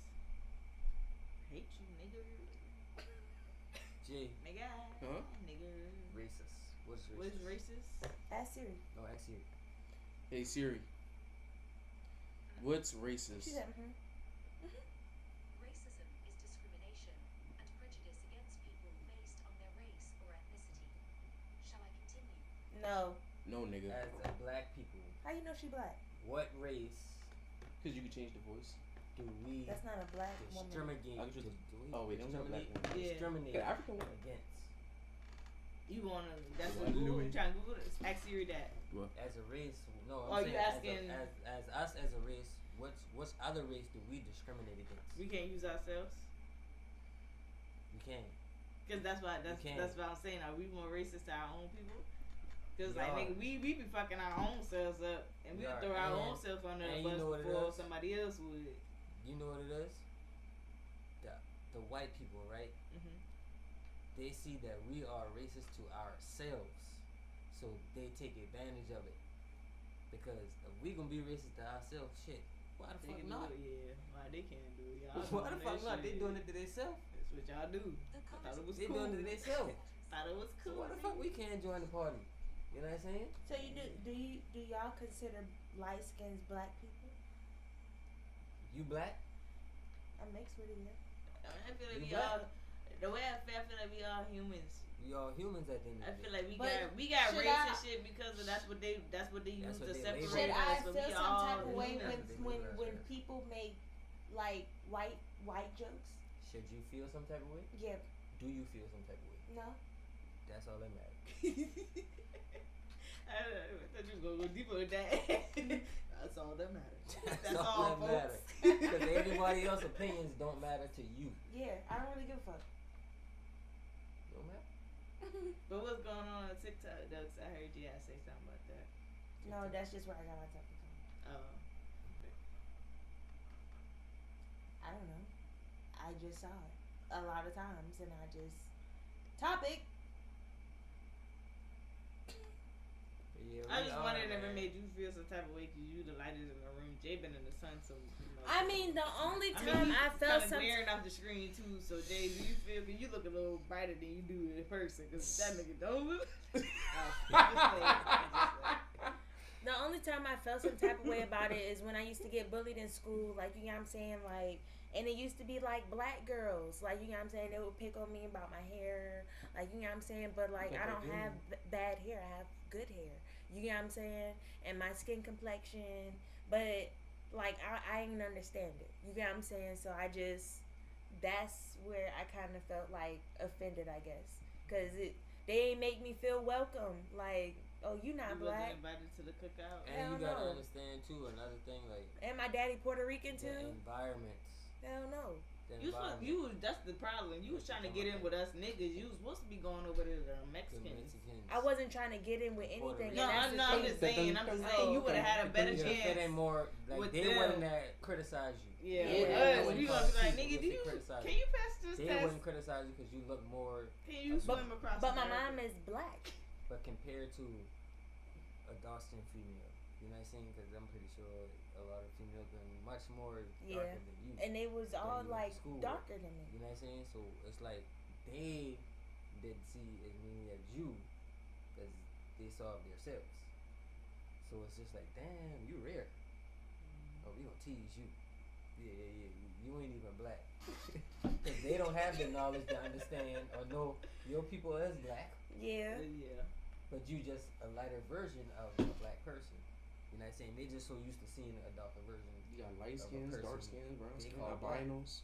Hate you, nigga. G. Nigga. Huh? Nigga. Racist. What's racist? What is racist? Ask Siri. Oh, ask you. Hey Siri. What's racist? She said, Racism is discrimination and prejudice against people based on their race or ethnicity. Shall I continue? no. No, nigga. As a black people, How you know she black? what race Because you can change the voice. do we That's not a black woman. discriminate? I can just- do we oh, wait, that was a black discriminate- woman. Yeah. discriminate Okay, African one. against You wanna? That's Well, what Google. Louis. You trying to Google this? Ask Siri that. as a race? No, Oh, I'm you saying asking- as us as a race. What's other race do we discriminate against? We can't use ourselves. We can't. Cause that's why can't. that's what I'm saying. Are we more racist to our own people? Cause We like are. nigga, we be fucking our own selves up, and we We are. throw our And- own self under and the you bus know what it before is? somebody else would. You know what it is? The white people, right? Mhm. They see that we are racist to ourselves, so they take advantage of it. Because if we gonna be racist to ourselves, shit, why the They fuck can not? do it, yeah. Why they can't do it? Y'all Why the doing fuck that not? They shit. doing it to themselves. That's what y'all do. The I thought it was They cool. doing it to themselves. Thought it was So cool. why the fuck we can't join the party? You know what I'm saying? So do y'all consider light skins black people? You black? I'm mixed with it. I feel like You we black? all. The way I feel like we all humans. We all humans at the end I of the feel day. like But we got should race I- and shit because of that's what they use That's to what they separate label Should it. I us. But feel we some all type of way humans. when people make like white jokes? Should you feel some type of way? Yeah, Do you feel some type of way? no. That's all that matters. I thought you was gonna go deeper with that. That's all that matters. That's all, that matters. folks. Because everybody else's opinions don't matter to you. Yeah, I don't really give a fuck. Don't matter. But what's going on TikTok, Doug? I heard you had to say something about that. No, that's just where I got my topic from. Oh. I don't know. I just saw it a lot of times, and I just topic. Yeah, I we just are, wondered if it man. made you feel some type of way because you the lightest in the room. Jay been in the sun, so you know. I mean, the only I time mean, I felt kind of some. glaring off the screen too. So Jay, do you feel? Cause you look a little brighter than you do in person. Cause that nigga don't look. The only time I felt some type of way about it is when I used to get bullied in school. Like, you know what I'm saying? Like, and it used to be like black girls. Like, you know what I'm saying? They would pick on me about my hair. Like, you know what I'm saying? But like, I don't have bad hair. I have good hair. You know what I'm saying? And my skin complexion. But like, I ain't understand it. You know what I'm saying? So I just, that's where I kind of felt like offended, I guess. Cause they ain't make me feel welcome. Like, oh, you not You black. wasn't invited to the cookout. And Hell you gotta no. understand too, another thing, like And my daddy Puerto Rican the too. environments. Hell no. That's the problem. You was trying to get in with us niggas. You was supposed to be going over to the The Mexicans. Mexicans. I wasn't trying to get in with Puerto anything. Rican. And No, that's I'm the just thing. saying. I'm just saying you would have had a better Yeah, chance. fit in more. Like with they them. wouldn't have criticized you. Yeah, Yeah, with they us, wouldn't we call gonna be like, people nigga, if do they you? criticize Can you pass this They test? wouldn't criticize you because you look more. Can you swim across? But my America? mom is black. But compared to a Dawson female, you know what I'm saying? Because I'm pretty sure a lot of females are much more Yeah. darker than you. And they was all you went to like school with. darker than me. You know what I'm saying? So it's like they didn't see as many as you as they saw of themselves. So it's just like, damn, you rare. Oh, we gonna tease you. Yeah. You ain't even black. Because they don't have the knowledge to understand or know your people as black, Yeah. Yeah. but you just a lighter version of a black person. You know what I'm saying? They just so used to seeing a darker version. You got light Of a skins, dark person skins, brown they skin, call black. albinos.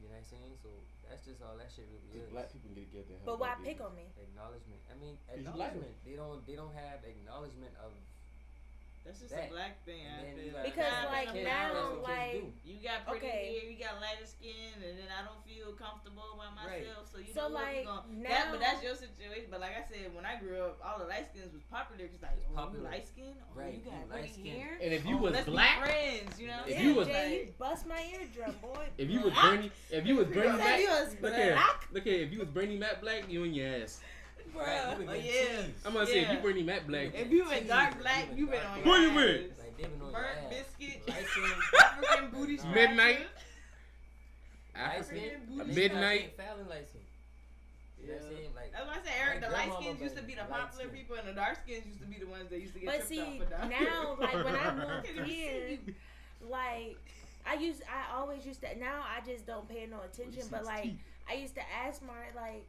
You know what I'm saying? So that's just all that shit really Cause is. black people get together. and But help why black pick people. on me? Acknowledgement. I mean, you like acknowledgement. They don't have acknowledgement of. That's just That. a black thing. And I then feel. you got Because, Nah, like, but now, that's what kids like- do. you got pretty Okay. hair, you got lighter skin, and then I don't feel comfortable by myself. So you So, know what like, we gonna, now- but that's your situation. But like I said, when I grew up, all the light skins was popular. Cause like, It's oh, popular. you light skin, oh, Right, you got you pretty light-skinned. hair. And if you Oh, was let's be black, friends, you know. If Yeah, you was- Jay, you bust my eardrum, boy. if you was Bernie, if you was Bernie Said you Mac, was look here, black. look here. If you was Bernie Mac black, you in your ass. Right, you Oh been yeah. teased. I'm gonna say if Yeah. you Bernie Mac black, If you been dark Teased. black, you been on Who your you ass. with? Like they been on your Burnt ass. biscuit, Light skin. African booty Nah. scratcher. Midnight. Light African, skin. Booty midnight. Fallon light skin. You know what I'm saying? Like. That's why I said, Eric, the My light grandmama skins used to be the light popular skin. people, and the dark skins used to be the ones that used to get But tripped see, off for dark. now, like, when I moved Can't even here, see you. like, I always used to, now I just don't pay no attention, but, like, I used to ask my, like,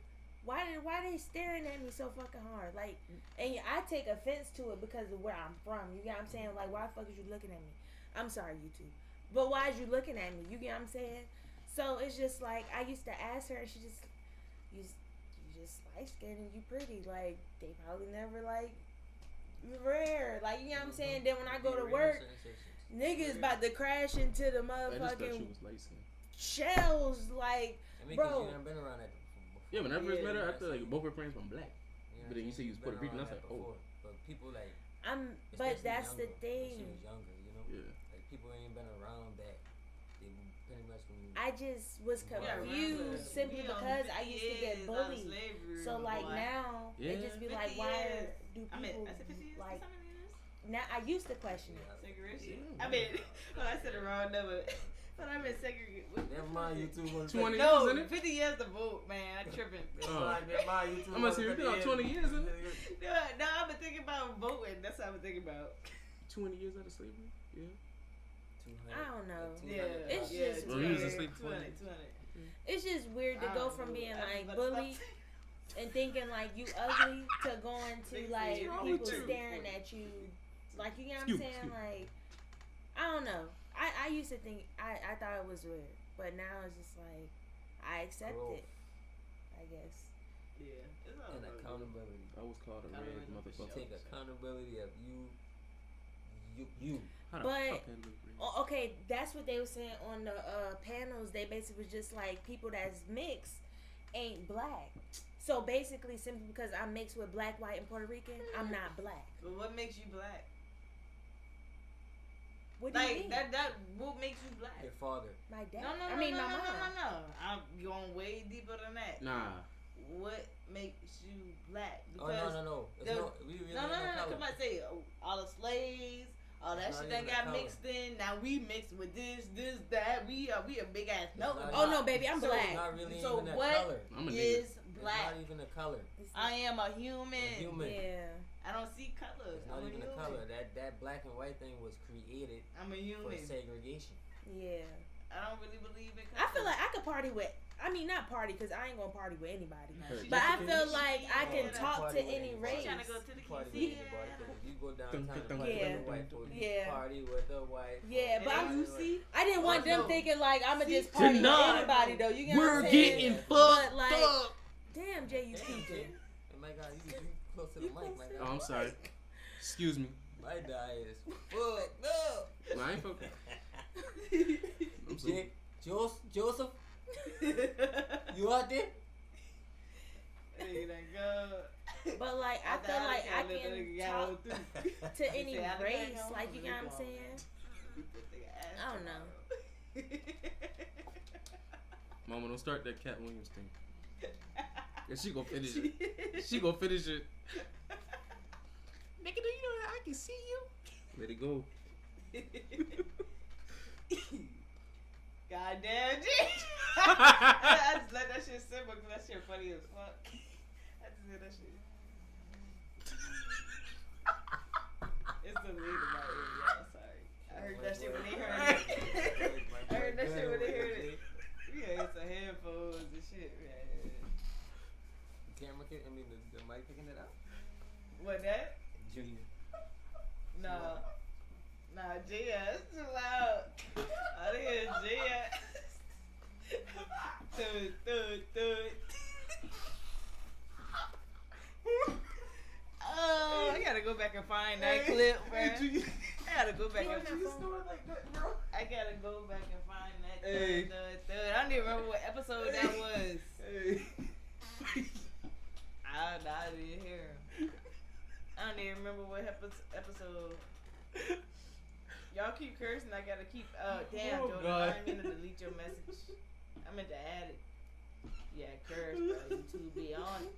why they staring at me so fucking hard? Like, and I take offense to it because of where I'm from. You get what I'm saying? Like, why the fuck is you looking at me? I'm sorry, YouTube. But why is you looking at me? You get what I'm saying? So it's just like, I used to ask her, and she just, you just light skinned and you pretty. Like, they probably never, like, rare. Like, you know what I'm saying? Then when I go to work, niggas about to crash into the I just thought motherfucking you was light skinned. shells. Like, I mean, Bro. 'cause you done been around that before. Yeah, when I first Yeah, met her, I that's felt like it. both her parents were black. You know But then you what say you I'm was saying? Puerto Been Rican, I was around like, that oh. before. But people like. but especially that's the younger, when thing. She was younger, you know. Yeah. Like people ain't been around that. They pretty much when you. I just was Yeah, confused remember, simply we on because I 50 used to get years bullied. of slavery, So like boy. now, Yeah. it just be like, 50 why years. do I mean, people I said 50 years. like? That's how many years? Now I used to question it. Segregation. Yeah. I mean, well, I said the wrong number. But I meant segregation. Never mind, you two. 20 No, years, innit? 50 years to vote, man. I'm tripping. Never mind, you two. I'm gonna say you been on 20 years, isn't it? No, I've been thinking about voting. That's what I've been thinking about. 20 years out of slavery? Yeah. I don't know. Yeah, It's yeah, just Well, he was weird. asleep before 20. It's just weird to I go don't from know. being I was like about to bullied stop. and thinking like you ugly to going to like What's wrong people with you? staring at you, like you know what I'm saying? Like I don't know. I used to think I thought it was weird, but now it's just like I accept Growth. it. I guess. Yeah. It's all And good. accountability. I was called a red Colorism for motherfucker. sure. Take accountability of you. How the But- fuck that look red? Okay, that's what they were saying on the panels. They basically was just like people that's mixed ain't black. So basically, simply because I'm mixed with black, white, and Puerto Rican, I'm not black. But what makes you black? What do you Like mean? that what makes you black? Your father. My dad. No, I mean, my mom. no. I'm going way deeper than that. Nah. What makes you black? Oh no. It's the- no, we really No, ain't color. Come on, say all the slaves, all that It's shit not that even got a color. mixed in. Now we mixed with this, that. We a big ass It's melting not pot. Oh no, baby, I'm So- black. It's not really So even a what color. I'm a nigga. is It's black? not even a color. I am a human. A human. Yeah. I don't see colors. It's not I'm even a a human. color. That black and white thing was created I'm a for human. segregation. Yeah. I don't really believe in colors. I feel like I could party with. I mean, not party because I ain't gonna party with anybody. Heard But I that. feel like I Oh, can you talk party to with any anybody. race. Trying to go to the Party with Key anybody. 'Cause if you go downtown Dun, and dun, party yeah. with the white folks, you Yeah. party with the white Yeah, folks. but And I'm- you see, I didn't want Oh, them no. thinking like I'ma See, just party with tonight, anybody though. You get what We're I'm saying? getting But fucked like, up. damn, Jay, you Damn, speaking. Jay. Oh my God, you close to the You mic, close my to guy. Oh, I'm sorry. Excuse me. My guy is fucked up. No, I ain't fucking. I'm so. Joseph, you out there? Hey, that girl. But like, I feel like I can talk talk to any race. Like, you know what I'm saying? I don't know. Mama, don't start that Cat Williams thing. Yeah, she gonna finish it. She gonna finish it. Nigga, do you know that I can see you? Let it go. Goddamn, G. I just let that shit simmer because that shit funny as fuck. I just did that shit. It's the lead in my ear, y'all. Sorry. I heard that shit when they heard it. I heard that shit when they heard it. Yeah, it's a headphones and shit. Yeah. Camera, I mean the mic picking it up. What that? Junior. No. Nah, Gia, it's too loud. I didn't hear Gia. Thud. Oh, I gotta go back and find that clip, man. I gotta go back and I gotta go back and find that thud. I don't even remember what episode that was. I didn't hear him. I don't even remember what episode. Y'all keep cursing. I gotta keep. Damn, Oh, Jordan. God. I ain't gonna delete your message. I meant to add it. Yeah, curse, bro. YouTube be on it.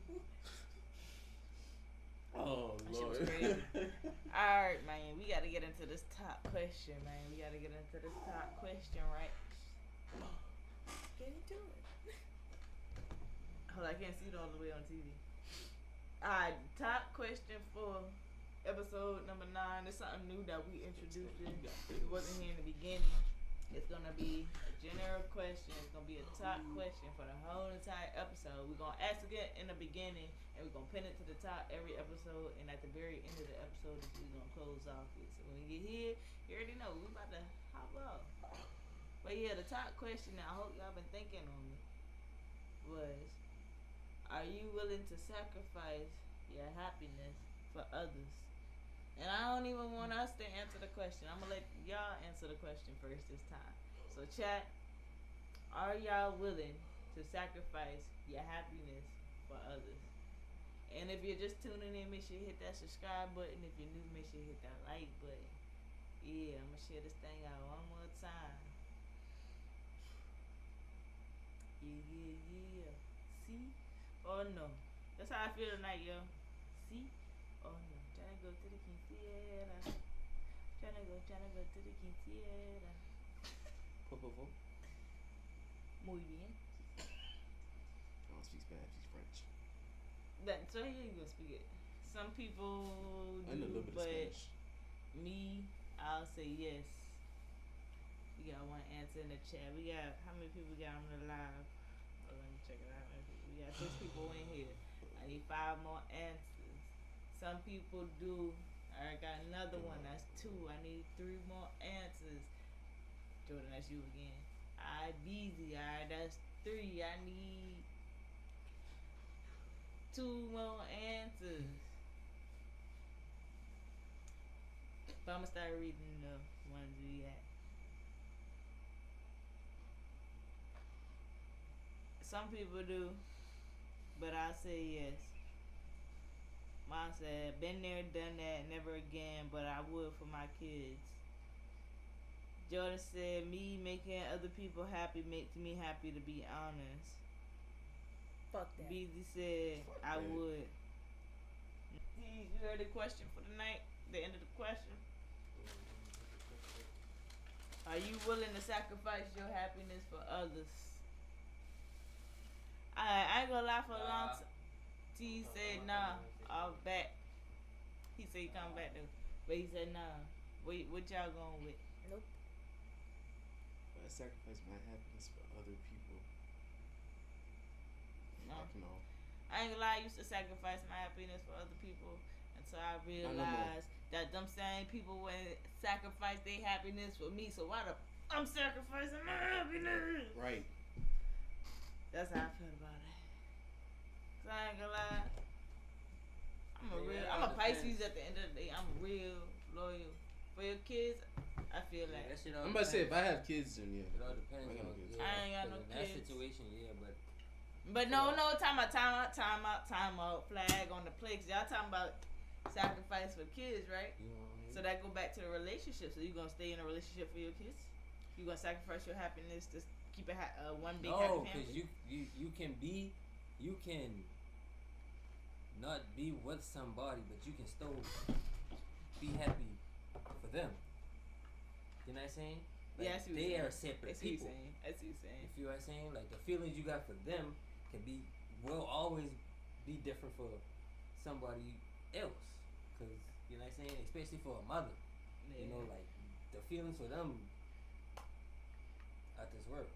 Oh That shit was Lord. crazy. Alright, man. We gotta get into this top question, man. We gotta get into this top question, right? Get into it. Hold on, I can't see it all the way on TV. Alright, top question for episode number 9. It's something new that we introduced. It wasn't here in the beginning. It's gonna be a general question. It's gonna be a top question for the whole entire episode. We're gonna ask again in the beginning, and we're gonna pin it to the top every episode. And at the very end of the episode, we're gonna close off with. So when we get here, you already know we about to hop off. But yeah, the top question. I hope y'all been thinking on it. Was, are you willing to sacrifice your happiness for others? And I don't even want us to answer the question. I'm gonna let y'all answer the question first this time. So chat, are y'all willing to sacrifice your happiness for others? And if you're just tuning in, make sure you hit that subscribe button. If you're new, make sure you hit that like button. Yeah, I'm gonna share this thing out one more time. Yeah. See or no? That's how I feel tonight, yo. See or no? Tryna go to the quinceañera. Tryna go to the quinceañera. Por favor. Muy bien. I don't speak Spanish. She's French. So here you go speak it. Some people I know a little do, bit of but Spanish. me, I'll say yes. We got one answer in the chat. We got how many people we got on the live? Oh, let me check it out. We got 6 people in here. I need 5 more answers. Some people do. I got another one. That's 2. I need 3 more answers. Jordan, that's you again. Alright, Beezy. Alright, that's 3. I need 2 more answers. But I'm gonna start reading the ones we had. Some people do, but I say yes. Mom said, been there, done that, never again, but I would for my kids. Jordan said, me making other people happy makes me happy, to be honest. Fuck that. Beezy said, Fuck I that. would. You heard the question for the night? The end of the question? Are you willing to sacrifice your happiness for others? I ain't gonna lie, for a long time. T said nah, I'll back. He said he come back though, but he said nah. What y'all going with? Nope. I sacrifice my happiness for other people. No. Fuck no. I ain't gonna lie, I used to sacrifice my happiness for other people until I realized that them same people wouldn't sacrifice their happiness for me. So why the I'm sacrificing my happiness? Right. That's how I feel about it. Cause I ain't gonna lie, I'm a Pisces at the end of the day. I'm real loyal. For your kids, I feel like that shit all I'm about to say, if I depends. have kids, then yeah. It all depends I got no on kids. yeah, I ain't got no 'cause in that kids. situation, yeah, but no, time out. Flag on the plates. Y'all talking about sacrifice for kids, right? you know what I mean? So that go back to the relationship. So you gonna stay in a relationship for your kids? You gonna sacrifice your happiness to keep it one big happy No, family? because you can not be with somebody, but you can still be happy for them. You know what I'm saying? Like, Yeah, I see what they you're are saying. separate I see what people. you're saying. I see what you're saying. You feel what I'm saying? Like the feelings you got for them will always be different for somebody else. Cause you know what I'm saying? Especially for a mother. Yeah. You know, like the feelings for them out this world.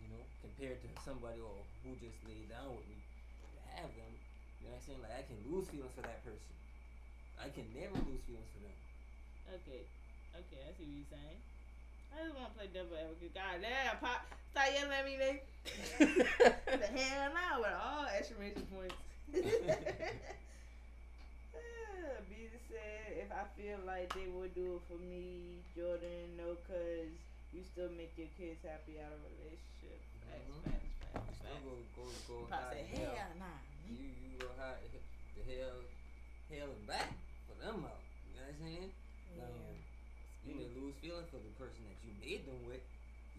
You know, compared to somebody who just laid down with me to have them. You know what I'm saying? Like I can lose feelings for that person. I can never lose feelings for them. Okay, I see what you're saying. I just want to play devil advocate. God damn, Pop, stop yelling at me, nigga. The hell now with all exclamation points. Beezy said, if I feel like they would do it for me, Jordan, no, cause you still make your kids happy out of a relationship. Facts. Go Pop high said, in hell. hell nah. You go high the hell and back for them out. You know what I'm saying? Yeah. You may lose feelings for the person that you made them with.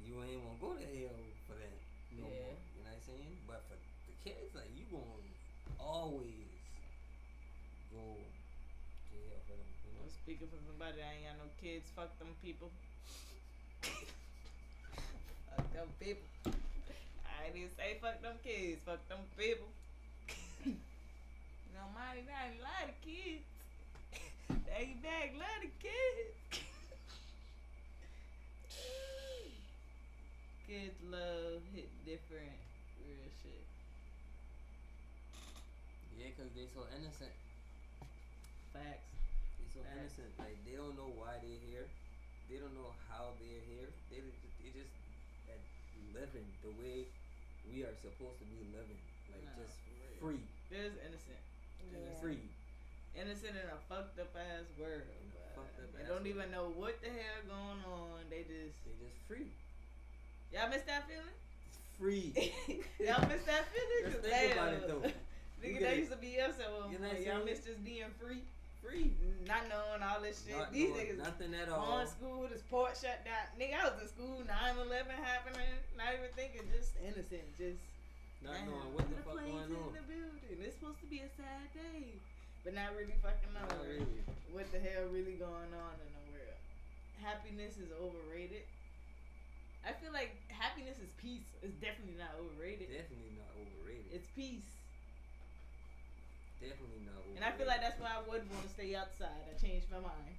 You ain't gonna go to hell for that no more. Yeah. You know what I'm saying? But for the kids, like you gonna always go to hell for them. You know? I'm speaking for somebody that ain't got no kids. Fuck them people. Fuck them people. I didn't say fuck them kids. Fuck them people. You know, Monty not a lot of kids. They back, love the kids. Kids love hit different, real shit. Yeah, cause they so innocent. Facts. They so Facts. innocent. Like they don't know why they're here. They don't know how they're here. They just living the way we are supposed to be living. Like Nah, just for real. free. They're just innocent. Yeah. Free. Innocent in a fucked up ass world. In a fucked up They ass don't world. even know what the hell going on. They just free. y'all miss that feeling? It's free. Y'all miss that feeling? Just 'Cause think about damn, it though. Nigga, You that gotta- used to be us at one you know point. what I'm Y'all saying? miss just being free, Free. not knowing all this shit. Not These knowing niggas nothing at all. on school, the sport shut down. Nigga, I was in school, 9/11 happening, not even thinking, just innocent, just Not damn, knowing what the fuck plane's going in on. the building. It's supposed to be a sad day, but not really fucking Not knowing really. what the hell really going on in the world. Happiness is overrated. I feel like happiness is peace. It's definitely not overrated. Definitely not overrated. It's peace. Definitely not overrated. And I feel like that's why I would want to stay outside. I changed my mind.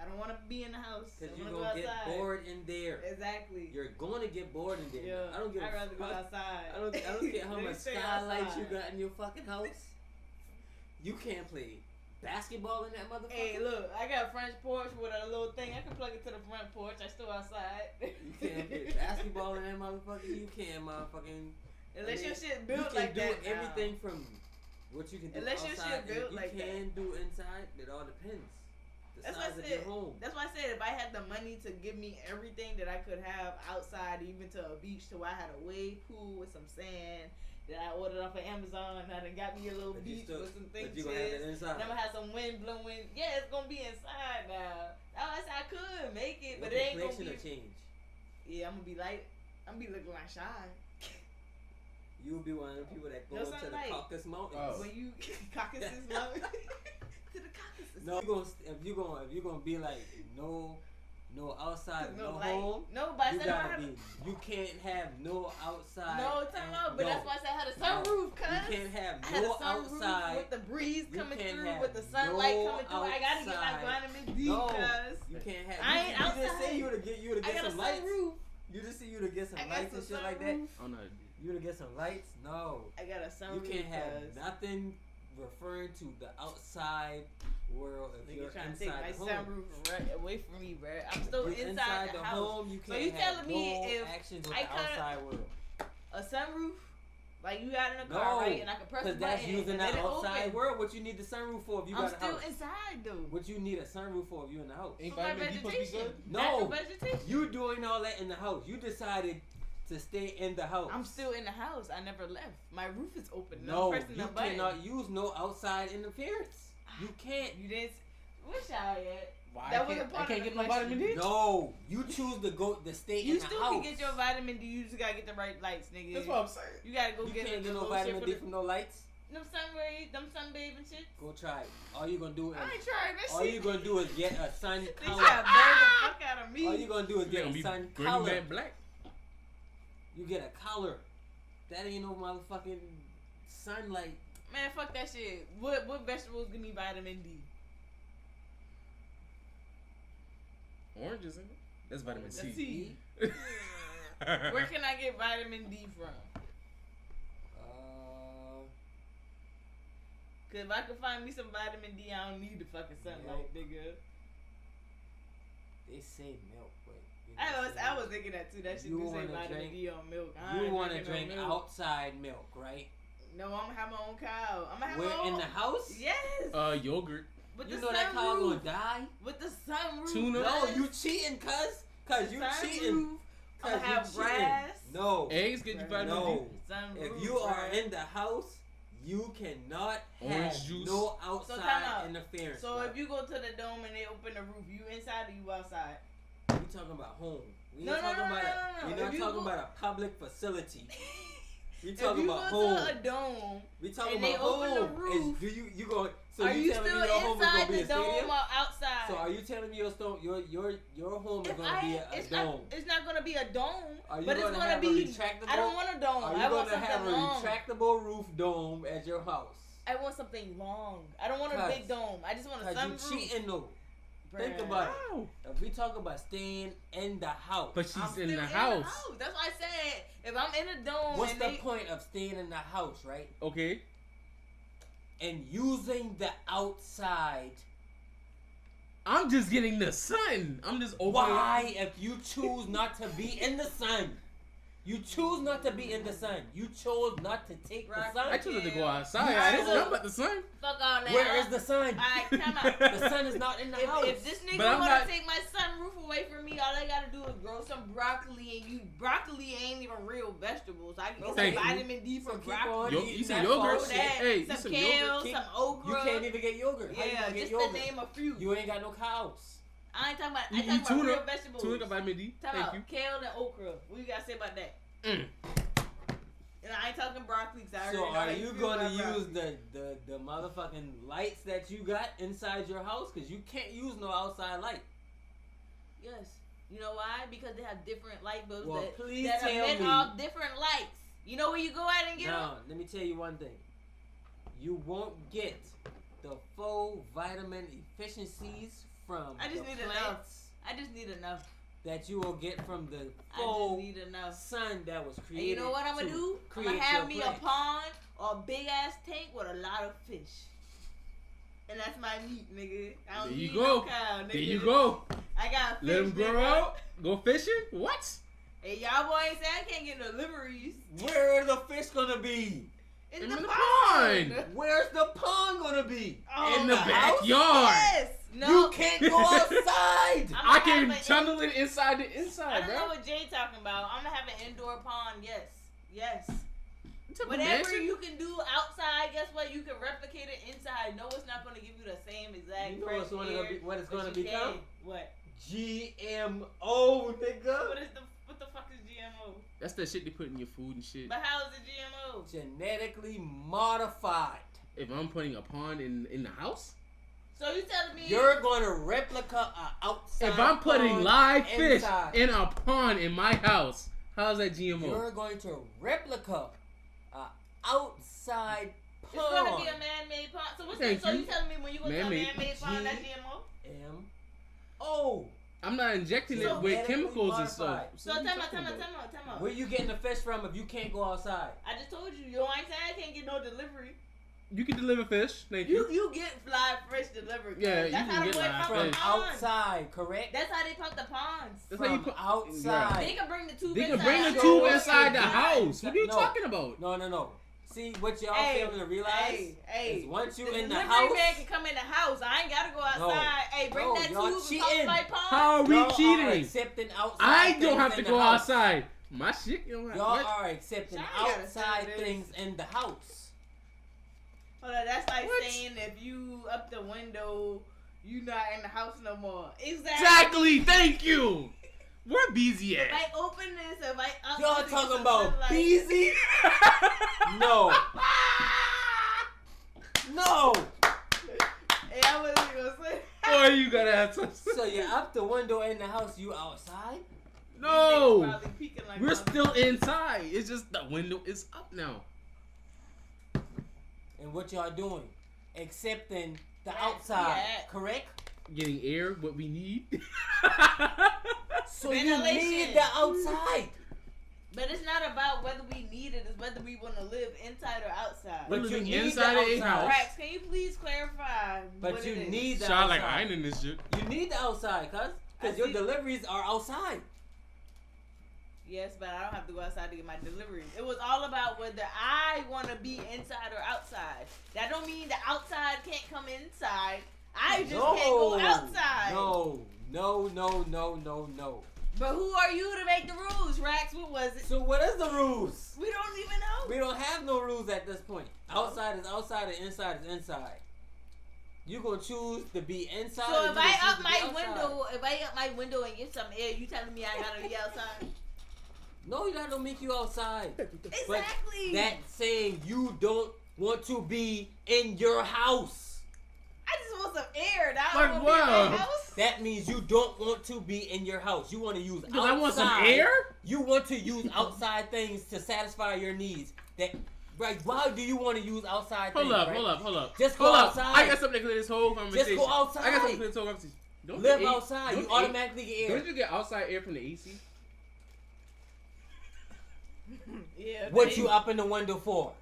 I don't want to be in the house. Because I you're want to going go to get outside. bored in there. Exactly. You're going to get bored in there. Yeah. I don't give a I'd rather go fuck. outside. I don't care how They much stay skylights you outside. got in your fucking house. You can't play basketball in that motherfucker. Hey, look, I got a French porch with a little thing. I can plug it to the front porch. I still outside. You can't play basketball in that motherfucker. You can't motherfucking. Unless your shit you built can like do that. everything from what you can do Unless your outside. shit built and like you that. can do inside. It all depends. The That's why I size of said. your home. That's why I said if I had the money to give me everything that I could have outside, even to a beach, to where I had a wave pool with some sand that I ordered off of Amazon. I done got me a little But you beach still- with some But things. you gonna have that inside. And I'm gonna have some wind blowing. Yeah, it's gonna be inside now. I said I could make it, Your but it ain't gonna complexion be. will change. Yeah, I'm gonna be light. I'm gonna be looking like Shy. You'll be one of the people that go No into the sunlight. Caucasus Mountains. Oh. When you Caucasus Mountain to the Caucasus. No, if you gonna be like no outside, no light. home. No, but I You said if I gotta had be. You can't have no outside. no time and out, but no. that's why I said I had a sunroof, cuz. You can't have I had a no sunroof outside. with the breeze You coming can't through, have with the sunlight no coming through. I gotta get my outside. vitamin D, No, cuz. you can't have. I ain't you just outside. say you to get I got a some lights. sunroof. You just say you to get some I got lights some and shit like that. sunroof. I'm not. You to get some lights. No, I got a sunroof. you can't have cuz. nothing referring to the outside world if Nigga you're trying to take my inside the home. sunroof right away from me, bruh. I'm still You're inside the house. home. You So can't you have telling me no if actions with I the cut- outside world. A sunroof, like you got in a car, No, right? And I can press the because button that's using and the let it outside open. world. What you need the sunroof for if you I'm got a still house? inside though. What you need a sunroof for if you in the house? Ain't For my vitamin D supposed to be vegetation. good? Natural No. vegetation. You doing all that in the house. You decided to stay in the house. I'm still in the house. I never left. My roof is open. and No, I'm pressing you the button. cannot use no outside interference. You can't. You didn't. Wish I had. Why That I wasn't can't, part I can't of get the no vitamin D? No, you choose to stay You in the still house. can get your vitamin D. You just gotta get the right lights, nigga. That's what I'm saying. You gotta go You get can't the get no little shit vitamin for D the- from no lights. Them sunray, them sunbathing shit. Go try it. All you gonna do is I ain't trying that all shit. you gonna do is get a sun They color. try to burn the fuck out of me. All you gonna do is They get gonna a be sun green, color. red, black. You get a color. That ain't no motherfucking sunlight. Man, fuck that shit. What vegetables give me vitamin D? Oranges in it. That's vitamin The C. tea. Where can I get vitamin D from? Cause if I could find me some vitamin D, I don't need the fucking sunlight, nigga. They say milk, but you I was thinking that too. That shit You do say wanna vitamin drink- D on milk. I You ain't want to drinking drink no milk. outside milk, right? No, I'm gonna have my own cow. I'm gonna have Where my own. in the house? Yes. Yogurt. With You the know that cow gonna sunroof. die? With the sunroof. Tuna? No, cuz. you cheating, cuz you Sunroof. cheating. I'ma Cuz you have cheating. grass. No, Eggs get you vitamin no. Sunroof, If you are bruh. in the house, you cannot Orange have juice. no time outside out. interference. So bruh. if you go to the dome and they open the roof, you inside or you outside? we talking about home. We No, ain't no, talking no, about no, a, no, no. We're If not you talking go- about a public facility. We If talking you about go home. to a dome, We talking and they about open the home. roof, Do you going? So are you telling still me your home is gonna inside be the a stadium? dome or outside? So are you telling me your home is If gonna be a it's dome? not, it's not gonna be a dome, Are you but it's gonna gonna have a be. retractable? I don't want a dome. Are you I want gonna have something a long. retractable roof dome at your house? I want something long. I don't want a Cuz- big dome. I just want a Cause sunroof. you cheating though. Think Bruh. about it. Wow. If we talk about staying in the house, But she's I'm in still the house. That's why I said if I'm in a dome what's and the they, point of staying in the house, right? Okay. And using the outside. I'm just getting the sun. I'm just opening. Why, if you choose not to be in the sun? You choose not to be in the sun. You chose not to take the Rock. sun. I chose to go outside. You I didn't chose- know about the sun. fuck all that. Where is the sun? Alright, come out. The sun is not in the house. If this nigga But I'm wanna not- take my sunroof away from me, all I gotta do is grow some broccoli, and broccoli ain't even real vegetables. I can get some Thank you. vitamin D So from keep broccoli. on Yo, eating you some that yogurt? Grow bullshit. that, Hey, you some some kale, yogurt? some okra. You can't even get yogurt. How you Yeah, gonna get just yogurt? to name a few. You ain't got no cows. I ain't talking about. You I eat talking about tuna. real vegetables. Tuna got vitamin D. Talk Thank about you. kale and okra. What you gotta say about that? Mm. And I ain't talking broccoli. 'Cause I already So know how are you feel gonna about use broccoli. the motherfucking lights that you got inside your house? Cause you can't use no outside light. Yes. You know why? Because they have different light bulbs Well, that, please that tell emit me. off different lights. You know where you go out and get them? Now, let me tell you one thing. You won't get the full vitamin efficiencies from I just the need enough. plants I just need enough. that you will get from the I just full need enough. sun that was And created. you know what I'm gonna do? I'm create gonna have your me plants. a pond or a big ass tank with a lot of fish. And that's my meat, nigga. I don't There you need go. no cow, nigga. There you go. I got fish. Let them grow nigga. out. Go fishing. What? Hey, y'all boys say I can't get no deliveries. Where are the fish gonna be? In In the the pond. pond. Where's the pond gonna be? Oh, In the house? backyard. Yes. No. You can't go outside. I can have a- tunnel it inside the I inside, don't know bro. what Jay talking about. I'm gonna have an indoor pond. Yes. Yes. What type of Whatever mansion? you can do outside, guess what? You can replicate it inside. No, it's not gonna give you the same exact. You know fresh what's gonna air, be- what it's but gonna you become? can. What? GMO, nigga. What the fuck is GMO? That's that shit they put in your food and shit. But how is it GMO? Genetically modified. If I'm putting a pond in the house, So you telling me You're gonna replica a outside. if I'm putting pond live fish inside. in a pond in my house, how's that GMO? You're going to replica a outside it's gonna be pond. a man-made pond? So what's Thank that? So you. you telling me when you go to a Man-made. man-made pond, that's GMO? GMO. I'm not injecting So it with genetically chemicals and stuff. modified. So what tell you me, talking about? tell me. Where you getting the fish from if you can't go outside? I just told you, yo, I ain't saying I can't get no delivery. You can deliver fish. Thank you. You get fly fresh delivery. Yeah, that's you how can the get boy live pump From the fish. ponds. outside, correct? That's how they pump the ponds. That's how you From put outside. They can bring the tube They can inside. bring the the tube house. inside the Yeah. house. What are you No. talking about? No. See, what y'all Hey, failing to realize hey, is once you the in the delivery house, man can come in the house. I ain't gotta go outside. Hey, bring No, that y'all tube and cheating. pump my pond. How are we y'all are cheating? accepting outside I don't things have to in the go house. outside. My shit, you don't have Y'all what? are accepting Y'all gotta outside say this. things in the house. Hold on, that's like What? saying if you up the window, you not in the house no more. Exactly. Thank you. Where BZ If at? I open this, if I up Y'all this, talking it's about sunlight. Beezy? No. No. Hey, I wasn't gonna say. Or you gotta have some. So you're up the window in the house, you outside? These niggas No. probably peeking like We're mother- still inside. It's just the window is up now. And what y'all doing? Accepting the Yeah, outside, yeah. correct? Getting air, what we need. So you Ventilation. need the outside. But it's not about whether we need it, it's whether we want to live inside or outside. We're But you living need inside the of a outside. house. Rex, can you please clarify? But what you it is? need the Sound like outside. I ain't in this shit. You need the outside, I because your see. deliveries are outside. Yes, but I don't have to go outside to get my deliveries. It was all about whether I want to be inside or outside. That don't mean the outside can't come inside. I just can't go outside. No. But who are you to make the rules, Rax? What was it? So what is the rules? We don't even know. We don't have no rules at this point. Outside is outside and inside is inside. You gonna choose to be inside. So or if you I gonna choose up to be my outside? window and get some air, you telling me I gotta be outside? No, that don't make you outside. Exactly. That's saying you don't want to be in your house. I just want some air. I Like don't want to be in what? my house. That means you don't want to be in your house. You want to use Because I want some outside. air? You want to use outside things to satisfy your needs. That right? Why do you want to use outside Hold things? up, right? hold up. Just go hold up. outside. I got something to clear this whole conversation. go outside. I got something to clear this whole conversation. Don't Live the A- outside. don't You the automatically get air. Don't you get outside air from the AC? Yeah. What nigga. you up in the window for?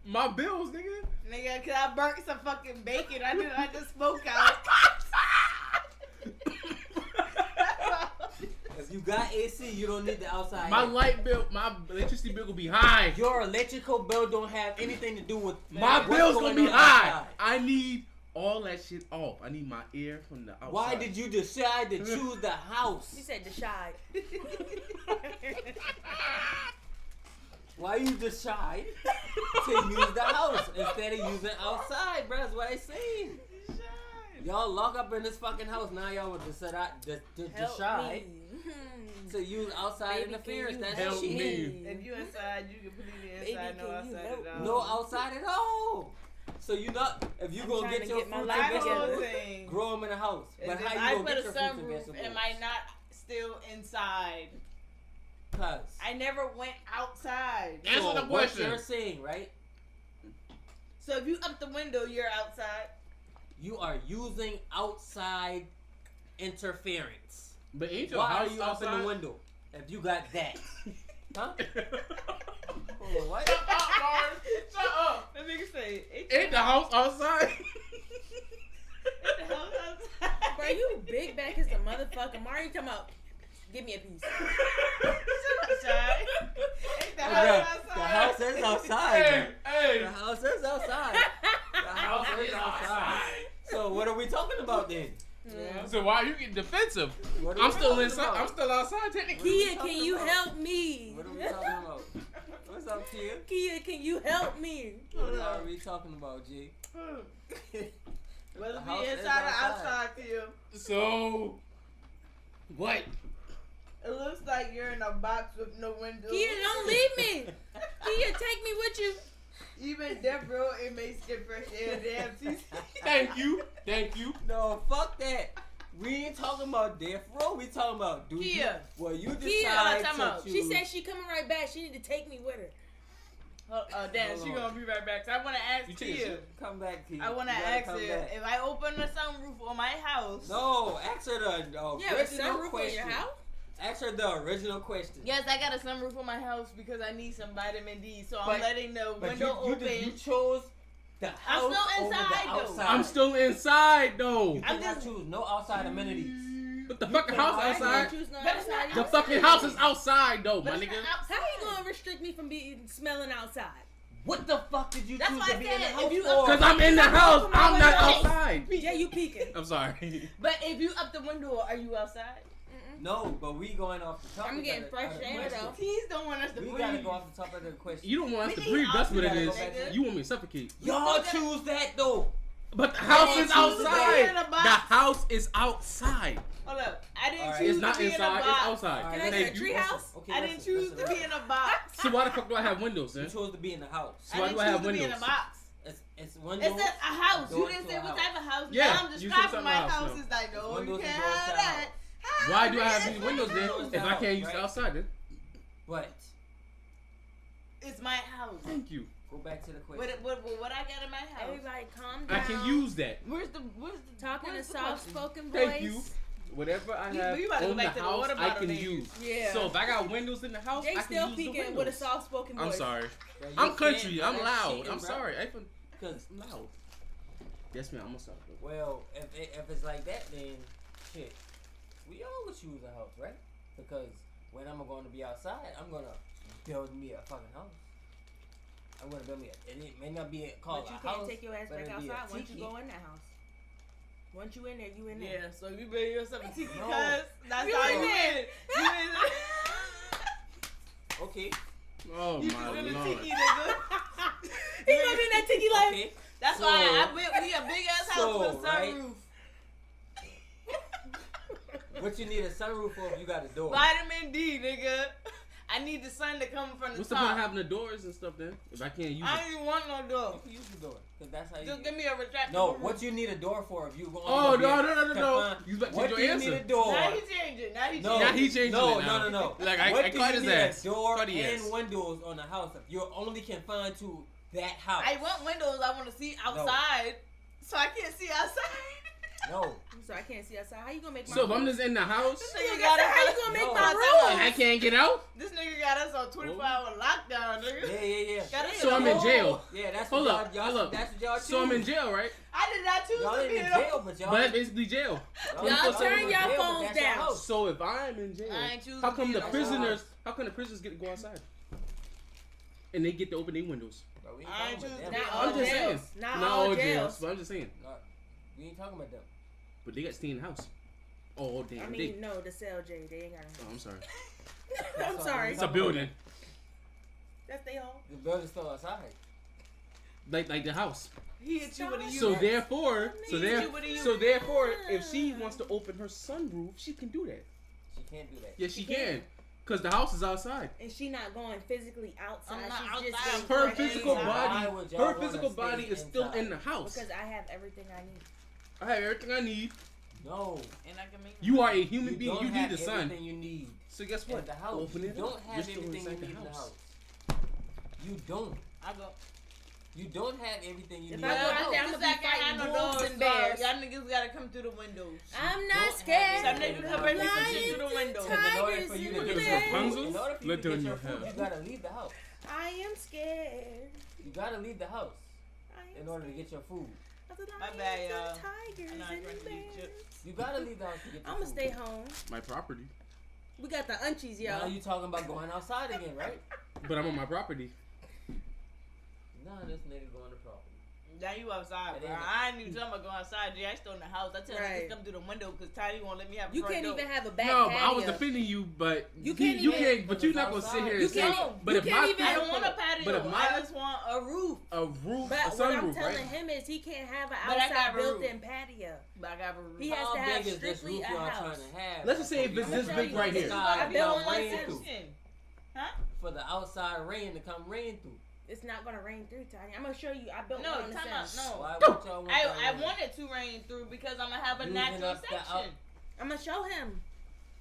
My bills, nigga. Nigga, cause I burnt some fucking bacon. I just smoke out. If you got AC, you don't need the outside. My air. light bill, my electricity bill will be high. Your electrical bill don't have anything to do with My what's bill's going gonna be on high. outside. I need all that shit off. I need my air from the outside. Why did you decide to choose the house? He said the shy. Why you decide to use the house instead of using outside, bro? That's what I seen. Y'all lock up in this fucking house. Now y'all want to decide Help me. to use outside Baby, interference. can you That's help shit. me? If you inside, you completely Baby, inside. No can you outside help at all. No outside at all. So you not if you I'm gonna trying get to your get my fruits life and together. vegetables, Thing. grow them in the house. Is But if how you I gonna put get a your fruits and sunroof, vegetables? am I not still inside? Cause I never went outside. Answer so the what question. you're saying, right? So if you up the window, you're outside. You are using outside interference. But ain't your Why are house you up in outside? the window if you got that? Huh? Hold on, what? Shut up, Mars. Shut up. That nigga say, Ain't the house outside? Ain't the house outside. Bro, you big back as a motherfucker. Mario, come out. Give me a piece. Outside. Ain't the The, house the outside. house is outside. Hey, hey. The house is outside. The house is outside. So what are we talking about then? Yeah. So why are you getting defensive? What are I'm we still talking inside. about? I'm still outside technically. Kia, talking can you about? help me? What are we talking about? What's up, Kia? Kia, can you help me? What are we talking about, G? Whether The it house be is inside or outside. outside, Tim. So what? It looks like you're in a box with no windows. Kia, don't leave me. Kia, take me with you. Even death row inmates get fresh air. Damn, TC. Thank you. Thank you. No, fuck that. We ain't talking about death row. We talking about do you? Kia. Well, you Kia, decide time to out. choose. She said she coming right back. She need to take me with her. Oh, damn, Hold she on. gonna be right back. So I wanna ask You take a Tia. shit? Come back, Kia. I wanna You gotta ask come her back. if I open the sunroof on my house. No, ask her the Yeah, with original sunroof on question. your house? Ask her the original question. Yes, I got a sunroof on my house because I need some vitamin D. So I'm But- letting the But window you open. chose the house I'm still over inside, the though. outside. I'm still inside though. You I'm cannot just- choose no outside amenities. But the You fucking house cannot outside. Choose no But it's outside. not The outside. fucking house is outside though, But my it's nigga. not outside. How you gonna restrict me from being smelling outside? What the fuck did you That's choose why to I be said in the if house you- for? Cause I'm in the house. Come on, I'm not window. outside. Yeah, you peeking. I'm sorry. But if you up the window, are you outside? No, but we going off the top. I'm of getting the- fresh of the air, question. though. Please don't want us to We breathe. gotta go off the top of the question. You don't want us We to need breathe. That's what it outside, is. nigga. You want me to suffocate. Y'all choose that though. But the house Yeah, is choose the outside. in a box. The house is outside. Hold up. I didn't Alright. choose It's not to be inside. in a It's box. outside. Alright, Can I Thank get a you. tree house? Okay, I didn't listen, choose listen, to be in a box. So why the fuck do I have windows then? You chose to be in the house. So why I do didn't I choose have to be in a windows? box. It's windows. It said a house. You doors didn't to say a what house. type of house. Yeah, Now I'm just you said dropping something my else, house. no. It's like, no, you Windows can't and doors have to that. house. Why do I have It's these windows then? windows If I out, can't use right? the outside then? But It's my house. Thank you. go back to the question. What I got in my house? Everybody calm down. I can use that. Where's the Talking in where's the soft question? spoken voice. Thank you. Whatever I You- have you about to go on the back to the house, water I bottle can then. use. Yeah. So if I got windows in the house, Jay I can still use the peeking windows. with a soft spoken voice. I'm sorry. Bro, you I'm can't- country. I'm that's loud. cheating, I'm bro. sorry. Cause I'm loud. Yes, ma'am. I'm a soft. well, if it's like that, then shit, we all would choose a house, right? Because when I'm going to be outside, I'm gonna build me a fucking house. I'm gonna build me a, and it may not be called But you a can't house. take your ass but back it'll be a outside once you tiki. go in that house. Once you in there, you in there. Yeah, so you build yourself a tiki No. cuz that's You how in you there. win. Okay, Oh You my build a lord. tiki, nigga. He gonna be in that tiki life. okay. That's So- why I built me a big ass house so, with a right? sunroof. What you need a sunroof for if you got a door? Vitamin D, nigga. I need the sun to come from the What's the point top. of having the doors and stuff then? If I can't use I it. don't even want no door. You can use the door, cause that's how you. Just give me a retractable No, roof. what you need a door for if you go? Oh no! You about to What change do your you need a answer. door? Now he changed it. Now he No, changed Now it. he changing no, it now. no. Like What I do caught you his need ass. a door Caught his and ass. windows on the house if you only confined to that house? I want windows. I want to see outside, so I can't see outside. No. So I can't see outside. How you gonna make my So if I'm room? just in the house This Nigga, nigga got how you us. gonna make No. my and I room? can't get out, This nigga got us on 24-hour lockdown, nigga. Yeah. Got us so I'm in hole. jail. Yeah, that's Hold what up, y'all, hold up. That's what y'all choose. So I'm in jail, right? I did not choose Y'all to ain't be in in jail, but y'all. But that's basically jail. Y'all ain't turn in your jail, but phones that's your down. house. So if I'm in jail, I ain't choose how to come be the in a prisoners? house. How come the prisoners get to go outside? And they get to open their windows. Bro, we ain't I ain't talking about choose them. Not to all I'm just jails. saying. Not Not all all jails. But I'm just saying. No, we ain't talking about them. But they got to stay in the house. Oh damn. I mean, no, the cell J. They ain't got. Oh, I'm sorry. I'm sorry. It's a building, That's they home. The building's still outside. like the house. He hit you with a So unit. therefore, What so therefore, if she wants to open her sunroof, she can do that. She can't do that. Yes, she She can. can. Cause the house is outside. And she not going physically outside. I'm not She's outside. just getting Her fresh physical air. Why body, would y'all her wanna physical stay body is still inside? in the house. Because I have everything I need. I have everything I need. No. And I can make You are a human You being. don't You have need the sun. everything you need So guess in what? the house. Open You it don't up. have You're still everything you inside need the in the house. house. You don't. I go. You don't have everything you If need. I go Well, out there, I'm niggas gonna be that can't fighting handle wolves doors, and so bears. y'all niggas gotta come through the windows. I'm Don't not have scared. Some niggas have ready for shit through the window. Because in order Tigers for you in to the get Niggas your bed. Rapunzel? food, in order for you Let to them get in your your food, house. you gotta leave the house. I am scared. You gotta leave the house I am in order to scared. get your food. My bad, y'all. Tigers I'm not and drinking these bears. chips. You gotta leave the house to get your I'm gonna food. stay home. My property. We got the unchies, Now y'all. you talking about going outside again, right? But I'm on my property. Nah, this nigga going to property. Now you outside, It bro. ain't- I ain't even talking about going outside. Jay, I still in the house. I tell Right. niggas come through the window because Tiny won't let me have a You front can't door. even have a back No, but patio. I was defending you, but You can't you even- can't. But But you're it's not gonna sit outside. here You and say. can't- But you if can't my even- I don't want a patio. But if I my just want a roof. a roof, But a what I'm sunroof, telling right? him is he can't have an But I outside got a roof. built-in patio. But I got a roof. He has How to have big is this strictly roof a y'all house. trying to have? Let's just say if it's I'ma this tell big you right this. here. Outside I to built come one rain since- through. For the outside rain to come rain through. It's not gonna rain through, Tiny. I'm gonna show you. I built No, one on the time out. Sims. No. Why would y'all want I that rain? want it to rain through because I'm gonna have a Using natural up the section. I'm gonna show him.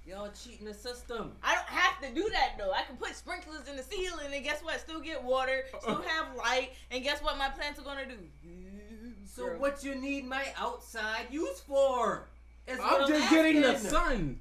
Y'all cheating the system. I don't have to do that though. I can put sprinklers in the ceiling and guess what? Still get water, still have light, and guess what my plants are gonna do? So what you need my outside use for? Is what I'm just getting the asking. sun.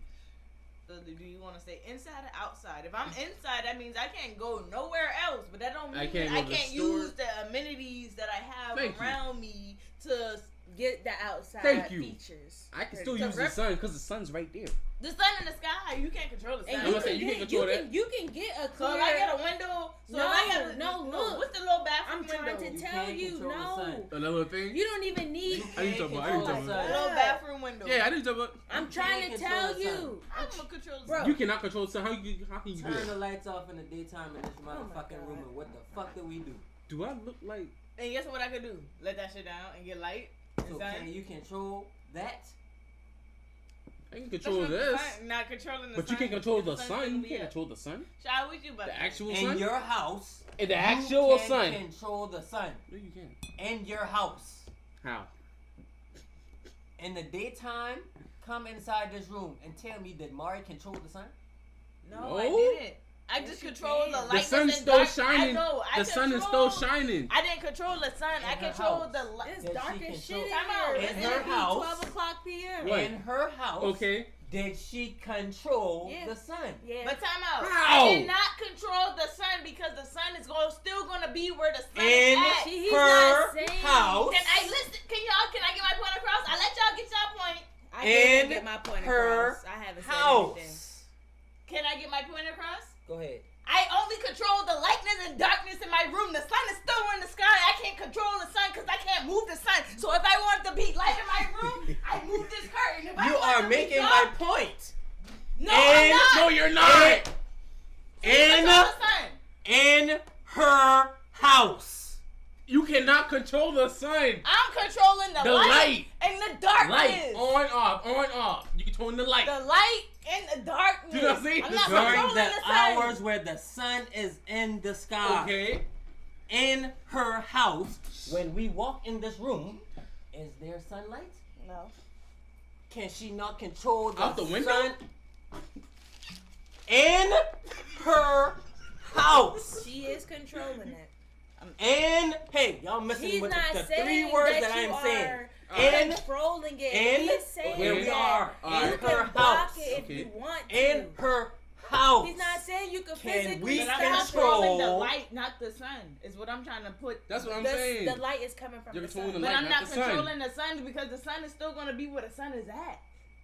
So do you want to stay inside or outside? If I'm inside, that means I can't go nowhere else. But that don't mean I can't I go to the can't store. use the amenities that I have Thank you. around me to. Get the outside Thank you. features. I can still To use the rep- sun because the sun's right there. The sun in the sky, you can't control the sun. And I'm you gonna say can, you get, can't control that. you can get a So clear. if I get a window, so No, if I get a, no, look. what's the little bathroom I'm trying window? to You tell can't you, control the no. sun. Another thing. You don't even need. I need to talk about- I need to talk about- A little bathroom window. Yeah, I didn't talk about. I'm You trying can't to control tell the you. sun. I'm gonna control the Bro. sun. You cannot control the sun. How can you do Turn the that? lights off in the daytime in this my motherfucking room, God. and what the fuck do we do? Do I look like? And guess what I could do? Let that shit down and get light. So and sun. can you control that? I can That's control what the this, sun- not controlling the but sun. you can't control the sun's sun. gonna You be can't up. control the sun. Child, what you about The to actual In sun. your house, In the actual you can sun. control the sun. No, you can't. In your house. How? In the daytime, come inside this room and tell me, did Mari control the sun? No, I No. didn't. I Yes, just you control can. the The light. The sun's still shining. The sun is still shining. I didn't control the sun. I In her controlled house. the light. It's Did dark she as shit control- in Time out. here. In It's her gonna be house. 12 o'clock p.m. What? In her house, Okay. did she control Yeah. the sun? Yeah. But time out. How? I did not control the sun because the sun is still going to be where the sun In is at. He's her not saying- house. Can I listen? Can I get my point across? I let y'all get y'all point. I can't in get my point her across. I haven't said house. anything. Can I get my point across? Go ahead. I only control the lightness and darkness in my room. The sun is still in the sky. I can't control the sun because I can't move the sun. So if I want to be light in my room, I move this curtain. If I You want are to making be my dark, point. No, And- I'm not. No, you're not. In Control the sun. in her house. You cannot control the sun. I'm controlling the light. and the darkness. Light on off, on off. You controlling the light. The light and the darkness. Do you know what I'm saying? I'm not During controlling the the sun. hours where the sun is in the sky. Okay. In her house, when we walk in this room, is there sunlight? No. Can she not control the Out the window? sun? In her house. She is controlling it. And hey, y'all missing He's with not the saying three words that that you I'm saying. are In controlling it. in He's saying where we that are Alright. you in can her block house. it if Okay. you want to. In her house. He's not saying you can Can physically we But stop I'm it. controlling the control- light, not the sun. Is what I'm trying to put. That's what I'm The- saying. The light is coming from You're the controlling sun. the But light, I'm not not the sun. controlling the sun because the sun is still going to be where the sun is at.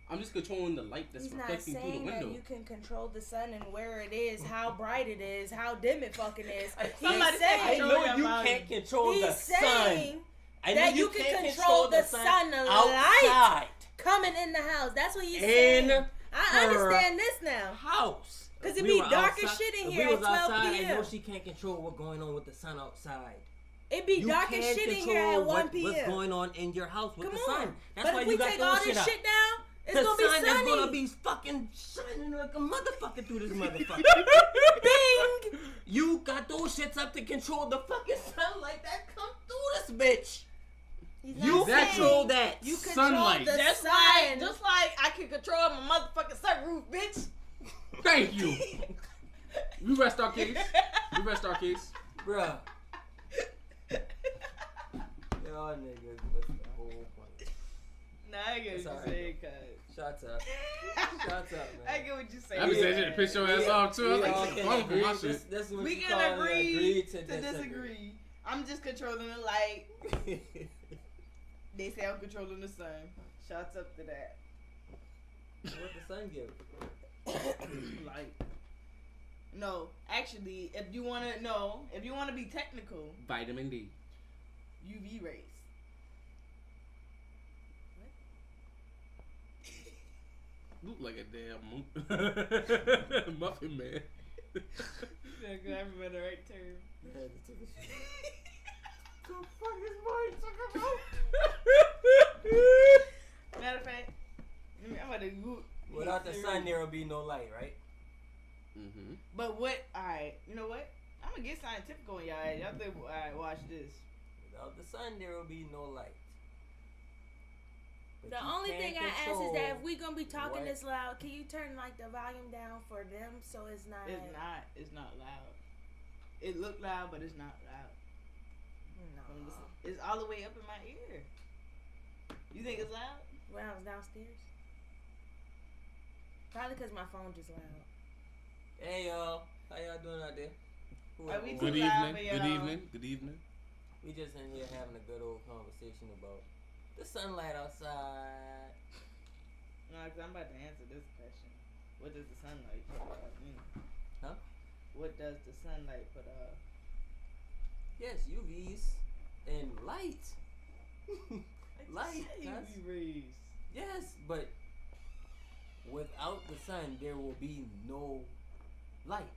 I'm just controlling the light that's He's not reflecting through the saying that window. you can control the sun and where it is, how bright it is, how dim it fucking is. Somebody He's said I saying, control know your you volume. can't control the he's sun. saying I know that you can can't control the sun light. outside. coming in the house. That's what he's In saying. I her understand this now. House. 'Cause If it we be were dark as outside- shit in if here we at was 12 outside, I p.m. know she can't control what's going on with the sun outside. It be You dark as can't shit in control here at 1 what's p.m. going on in your house with Come the on. sun. That's But why if you we got take those all shit this up. shit down, it's The gonna be sun is sunny. gonna be fucking shining like a motherfucker through this motherfucker. Bing! You got those shits up to control the fucking sunlight that come through this bitch. He's You not saying control that. You control Sunlight. the Just sun. like I can control my motherfucking sunroof, bitch. Thank you. We rest our case. We rest our case. Bruh. Y'all niggas, what's the whole point? Nah, I get It's what alright, you're saying, cuz. Shots up. Shots up, man. I get what you're saying. I be saying shit to piss your ass off too. I was We all like, can phone for agree. my shit. This is what We you can call agree to to disagree. I'm just controlling the light. They say I'm controlling the sun. Shots up to that. What the sun give? Light. No, actually, if you wanna be technical, Vitamin D. UV rays. Look like a damn muffin man. Yeah, good. I remember the right term. I had to take a shit. The fuck is mine talking about? Matter of fact, I'm about to Google. Without the sun, there will be no light, right? Mm-hmm. But what? Alright, you know what? I'm gonna get scientific on y'all. Y'all think? Alright, watch this. Without the sun, there will be no light. But The you only can't thing I ask is control that if we gonna be talking what- this loud, can you turn like the volume down for them so it's not? It's not. It's not loud. It look loud, but it's not loud. No. It's all the way up in my ear. You think it's loud? When I was downstairs. Probably because my phone just loud. Hey y'all, how y'all doing out there? Are we Good too loud evening. for Good y'all? evening. Good evening. We just in here having a good old conversation about the sunlight outside. No, because I'm about to answer this question. What does the sunlight put off? Huh? What does the sunlight put off? Yes, UVs and light. Light. That's- UV rays. Yes, but without the sun, there will be no light.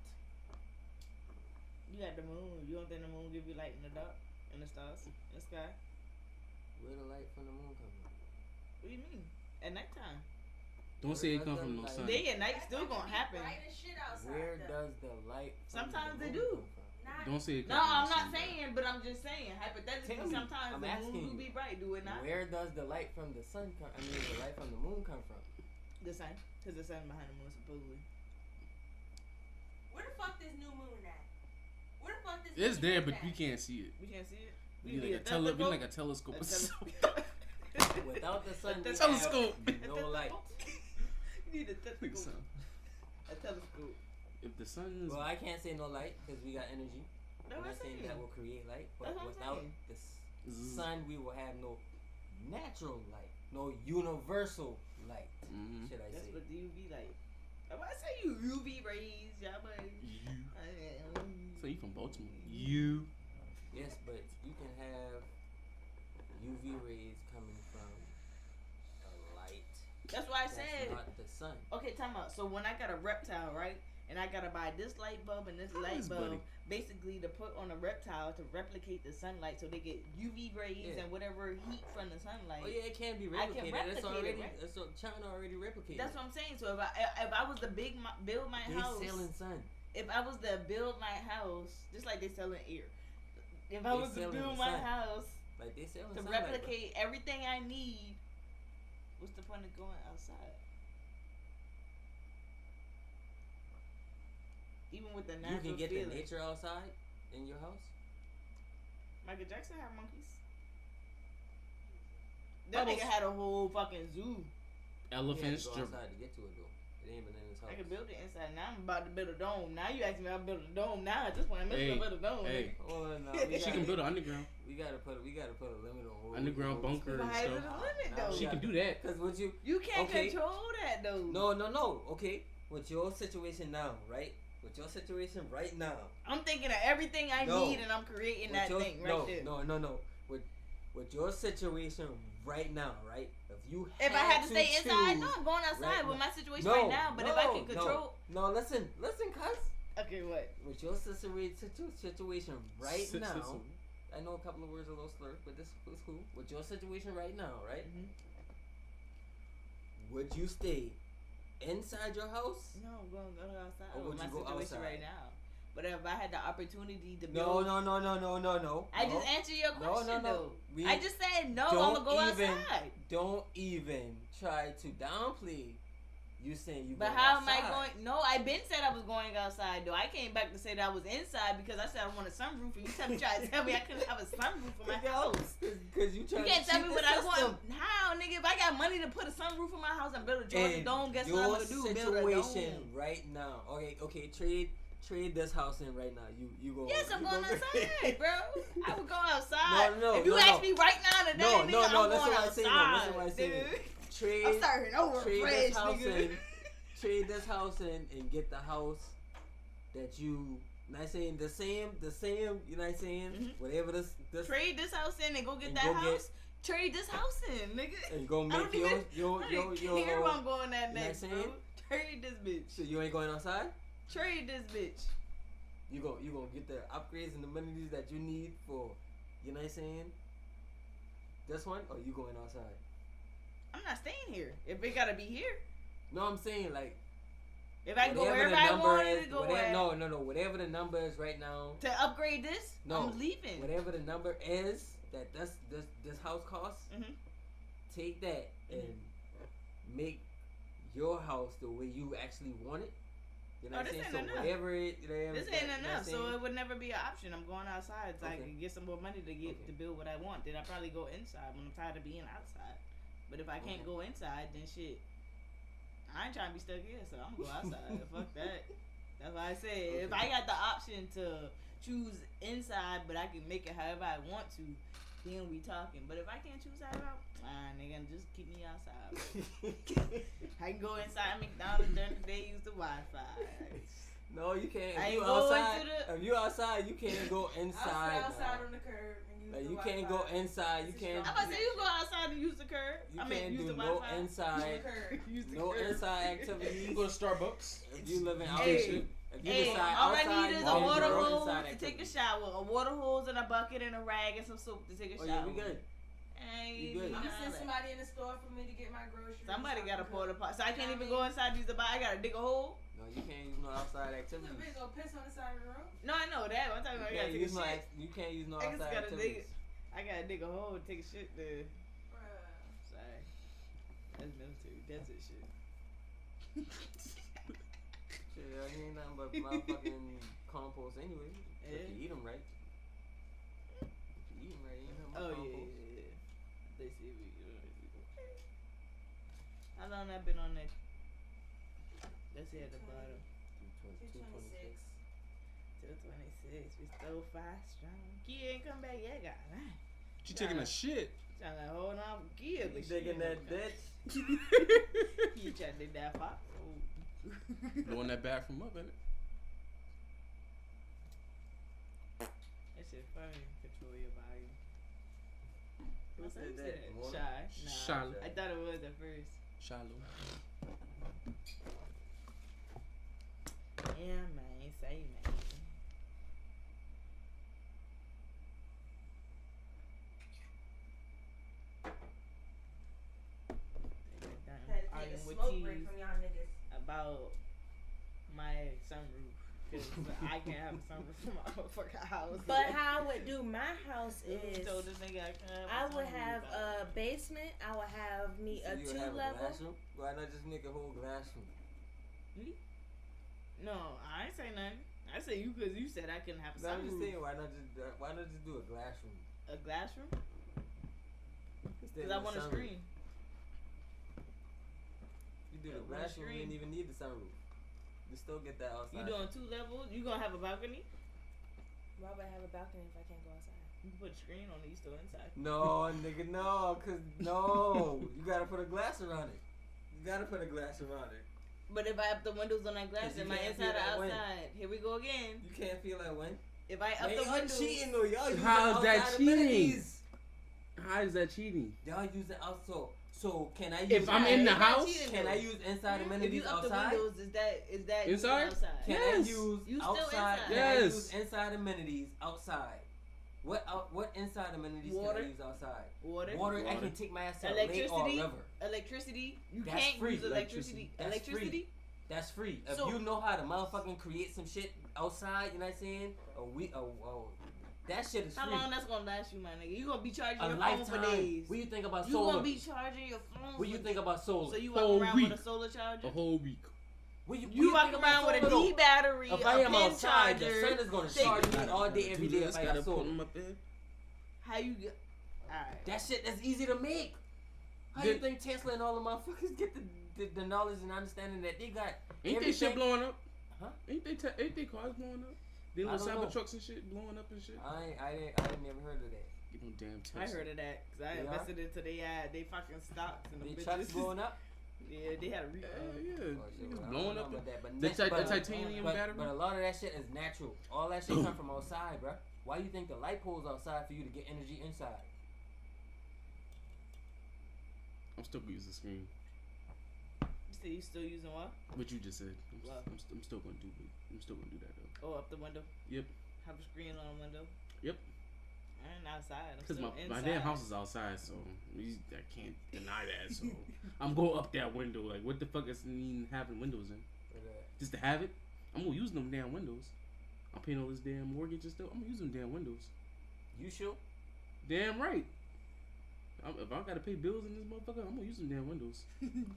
You got the moon. You don't think the moon give you light in the dark? In the stars? In the sky? Where the light from the moon come from? What do you mean? At nighttime. Don't say it come from no sun. Day and night still gonna happen. Where does the light from Sometimes the they moon do. come from? Don't say it No, come from I'm no not sun. saying, but I'm just saying. Hypothetically, Tell me. sometimes I'm the asking moon do you. be bright, do it not? Where does the light from the sun come? I mean, the light from the moon come from? The sun. Because the sun behind the moon, supposedly. Where the fuck this new moon at? Where the fuck this? It's new there, moon but at? we can't see it. We can't see it? We need like a telescope. A or something. Without the sun, A we telescope. have no light. You need a Think so. telescope. A telescope. If the sun is Well, I can't say no light because we got energy. That's I'm what not I'm saying saying. that will create light, but That's what I'm without saying. the Zzz. sun, we will have no natural light, no universal light. Mhm. Should I That's say? what the UV light. Why I say you UV rays, y'all boy. So you from Baltimore? You. Yes, but you can have UV rays coming from a light. That's why I That's said. not the sun. Okay, time out. So when I got a reptile, right, and I gotta buy this light bulb and this light Nice, bulb, buddy. basically to put on a reptile to replicate the sunlight, so they get UV rays Yeah. and whatever heat from the sunlight. Oh yeah, it can be I can replicated. It's replicate already, it, right? it's China already replicated. That's what I'm saying. So if I was to build my they house, selling sun. if I was to build my house, just like they selling air, if I They was to selling build the my sun. house Like they selling to sunlight, bro. replicate everything I need, what's the point of going outside? Even with the You natural can get feeling. the nature outside in your house. Michael Jackson had monkeys. That Almost. nigga had a whole fucking zoo. Elephants. You had to Strip. go outside to get to it though. It ain't been in his house. I could build it inside. Now I'm about to build a dome. Now you asking me to build a dome. Now at this point, I'm Hey, to build a dome. Hey, Oh no, she can build an underground We gotta put a limit on what underground we bunker and Why is it stuff. a limit Nah, though? She can do that. Cause what you You can't Okay. control that though. no. Okay, with your situation now, right? With your situation right now. I'm thinking of everything I No. need and I'm creating With that your, thing right there. No. With your situation right now, right? If I had to stay inside, choose no, I'm going outside right with now. my situation right now. But if I can control, No, listen, cuz. okay, what? With your situation right now, I know a couple of words are a little slurred, but this is cool. With your situation right now, right? Mhm. Would you stay inside your house? No, I'm going to go outside Or with would my you go situation outside? right now. But if I had the opportunity to No. build, I just answered your question though. We I just said no. I'm don't gonna go even- outside. don't even try to downplay You saying you But going how outside. am I going? No, I been said I was going outside though. I came back to say that I was inside because I said I want a sunroof, and you trying to tell me I couldn't have a sunroof in my house. Because you trying You can't to tell cheat me the what I system. want. How, nigga? If I got money to put a sunroof in my house and build a Georgia And Dome, guess what your I'm gonna do? Build a situation dome. right now. Okay, trade this house in right now. You go. Yes, I'm you going go- outside, bro. I would go outside. No, if you ask me right now today, nigga, I'm listen going what I'm saying. outside, Listen what I'm saying. dude. Trade. I'm starting over Trade fresh, this house nigga. in. Trade this house in and get the house that you. Not saying the same. You know what I'm saying? Mhm. Whatever this. Trade this house in and go get And that go house. Trade this house in, nigga. And go I make don't even your. I don't even care where I'm going that you know next, what bro. I'm saying? Trade this bitch. So you ain't going outside. Trade this bitch. You gonna get the upgrades and amenities that you need for. You know what I'm saying? This one, or you going outside? I'm not staying here. If it gotta be here. No, I'm saying like. If I go whatever wherever the I number wanted is, to go whatever, at, no. Whatever the number is right now. to upgrade this, No. I'm leaving. Whatever the number is that this house costs, Mhm. take that and make your house the way you actually want it. You know Oh, what I'm this saying? ain't So enough. whatever it, This ain't enough, so it would never be an option. I'm going outside so I Okay. can get some more money to get Okay. to build what I want. Then I probably go inside when I'm tired of being outside. But if I can't Okay. go inside, then shit. I ain't trying to be stuck here, so I'm gonna go outside. Fuck that. That's why I say if I got the option to choose inside, but I can make it however I want to, then we talking. But if I can't choose that out, nigga, just keep me outside. I can go inside McDonald's during the day, use the Wi-Fi. No, you can't. I If ain't you going outside, to the- if you outside, you can't go inside. outside now. on the curb and use Like, the you can't Wi-Fi. go inside. You This is can't. I'm about to say you go outside and use the curb. You I mean, can't use do the no Wi-Fi. inside. Use the No curb. inside You activities. can go to Starbucks. If you live in Hey, if you Hey, decide all outside, I need is you a can't do water no hose inside to take a activities. shower, a water hose and a bucket and a rag and some soap to take a Oh shower. yeah, we good. Hey, You good. I'm gonna nah, send like- somebody in the store for me to get my groceries. Somebody so I got a can porta cook. potty, so I You can't know even what go I mean? inside to use the buy. I gotta dig a hole. No, you can't use no outside The activities. bitch gonna piss on the side of the road. No, I know that. I'm talking about I gotta take a shit. You can't use no I just outside gotta dig activities. it. I gotta dig a hole to take a shit there. Bruh. Sorry. That's military. That's it shit. Shit, he ain't nothing but motherfucking compost anyway. Yeah. If you eat them right. If you eat them right, ain't nothing but Oh yeah, compost. yeah. They see me. How long I been on that? Let's see at the bottom. 226. 226. We still 5 strong. Kia ain't come back yet, got right. She taking a shit. Trying to hold on for Kia. You but she digging ain't that come. ditch? He trying to dig that fox. Blowing that bathroom up, innit? That shit funny. Control your volume. Who What's said that? that? Shy. Nah. Charlotte. I thought it was at first. Shiloh. Yeah, man. Say, man. Had to take a Arguing with smoke T's break from y'all niggas. about my sunroof. Because I can't have a sunroof in my motherfucking house. But how I would do my house is told this nigga I can't I have a would sunroof have out. a basement. I would have me So a you would have a 2-level. glass room? Why not just make a whole glass room? No, I ain't say nothing. I say you because you said I couldn't have a No, I'm just sunroof. saying, why not just do a glass room? A glass room? Instead Because I of want a sunroof. screen. You do Yeah, the with a glass room, you screen. didn't even need the sunroof. You still get that outside. You doing 2 levels? You gonna have a balcony? Why would I have a balcony if I can't go outside? You can put a screen on it. You still inside. No, nigga, no, cause no, you gotta put a glass around it. You gotta put a glass around it. But if I have the windows on that glass, 'Cause you am I can't inside or feel that wind. outside? Here we go again. You can't feel that wind. If I up Man, the y'all windows, cheating though. Y'all using How's that outside cheating? amenities. How is that cheating? Y'all using outside. So can I use? If I'm in the it's not house, cheating, Can though. I use inside If amenities you up the outside? windows, is that Inside? using outside? Can Yes. I use You still outside? inside. Can I Yes. use inside amenities outside? What inside amenities Water. can I use outside? Water, Water. I Water. can take my ass to a lake or a electricity, river. electricity. You That's can't free. use electricity. That's Electricity. That's free. If So- you know how to motherfucking create some shit outside, you know what I'm saying? That shit is How free. long that's gonna last you, my nigga? You gonna be charging A your phone for lifetime. days. What you think about You solar? gonna be charging your phone. What you think about solar? So you Whole walk around week. with a solar charger? A whole week. You walk around with a D battery, If a I am pen outside, charger. the sun is gonna take- charge me all day, every day if I got put solar. them up there. How you get? Alright. That shit that's easy to make. How you think Tesla and all the motherfuckers get the knowledge and understanding that they got? Ain't they shit blowing up? Huh? Ain't they cars blowing up? They I little don't know. Cybertrucks and shit blowing up and shit. I didn't never heard of that. Get them damn Tesla. I heard of that because I They invested into they fucking stocks and the The trucks bitches. blowing up. Yeah, they had a Yeah, recall. yeah. Oh, shit, Niggas well, I blowing don't up. know about that, but The, next- the but- titanium battery. But a lot of that shit is natural. All that shit come from outside, bro. Why you think the light pole's outside for you to get energy inside? I'm still gonna use the screen. You still using what? What you just said. Wow. I'm still gonna do it. I'm still gonna do that though. Oh, up the window. Yep. Have a screen on the window. Yep. I ain't outside. I'm Cause still my inside. damn house is outside, so I can't deny that. So I'm going up that window. Like, what the fuck is mean having windows in? Just to have it? I'm gonna use them damn windows. I'm paying all this damn mortgage and stuff. I'm gonna use them damn windows. You sure? Damn right. If I gotta pay bills in this motherfucker, I'm gonna use them damn windows.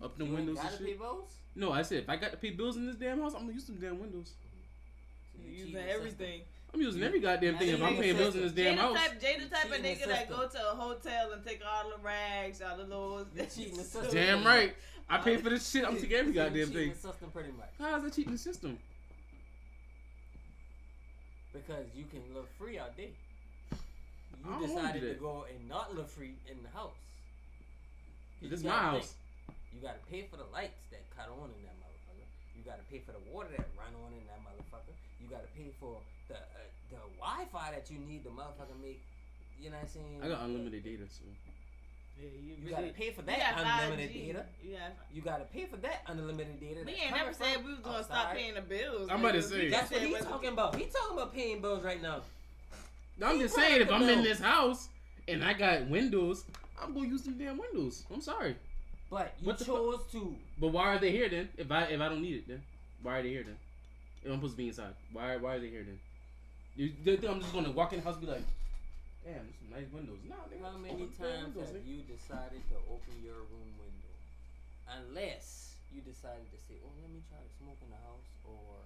Up them You ain't windows gotta and pay shit. bills? No, I said if I got to pay bills in this damn house, I'm gonna use them damn windows. So You cheating using the system. everything. I'm using every goddamn Now thing you if I'm cheating paying the bills in this system. damn house. Jay the type of cheating the nigga that system. go to a hotel and take all the rags out of those. You cheating the system. Damn right. I pay for this shit. I'm taking every You goddamn cheating thing. the system pretty much. How is that cheating the system? Because you can live free out there. I You don't wanna decided do to that. go and not live free in the house. You This is my gotta house. think, you gotta pay for the lights that cut on in that motherfucker. You gotta pay for the water that run on in that motherfucker. You gotta pay for the Wi-Fi that you need to motherfucker make. You know what I'm saying? I got unlimited data, so Yeah, You gotta pay for You that got unlimited 5G. data. Yeah. You gotta pay for that unlimited data. We that's ain't coming never said from we was gonna stop outside. paying the bills. I'm about to nigga. say. We That's just what said he's whether- talking about. He's talking about paying bills right now. I'm just saying if I'm in this house and I got windows, I'm gonna use them damn windows. I'm sorry. But you What the chose to. But why are they here then? If I don't need it then, why are they here then? If I'm supposed to be inside, why are they here then? They think I'm just gonna walk in the house and be like, damn, there's some nice windows. Nah, nigga, How many open the damn times windows, have nigga. you decided to open your room window? Unless you decided to say, oh, let me try to smoke in the house, or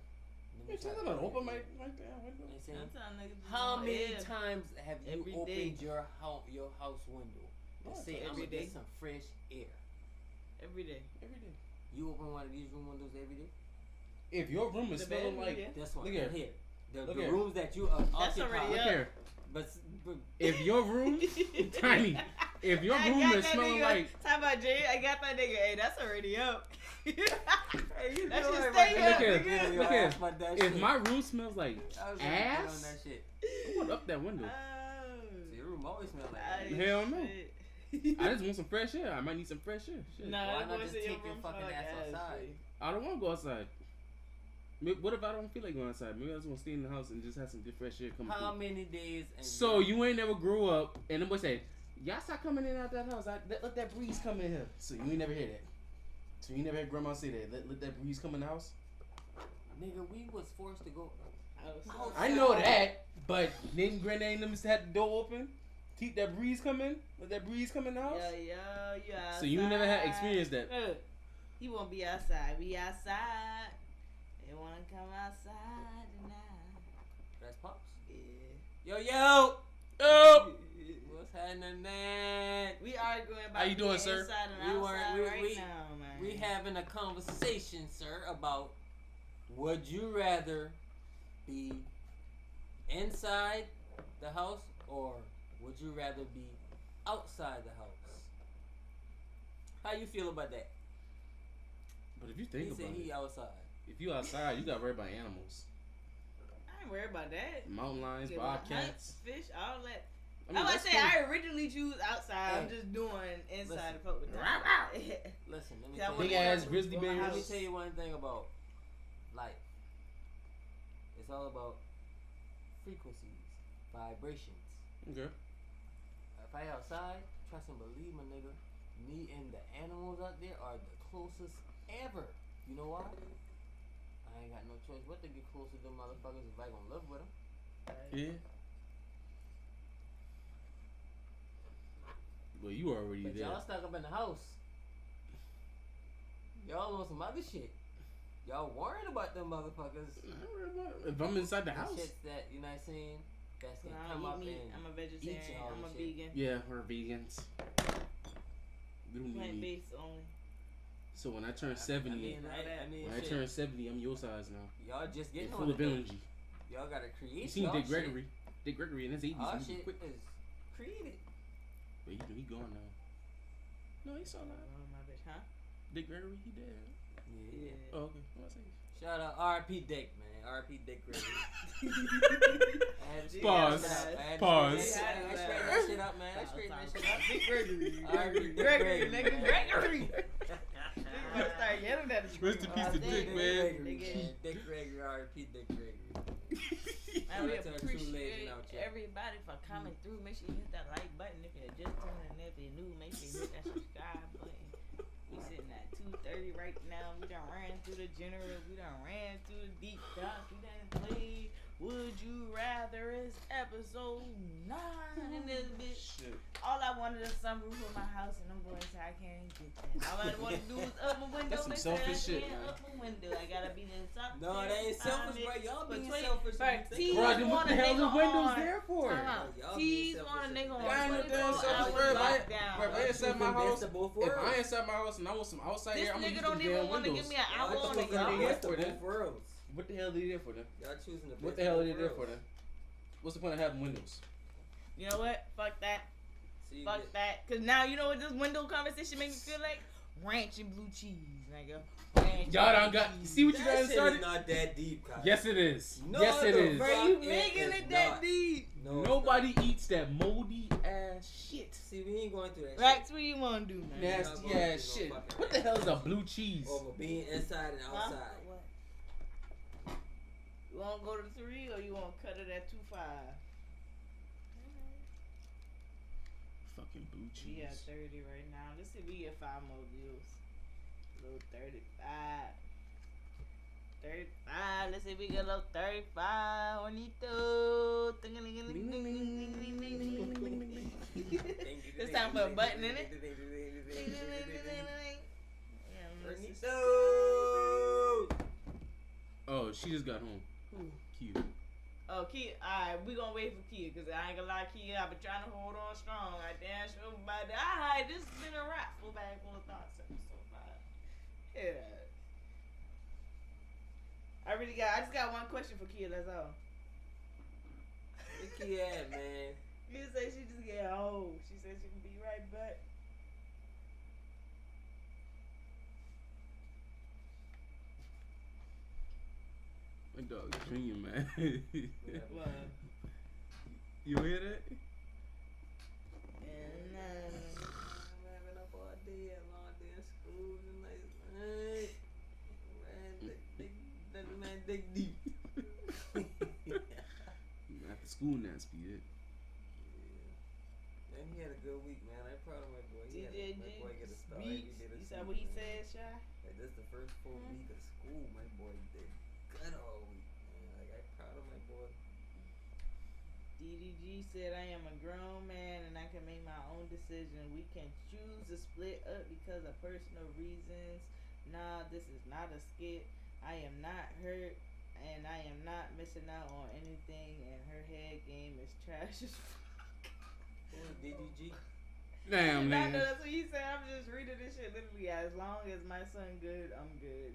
let me You try think to I'm gonna open my damn window? You know what I'm saying? I'm telling niggas to How go many ahead. times have you Every opened day. your house window to Oh, say, I'm every gonna get day. some fresh air? Every day. Every day. You open one of these room windows every day? If your room is The smelling bedroom, like, yeah. This one Look right here. here. The Look the here. rooms that you That's occupy. already look up. here. But If your room, tiny, if your I room got is that smelling nigga. like, Talk about Jay. I got that nigga. Hey, that's already up. Hey, you That doing shit it, stay man. up, Look here, nigga. look here. Ask about that if shit. my room smells like I was gonna get on ass, that shit. I'm going up that window. So your room always smell like that. Hell no. I just want some fresh air. I might need some fresh air. Shit. Nah, Why that not boy just said take your room fucking smell like ass outside? shit. I don't want to go outside. What if I don't feel like going outside? Maybe I just want to stay in the house and just have some good fresh air coming How through. many days? And So you ain't never grew up, and the boy said, "Y'all stop coming in and out that house. Let that breeze come in here." So you ain't never hear that. So you never heard grandma say that. Let that breeze come in the house. Nigga, we was forced to go. I know that, but then granddad and them just had the door open, keep that breeze come in. Let that breeze come in the house. Yeah. So you never had experienced that. He won't be outside. We outside. They wanna come outside tonight. That's pops. Yeah. Yo. Oh, What's happening, man? We arguing about How you doing, being sir? inside and We outside weren't- right we- now, man. We having a conversation, sir, about would you rather be inside the house or would you rather be outside the house? How you feel about that? but if you He think said about he it, outside. if you outside, you got to worry about animals, I ain't worried about that. mountain lions, Get my bobcats. hunts, fish, all that. I mean, I that's say cool. I originally choose outside. I'm Hey, just doing inside listen. to fuck with Rah, that. Listen, let me Yeah, I tell wanna Big you. ass go grizzly to my bears. Let me house. tell you one thing about life. It's all about frequencies, vibrations. Okay. If I outside, trust and believe, my nigga, me and the animals out there are the closest ever. You know why? I ain't got no choice but to get close to them motherfuckers if I gonna live with them. Yeah. Well, you already But there. y'all stuck up in the house. Y'all on some other shit. Y'all worried about them motherfuckers. If I'm inside the The house. shits that, you know what I'm saying? That's I gonna don't come eat up meat. and I'm a eat vegetarian. y'all I'm a and shit. vegan. Yeah, we're vegans. We don't need Plant meat. based only. So when I turn 70, when I shit, turn 70, I'm your size now. y'all just You're getting full on of it. energy. Y'all gotta create. You seen y'all Dick shit. Gregory? Dick Gregory in his 80s. Our He shit was quick. is created. But he gone now. No, he's still alive. Oh, my bitch, huh? Dick Gregory, he dead. Yeah. Oh, okay. What was I saying? Shout out R.P. Dick, man. R.P. Dick Gregory. Pause. Pause. I straighten that shit up, man. I straighten that shit up. Dick Gregory. R.P. Dick Gregory, Gregory, nigga. man. Gregory. Nigga better start yelling at the Rest in peace to Dick, man. Gregory, man. Dick Gregory, R.P. Dick Gregory. And we Shout out to our true legend appreciate out here. everybody for coming through. Make sure you hit that like button if you're just tuning in. If you're new, make sure you hit that subscribe button. We sitting at 2:30 right now. We done ran through the general. We done ran through the deep dive. We done played Would You Rather. It's episode 9 in this bitch. Shit. All I wanted is some roof on my house, and them boys said I can't get that. All I want to do is up my window. That's some They said I selfish shit, can't man. up my window. I gotta be in something. No, that ain't selfish, bro. Y'all being selfish. Right, Tease Bro, then what the hell the windows on. there for? Time out. Y'all being Tease on a selfish. nigga on I ain't no 24 damn selfish, hours bro. If I lockdown. ain't inside my house, both if I ain't inside my house and I want some outside This air, I'm gonna nigga use don't them even damn want to windows. give me an hour Y'all on the choosing fuck are they the here best for of then? both worlds. What the hell are they there for then? Y'all choosing the best What the hell are of they both there for worlds. then? What's the point of having windows? You know what? Fuck that. So you Fuck get- that. Cause now you know what this window conversation make me feel like? Ranch and blue cheese, nigga. Ranch Y'all and done blue got. cheese. See what you That done shit started? is not that deep, Kyle. Yes, it is. No, Yes, it the is. fuck Bro, you it making is it that not. deep. No, it's Nobody eats that moldy ass shit. not. See, we ain't going through that Rax, what you wanna do, man? Yeah. Nasty not going ass through no shit. fucking What the hell is a blue cheese? shit. Over being inside and Huh? outside. What? You wanna go to 3 or you wanna cut it at 2.5? Fucking blue cheese. We at 30 right now. Let's see if we get 5 more views. Little 35. 35. Let's see if we get a little 35. Juanito. It's time for a button, innit? Oh, she just got home. Who? Cute. Oh, Kia. Alright, we gonna wait for Kia, cause I ain't gonna lie, Kia. I've been trying to hold on strong. I damn sure about that. Alright, this has been a wrap. Full bag full of thoughts. Episode 5. Yeah. I just got one question for Kia, that's all. Where Kia at, man? Kia said she just get old. She said she can be right back. My dog dreaming, man. What? You hear that? And I'm having up all day at long day in school tonight. Man, that man dig deep. After school, that's be it. Man, he had a good week, man. I'm proud of my boy. My boy get a star. Beats. He did a You saw C, what he man. said, Shy? Like, this the first full week of school. My boy did good all week, man. Like, I'm proud of my boy. DDG said, I am a grown man and I can make my own decision. We can choose to split up because of personal reasons. Nah, this is not a skit. I am not hurt and I am not missing out on anything, and her head game is trash as fuck. Who's DDG? Damn, I know man. that's what he said. I'm just reading this shit literally. As long as my son good, I'm good.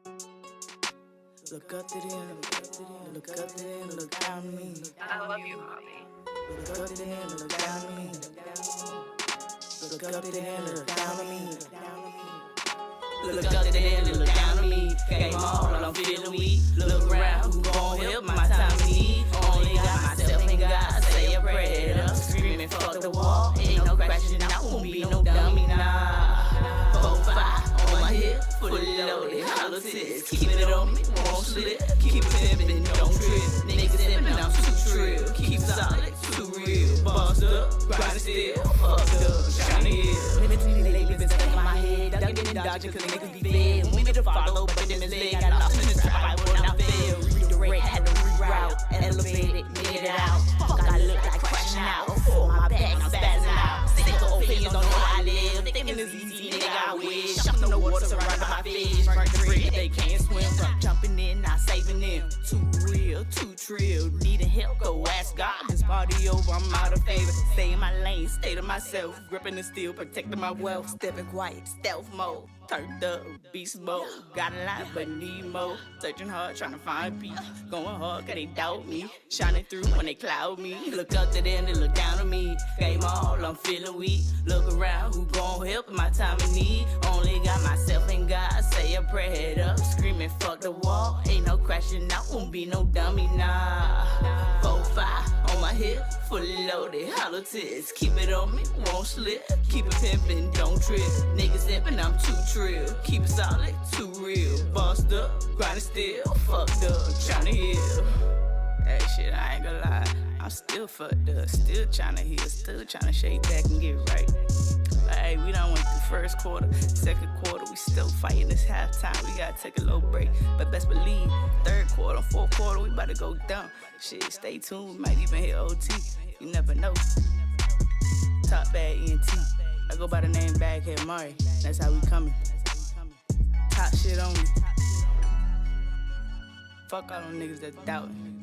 Look up to them, look up to them, look down to me. I love you, Bobby. Look up to them, look down to me. Look up to them, look down to me. Look up to them, look down to me. Game all, I'm feeling weak. Look around, who gon' help my time of need? Only got myself and God. Say a prayer up, screaming fuck the wall. Ain't no crashing out, won't be no dummy, nah. 4-5 on my hip, fully loaded, hollow tips. Keep it on me, won't slip. Keep it pimpin', don't trip. Niggas sippin', I'm too trill. Keep solid, too real. Bossed up, grindin' still, fucked up, tryna heal. Lately been stuck in my head, ducking and dodging 'cause niggas be fed. Want me to follow, but then his leg got lost in the trap. I will not fail. Redirect, had to reroute, elevated, made it out. Fuck, I look like crashing out. For my back, I'm spazzing out. Sick of opinions, don't know how I live. Thinking it's easy, nigga, I wish. Shuffling the water surrounding my fish. Burn the bridge, they can't swim. Jumping in, not saving them. Too real, too trill. Needing help, go ask God. This party over, I'm out of favor. Stay in my lane, stay to myself. Gripping the steel, protecting my wealth. Stepping quiet, stealth mode. Turned up, beast mode. Got a lot, but need more. Searching hard, trying to find peace. Going hard, 'cause they doubt me. Shining through when they cloud me. Look up to them, they look down on me. Game all, I'm feeling weak. Look around, who gon' help in my time of need? Only got myself and God. Say a prayer, head up. Screaming, fuck the wall. Ain't no crashing out, won't be no dummy, nah. 4-5 on my hip, fully loaded, hollow tips. Keep it on me, won't slip. Keep it pimpin', don't trip. Niggas sippin', I'm too trill. Keep it solid, too real. Bossed up, grindin' still, fucked up, tryna heal. Hey shit, I ain't gonna lie, I'm still fucked up, still tryna heal, still tryna shake back and get right. Hey, we done went through first quarter, second quarter, we still fighting this halftime. We gotta take a little break, but best believe, third quarter, fourth quarter, we about to go down. Shit, stay tuned, we might even hit OT. You never know. Top BAG ENT. I go by the name BAG ENT Mari. That's how we coming. Top shit only. Fuck all them niggas that doubtin'.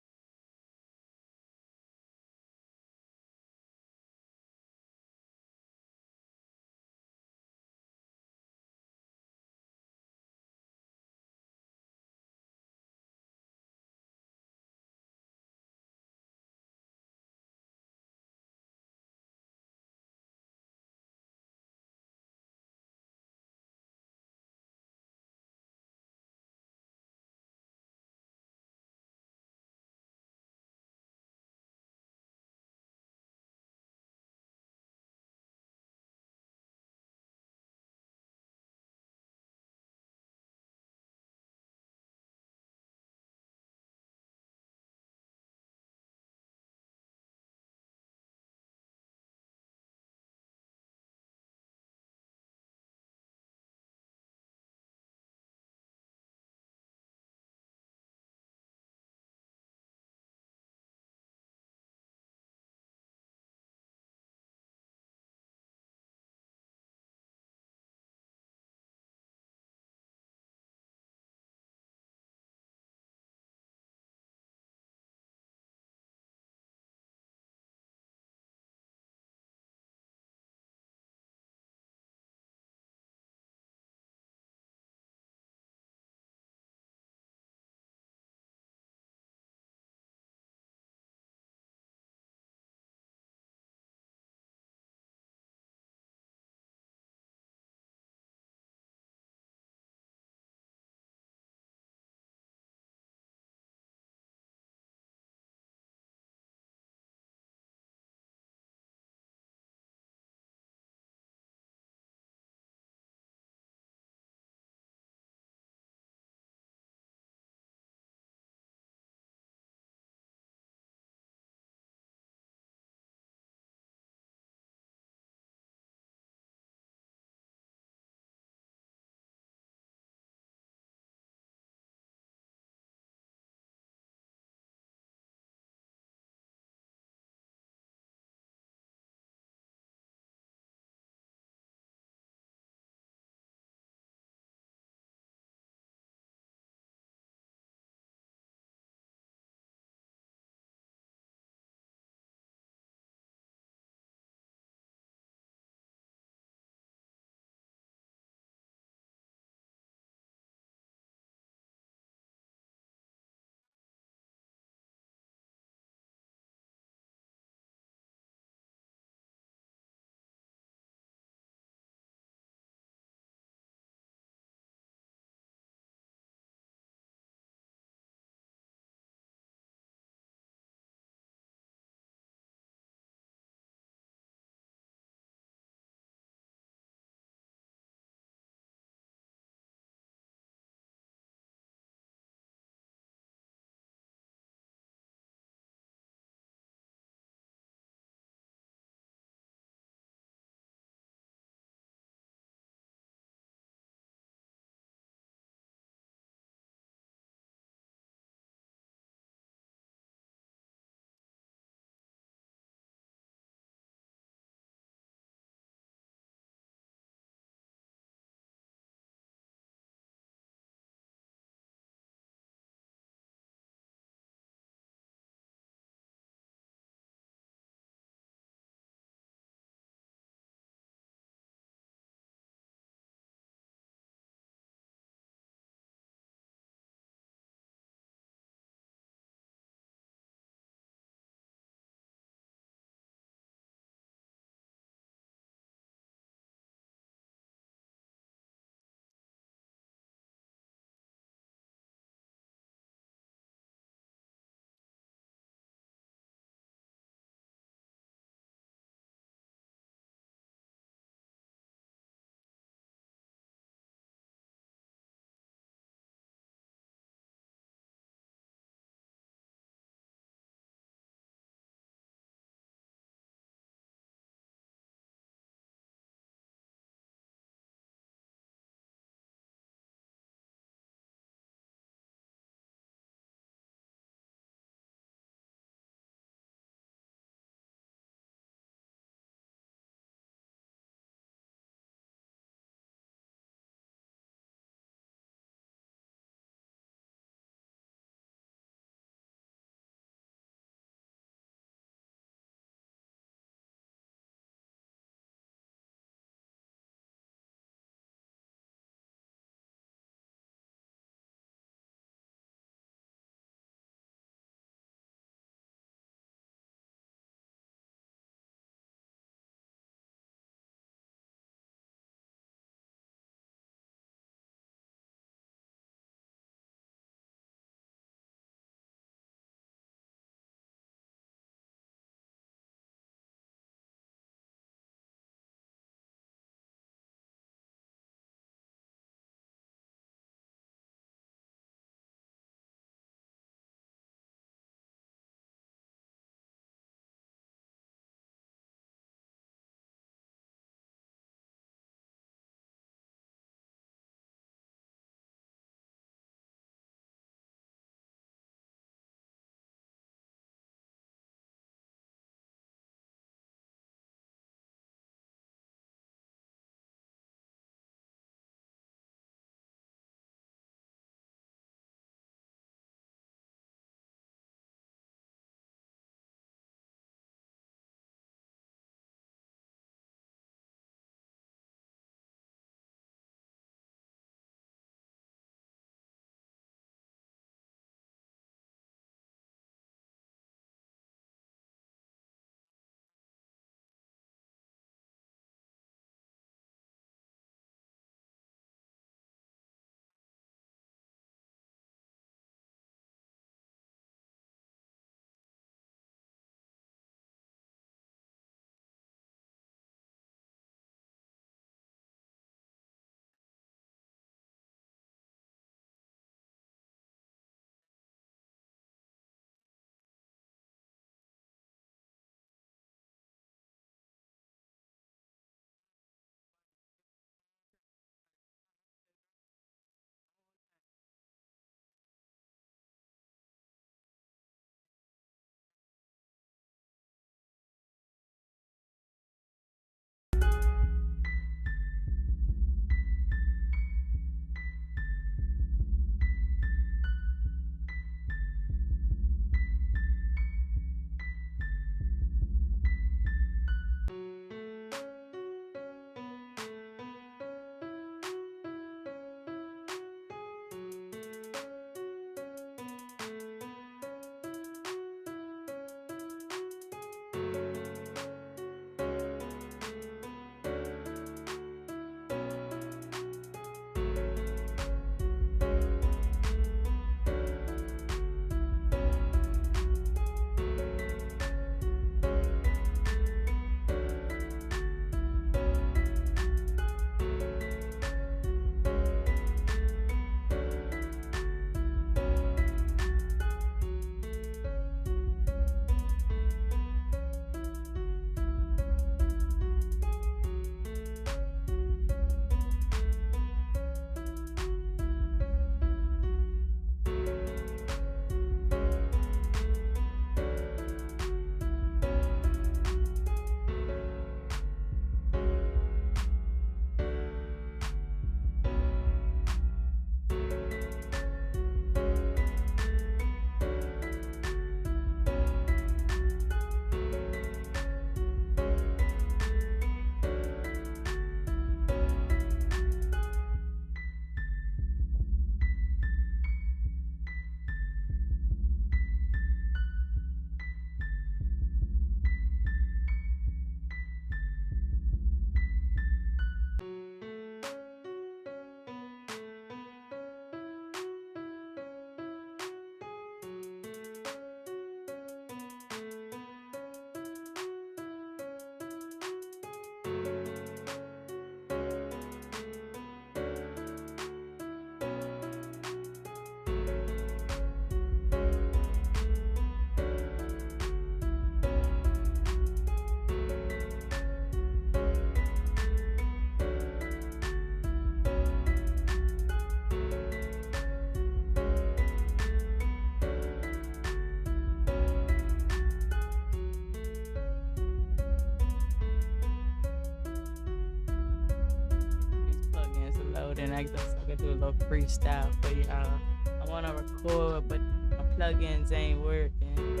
and I guess I can do a little freestyle for y'all. I want to record, but my plugins ain't working.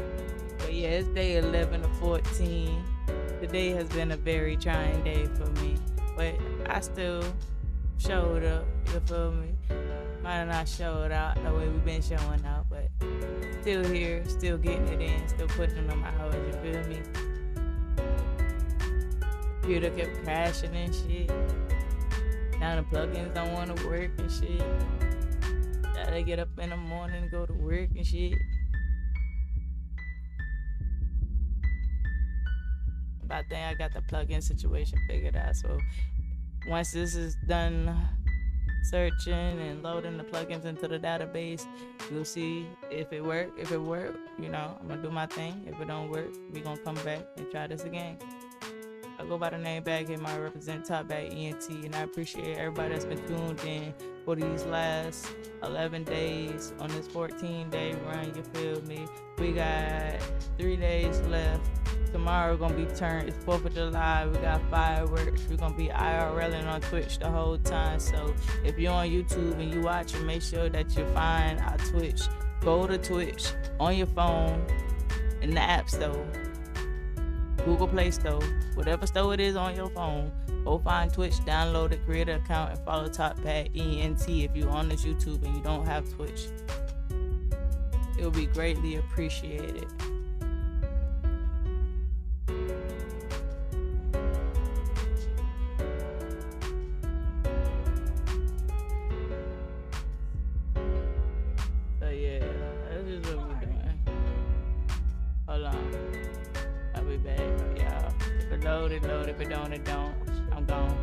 But yeah, it's day 11 of 14. Today has been a very trying day for me, but I still showed up, you feel me? Might have not showed out the way we've been showing out, but still here, still getting it in, still putting in them hours, you feel me? Computer kept crashing and shit. Now the plugins don't want to work and shit. Gotta get up in the morning and go to work and shit. But I think I got the plugin situation figured out. So once this is done searching and loading the plugins into the database, we'll see if it work. If it work, you know, I'm gonna do my thing. If it don't work, we gonna come back and try this again. I go by the name Bag End. I represent Top BAG ENT, and I appreciate everybody that's been tuned in for these last 11 days on this 14-day run. You feel me? We got 3 days left. Tomorrow gonna be turned. It's 4th of July. We got fireworks. We're gonna be IRLing on Twitch the whole time. So if you're on YouTube and you watching, make sure that you find our Twitch. Go to Twitch on your phone in the App Store, Google Play Store, whatever store it is on your phone. Go find Twitch, download it, create an account, and follow Top BAG ENT if you're on this YouTube and you don't have Twitch. It will be greatly appreciated. So yeah, that's just what we're doing. Hold on. I'll be back, y'all. If it load, it load. If it don't, it don't. I'm gone.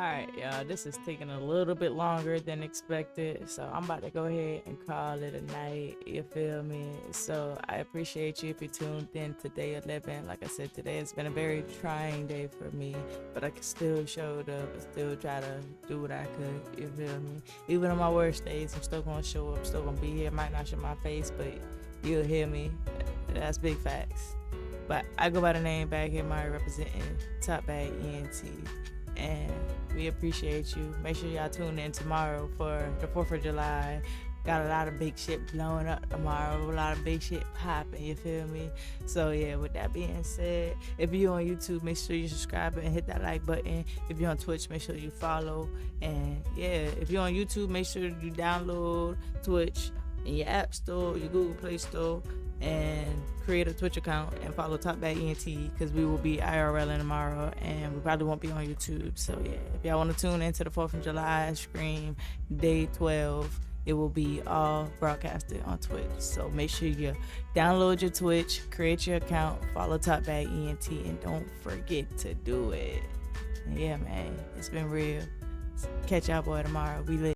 Alright, y'all, this is taking a little bit longer than expected, so I'm about to go ahead and call it a night, you feel me? So I appreciate you if you tuned in to day 11. Like I said, today has been a very trying day for me, but I still showed up and still try to do what I could, you feel me? Even on my worst days, I'm still gonna show up, still gonna be here, might not show my face, but you'll hear me. That's big facts. But I go by the name Bag Here, representing Top Bag ENT. And we appreciate you. Make sure y'all tune in tomorrow for the 4th of July. Got a lot of big shit blowing up tomorrow. A lot of big shit popping, you feel me? So yeah, with that being said, if you're on YouTube, make sure you subscribe and hit that like button. If you're on Twitch, make sure you follow. And yeah, if you're on YouTube, make sure you download Twitch in your App Store, your Google Play Store, and create a Twitch account and follow Top Bag ENT, because we will be IRL tomorrow and we probably won't be on YouTube. So yeah, if y'all want to tune into the 4th of July stream, day 12, it will be all broadcasted on Twitch. So make sure you download your Twitch, create your account, follow Top Bag ENT, and don't forget to do it. And yeah, man, it's been real. Catch y'all boy tomorrow. We lit.